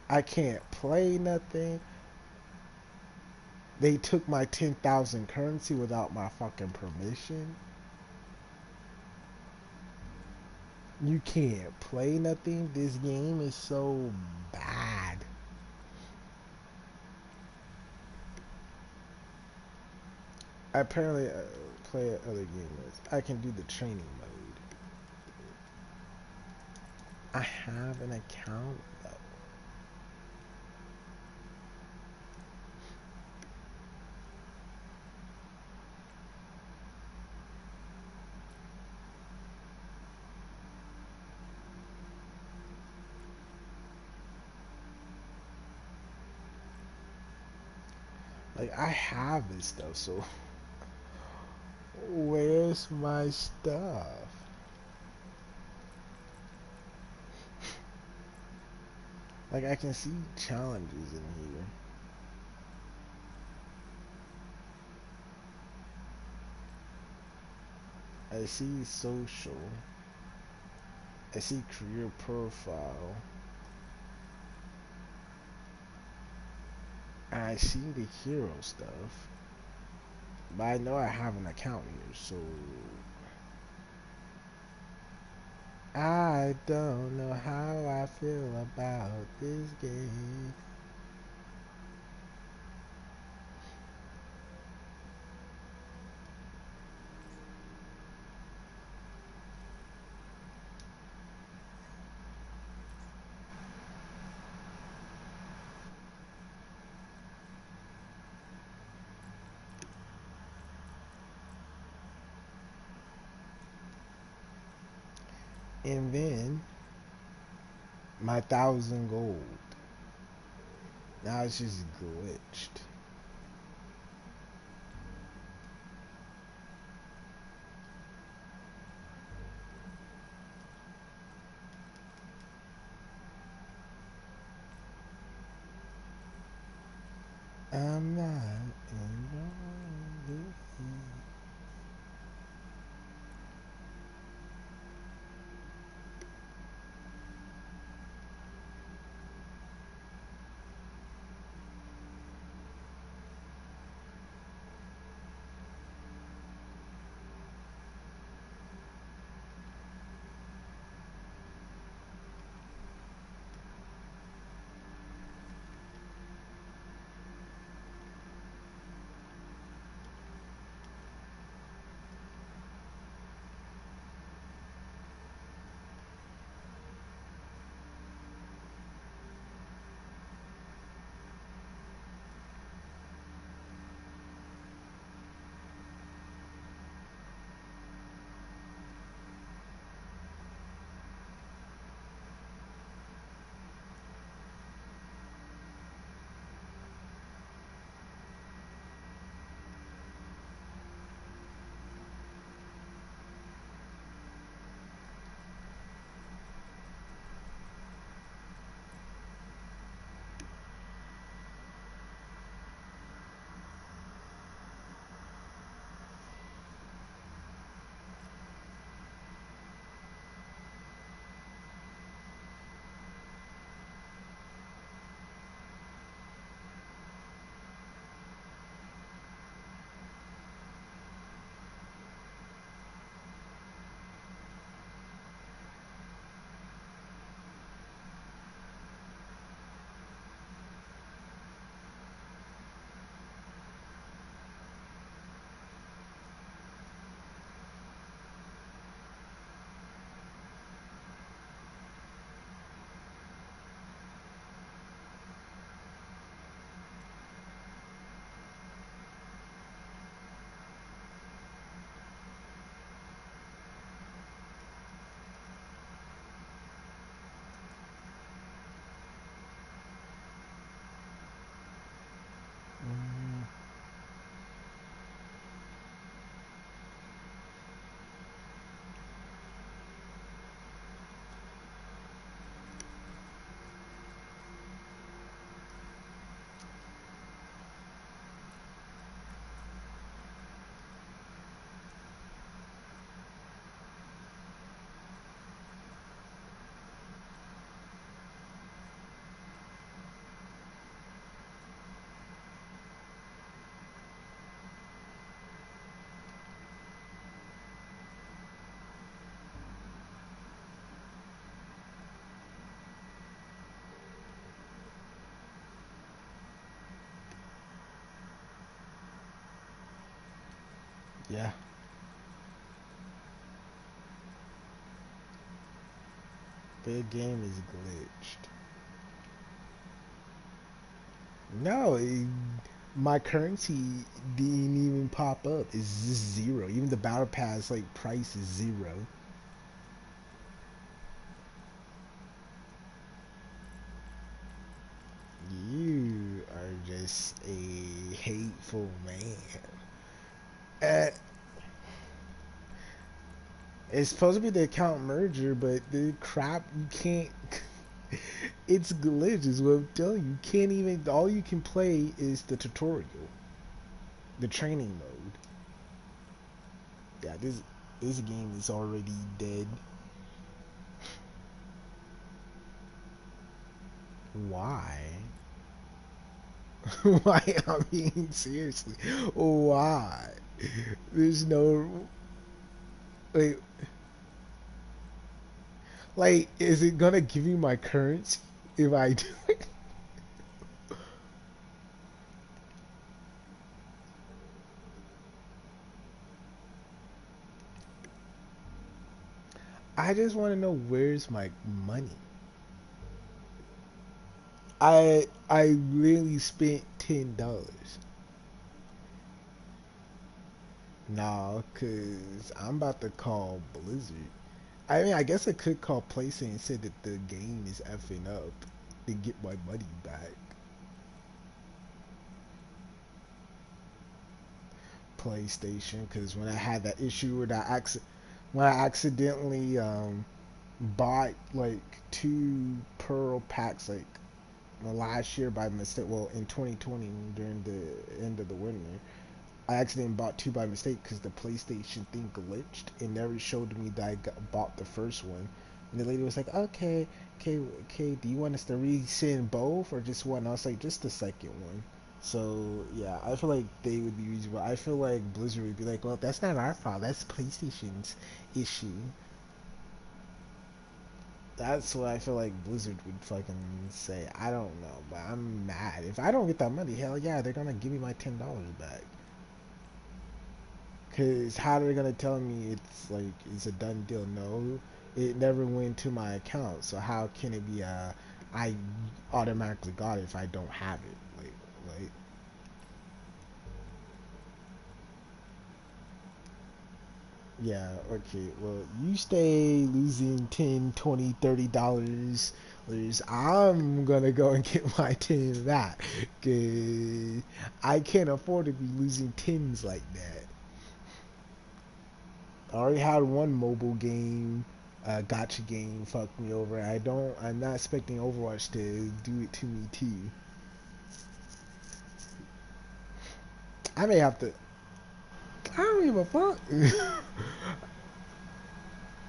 I can't play nothing. They took my 10,000 currency without my fucking permission. You can't play nothing. This game is so bad. I apparently play other game modes. I can do the training mode. I have an account though. Like I have this stuff, so where's my stuff? Like I can see challenges in here. I see social. I see career profile. I see the hero stuff. But I know I have an account here, so I don't know how I feel about this game. And then my 1,000 gold. Now it's just glitched. I'm not involved. Yeah. The game is glitched. No, my currency didn't even pop up. It's just zero. Even the battle pass like price is zero. You are just a hateful man. Uh, it's supposed to be the account merger, but the crap you can't. It's glitch, is what I'm telling you. You can't even. All you can play is the tutorial, the training mode. Yeah, this game is already dead. Why? Why? I mean, seriously, why? There's no like, is it gonna give you my currency if I do it? I just want to know where's my money. I really spent $10. Nah, cause I'm about to call Blizzard. I mean, I guess I could call PlayStation and say that the game is effing up to get my money back. PlayStation, because when I had that issue with when I accidentally bought like two Pearl packs like last year by mistake. Well, in 2020 during the end of the winter, I accidentally bought two by mistake because the PlayStation thing glitched and never showed me that bought the first one. And the lady was like, "Okay, okay, do you want us to resend both or just one?" I was like, "Just the second one." So yeah, I feel like they would be reasonable. I feel like Blizzard would be like, "Well, that's not our fault. That's PlayStation's issue." That's what I feel like Blizzard would fucking say. I don't know, but I'm mad. If I don't get that money, hell yeah, they're gonna give me my $10 back. Cause how are they gonna tell me it's a done deal? No, it never went to my account. So how can it be I automatically got it if I don't have it? Like yeah, okay. Well, you stay losing 10, 20, $30. I'm gonna go and get my 10 back. Cause I can't afford to be losing tens like that. I already had one mobile game, gotcha game fuck me over. I'm not expecting Overwatch to do it to me too. I may have to. I don't give a fuck.